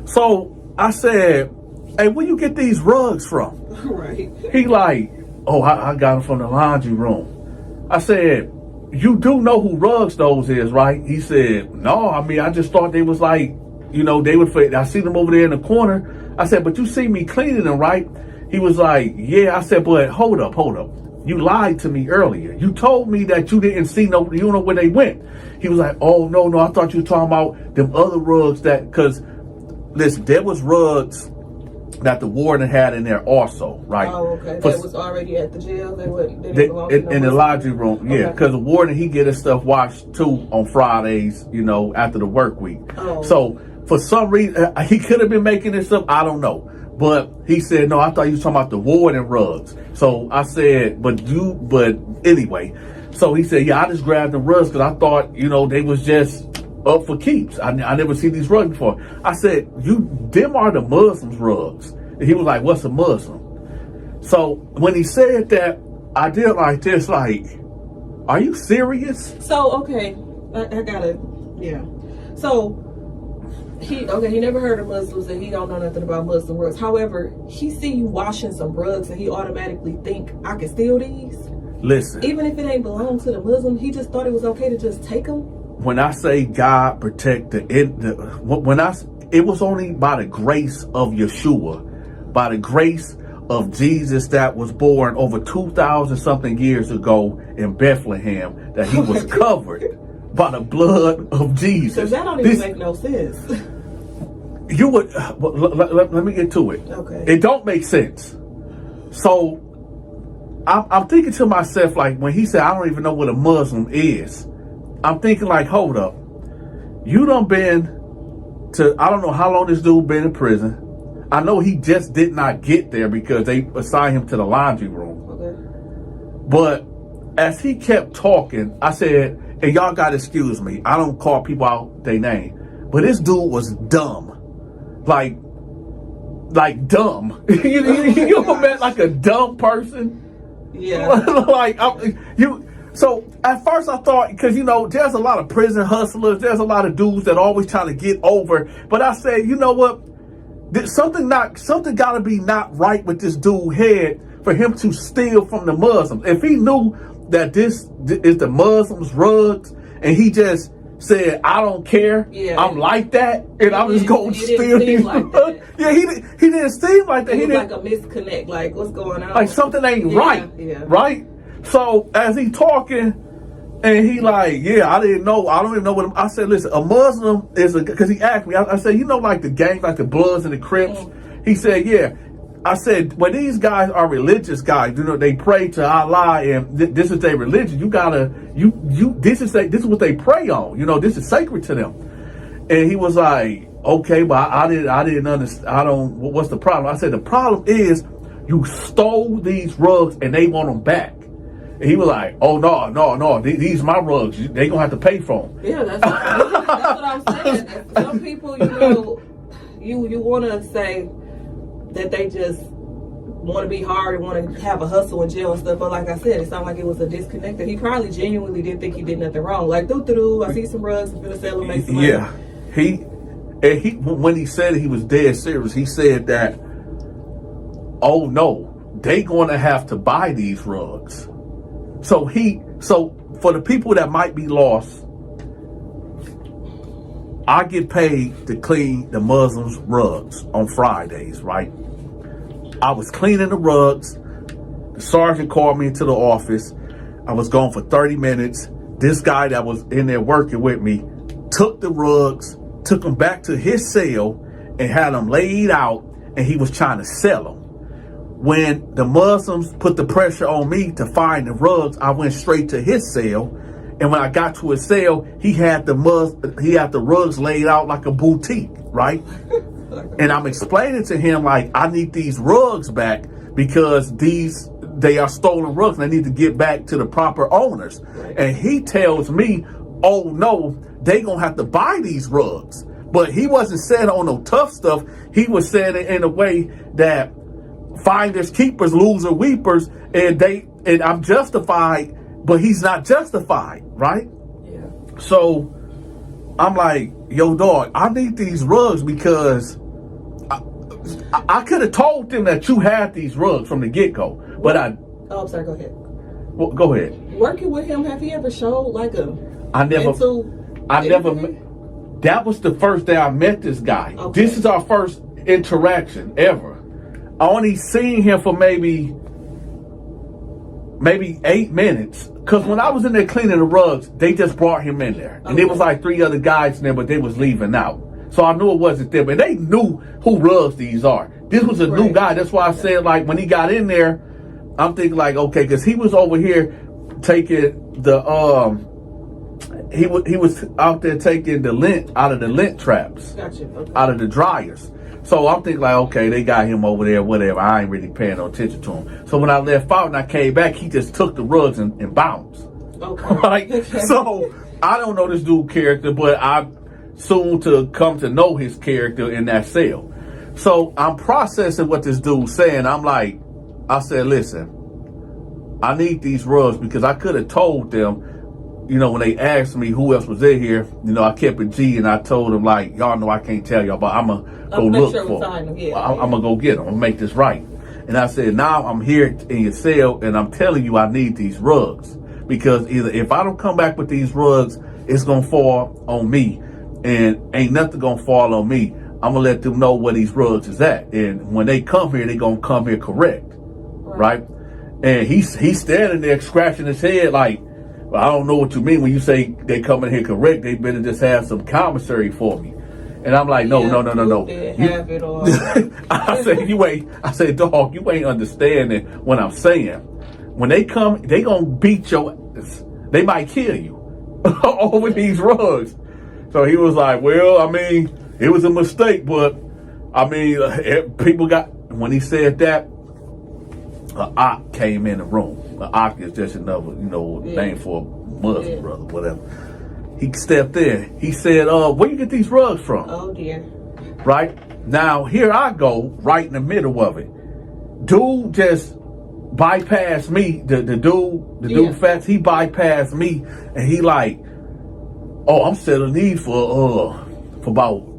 So I said, hey, where you get these rugs from? Right. He like, oh, I got them from the laundry room. I said, you do know who Rugs those is, right? He said, no, I mean, I just thought they was like, you know, they would, I see them over there in the corner. I said, but you see me cleaning them, right? He was like, yeah. I said, but hold up. You lied to me earlier. You told me that you didn't see you don't know where they went. He was like, oh, no, I thought you were talking about them other rugs because, listen, there was rugs that the warden had in there also, right? Oh, okay. That was already at the jail. They belong in the laundry room, yeah. Because the warden, he get his stuff washed too on Fridays, you know, after the work week. Oh. So for some reason, he could have been making this up. I don't know. But he said, no, I thought you were talking about the warden rugs. So I said, but anyway. So he said, yeah, I just grabbed the rugs because I thought, you know, they was just up for keeps. I never seen these rugs before. I said, them are the Muslims rugs. And he was like, what's a Muslim? So when he said that, I did like this, like, are you serious? So, okay, I gotta, yeah. So, he never heard of Muslims and he don't know nothing about Muslim rugs. However, he see you washing some rugs and he automatically think, I can steal these? Listen. Even if it ain't belong to the Muslim, he just thought it was okay to just take them? When I say God protect it was only by the grace of Yeshua, by the grace of Jesus that was born over 2,000 something years ago in Bethlehem, that he was covered by the blood of Jesus. So that don't even make no sense. You would, let me get to it. Okay. It don't make sense. So I'm thinking to myself, like when he said, I don't even know what a Muslim is. I'm thinking like, hold up. You done been to, I don't know how long this dude been in prison. I know he just did not get there because they assigned him to the laundry room. Okay. But as he kept talking, I said, and y'all gotta excuse me, I don't call people out their name, but this dude was dumb. Like dumb. you ever met like a dumb person? Yeah. So at first I thought, because, you know, there's a lot of prison hustlers. There's a lot of dudes that always trying to get over. But I said, you know what? Something got to be not right with this dude's head for him to steal from the Muslims. If he knew that this is the Muslims' rugs and he just said, I don't care, I'm like that, and I'm just going to steal these rugs. Yeah, he didn't seem like that. It was like a misconnect, like what's going on? Like something ain't right, right? So as he talking, and he like, I didn't know, I don't even know what I said. Listen, a Muslim is because he asked me. I said, you know, like the gangs, like the Bloods and the Crips. He said, yeah. I said, when these guys are religious guys, you know, they pray to Allah, and this is their religion. You gotta, this is what they pray on. You know, this is sacred to them. And he was like, okay, but I didn't understand. What's the problem? I said, the problem is you stole these rugs and they want them back. And he was like, oh, no, these are my rugs. They gonna have to pay for them. Yeah, that's what I'm saying. Some people, you know, you want to say that they just want to be hard and want to have a hustle in jail and stuff. But like I said, it sounded like it was a disconnect. He probably genuinely didn't think he did nothing wrong. Like, I see some rugs, I'm going to sell them, make some money. Yeah. When he said he was dead serious, he said that, oh, no, they going to have to buy these rugs. So for the people that might be lost, I get paid to clean the Muslims' rugs on Fridays, right? I was cleaning the rugs. The sergeant called me into the office. I was gone for 30 minutes. this guy that was in there working with me took the rugs, took them back to his cell and had them laid out, and he was trying to sell them. When the Muslims put the pressure on me to find the rugs, I went straight to his cell. And when I got to his cell, he had the rugs laid out like a boutique, right? And I'm explaining to him, like, I need these rugs back because they are stolen rugs and they need to get back to the proper owners. And he tells me, oh no, they gonna have to buy these rugs. But he wasn't saying on no tough stuff. He was saying it in a way that finders, keepers, loser, weepers, and I'm justified, but he's not justified, right? Yeah. So I'm like, yo, dog, I need these rugs because I could have told them that you had these rugs from the get-go, but Oh, I'm sorry, go ahead. Well, go ahead. Working with him, have he ever showed like a that was the first day I met this guy. Okay. This is our first interaction ever. I only seen him for maybe 8 minutes. Because when I was in there cleaning the rugs, they just brought him in there. And there was like 3 other guys in there, but they was leaving out. So I knew it wasn't them. And they knew who rugs these are. This was a new guy. That's why I said, like, when he got in there, I'm thinking like, okay, because he was over here taking the, he was out there taking the lint out of the lint traps. Gotcha. Okay. Out of the dryers. So I'm thinking like, okay, they got him over there, whatever. I ain't really paying no attention to him. So when I left out and I came back, he just took the rugs and bounced. Okay. Right? So I don't know this dude's character, but I'm soon to come to know his character in that cell. So I'm processing what this dude's saying. I said, listen, I need these rugs because I could have told them, you know, when they asked me who else was in here, you know, I kept it G and I told them, like, y'all know I can't tell y'all, but I'm going to go look for them. I'm going to go get them. I'm going to make this right. And I said, now I'm here in your cell and I'm telling you I need these rugs because either if I don't come back with these rugs, it's going to fall on me and ain't nothing going to fall on me. I'm going to let them know where these rugs is at. And when they come here, they going to come here correct. Right? And he's standing there scratching his head like, well, I don't know what you mean when you say they come in here correct. They better just have some commissary for me. And I'm like, no. Have it all. I said, dog, you ain't understanding what I'm saying. When they come, they gonna beat your ass. They might kill you over these rugs. So he was like, well, I mean, it was a mistake, but I mean, people got, when he said that, an Ak came in the room. An Ak is just another, name for a Muslim brother, whatever. He stepped in. He said, where you get these rugs from? Oh, dear. Right? Now, here I go, right in the middle of it. Dude just bypassed me. The dude Fats, he bypassed me. And he like, oh, I'm selling these for about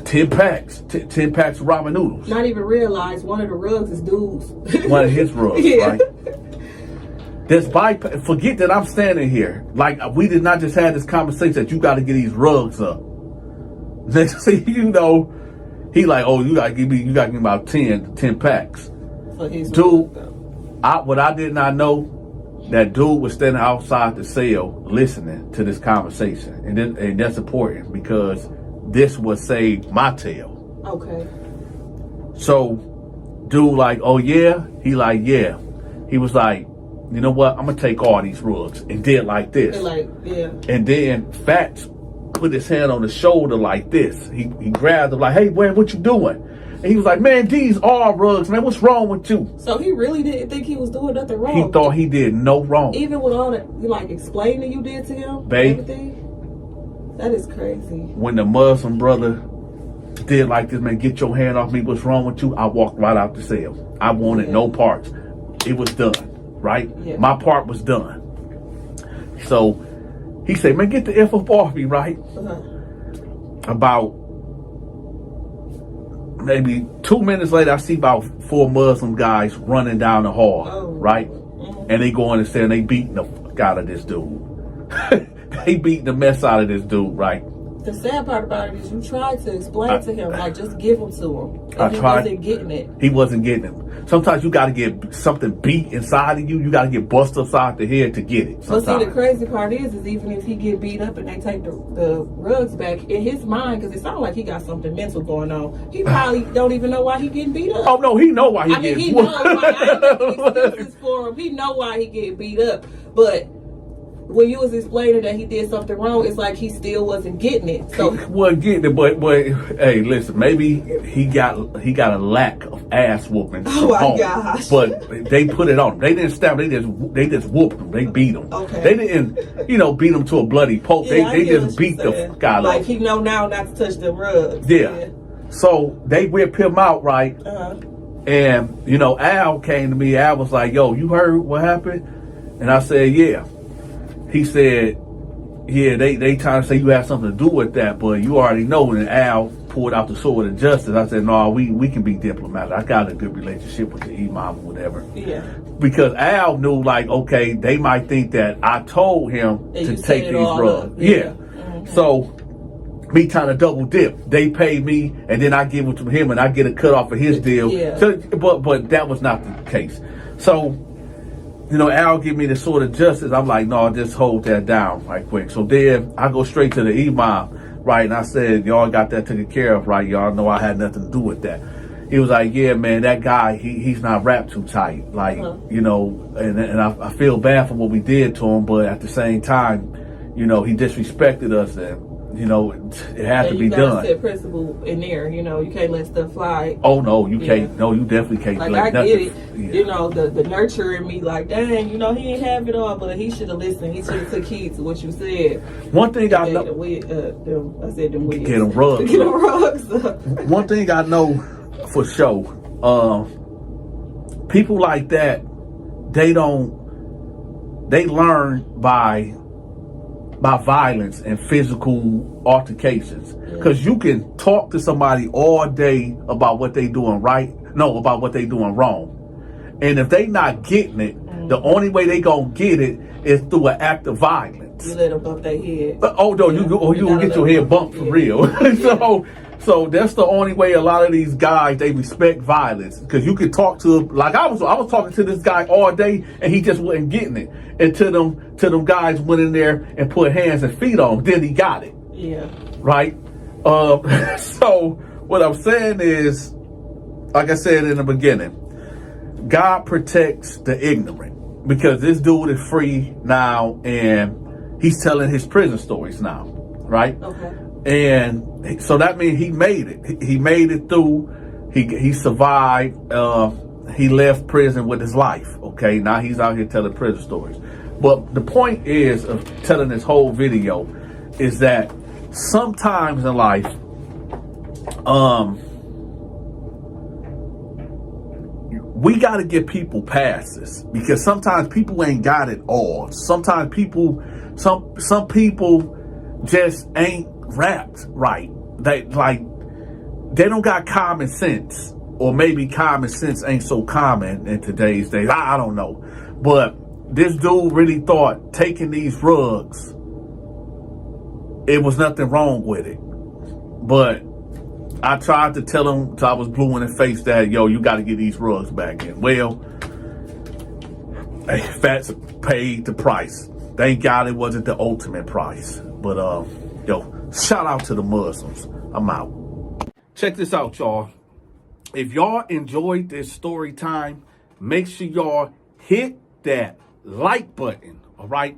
10 packs. 10 packs of ramen noodles. Not even realize one of the rugs is dude's. One of his rugs, right? Forget that I'm standing here. Like, we did not just have this conversation that you got to get these rugs up. Next thing you know, he like, oh, you got to give me about 10 packs. Dude, what I did not know, that dude was standing outside the cell listening to this conversation. And that's important because this would save my tail. Okay. So, dude like, oh yeah? He like, yeah. He was like, you know what? I'm going to take all these rugs and did like this. And then Fats put his hand on his shoulder like this. He grabbed him like, hey, man, what you doing? And he was like, man, these are rugs, man. What's wrong with you? So he really didn't think he was doing nothing wrong. He thought he did no wrong. Even with all that, explaining you did to him? Babe. Everything? That is crazy. When the Muslim brother did like this, man, get your hand off me. What's wrong with you? I walked right out the cell. I wanted no parts. It was done. Right? Yeah. My part was done. So he said, man, get the F up off me, right? About maybe 2 minutes later, I see about 4 Muslim guys running down the hall, right? And they go in and say, and they beating the fuck out of this dude. They beating the mess out of this dude, right? the sad part about it is you tried to explain to him, like, just give them to him. And he wasn't getting it. He wasn't getting it. Sometimes you got to get something beat inside of you. You got to get busted upside the head to get it. But see, the crazy part is even if he get beat up and they take the rugs back, in his mind, because it sounds like he got something mental going on, he probably don't even know why he getting beat up. Oh, no, he know why he getting beat up. He know why. I ain't making excuses for him. He know why he getting beat up. But when you was explaining that he did something wrong, it's like he still wasn't getting it. So he wasn't getting it, but hey, listen, maybe he got a lack of ass whooping. Oh my gosh! But they put it on him. They didn't stab him. They just whooped him. They beat him. Okay. They didn't, beat him to a bloody pulp. Yeah, they just beat the fuck out of him. Like he know now not to touch the rugs. Yeah. So they whipped him out, right? And Al came to me. Al was like, "Yo, you heard what happened?" And I said, "Yeah." He said, yeah, they trying to say you have something to do with that, but you already know. And Al pulled out the sword of justice. I said, no, we can be diplomatic. I got a good relationship with the imam or whatever. Yeah. Because Al knew, like, okay, they might think that I told him to take these rugs. Yeah. So me trying to double dip. They pay me, and then I give it to him, and I get a cut off of his deal. Yeah. So, but that was not the case. So, Al give me the sword of justice. I'm like, no, just hold that down right quick. So then I go straight to the imam, right? And I said, y'all got that taken care of, right? Y'all know I had nothing to do with that. He was like, yeah, man, that guy, he's not wrapped too tight. Like, and I feel bad for what we did to him, but at the same time, he disrespected us, and it had to be done. You gotta set principle in there. You can't let stuff fly. Oh no, you can't. No, you definitely can't. Like I get it. Yeah. The nurture in me, like, dang, he ain't have it all, but he should have listened. He should have took heed to what you said. One thing I know. I said them wigs. Get them rugs. Get them rugs. One thing I know for sure, people like that, they learn by violence and physical altercations. Because you can talk to somebody all day about what they doing about what they doing wrong. And if they not getting it, the only way they gonna get it is through an act of violence. You let them bump their head. Oh no, you will get your head bumped for real. So that's the only way a lot of these guys, they respect violence. Because you can talk to, like I was talking to this guy all day, and he just wasn't getting it. Until them guys went in there and put hands and feet on him. Then he got it. Yeah. Right? So what I'm saying is, like I said in the beginning, God protects the ignorant. Because this dude is free now, and he's telling his prison stories now. Right? Okay. And so that means he made it. He made it through. He survived. He left prison with his life. Okay, now he's out here telling prison stories. But the point is of telling this whole video is that sometimes in life, we got to give people passes, because sometimes people ain't got it all. Sometimes some people just ain't wrapped right. They don't got common sense, or maybe common sense ain't so common in today's days. I don't know, but this dude really thought taking these rugs, it was nothing wrong with it. But I tried to tell him till I was blue in the face that, yo, you got to get these rugs back in. Well, Fats paid the price. Thank God it wasn't the ultimate price. But yo, shout out to the Muslims. I'm out. Check this out, y'all. If y'all enjoyed this story time, make sure y'all hit that like button, all right?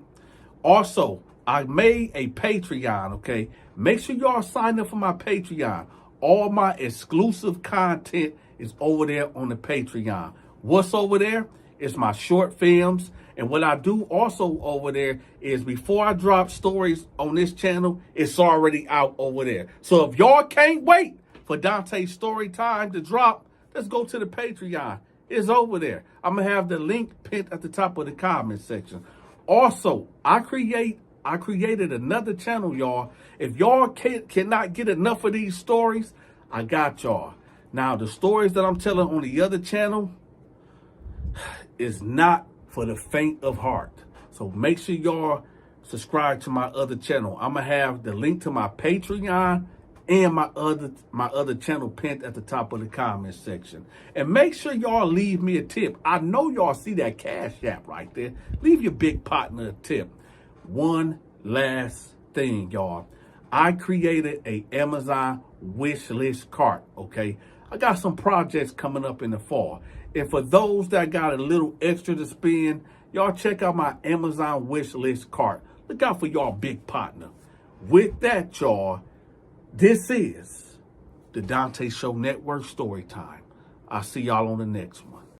Also, I made a Patreon, okay? Make sure y'all sign up for my Patreon. All my exclusive content is over there on the Patreon. What's over there? It's my short films. And what I do also over there is before I drop stories on this channel, it's already out over there. So if y'all can't wait for Donta's story time to drop, let's go to the Patreon. It's over there. I'm going to have the link pinned at the top of the comment section. Also, I created another channel, y'all. If y'all cannot get enough of these stories, I got y'all. Now, the stories that I'm telling on the other channel is not for the faint of heart. So make sure y'all subscribe to my other channel. I'm gonna have the link to my Patreon and my other channel pinned at the top of the comment section. And make sure y'all leave me a tip. I know y'all see that Cash App right there. Leave your big partner a tip. One last thing, y'all. I created a Amazon wish list cart, okay? I got some projects coming up in the fall. And for those that got a little extra to spend, y'all check out my Amazon wish list cart. Look out for y'all big partner. With that, y'all, this is the Donta Show Network Story Time. I'll see y'all on the next one.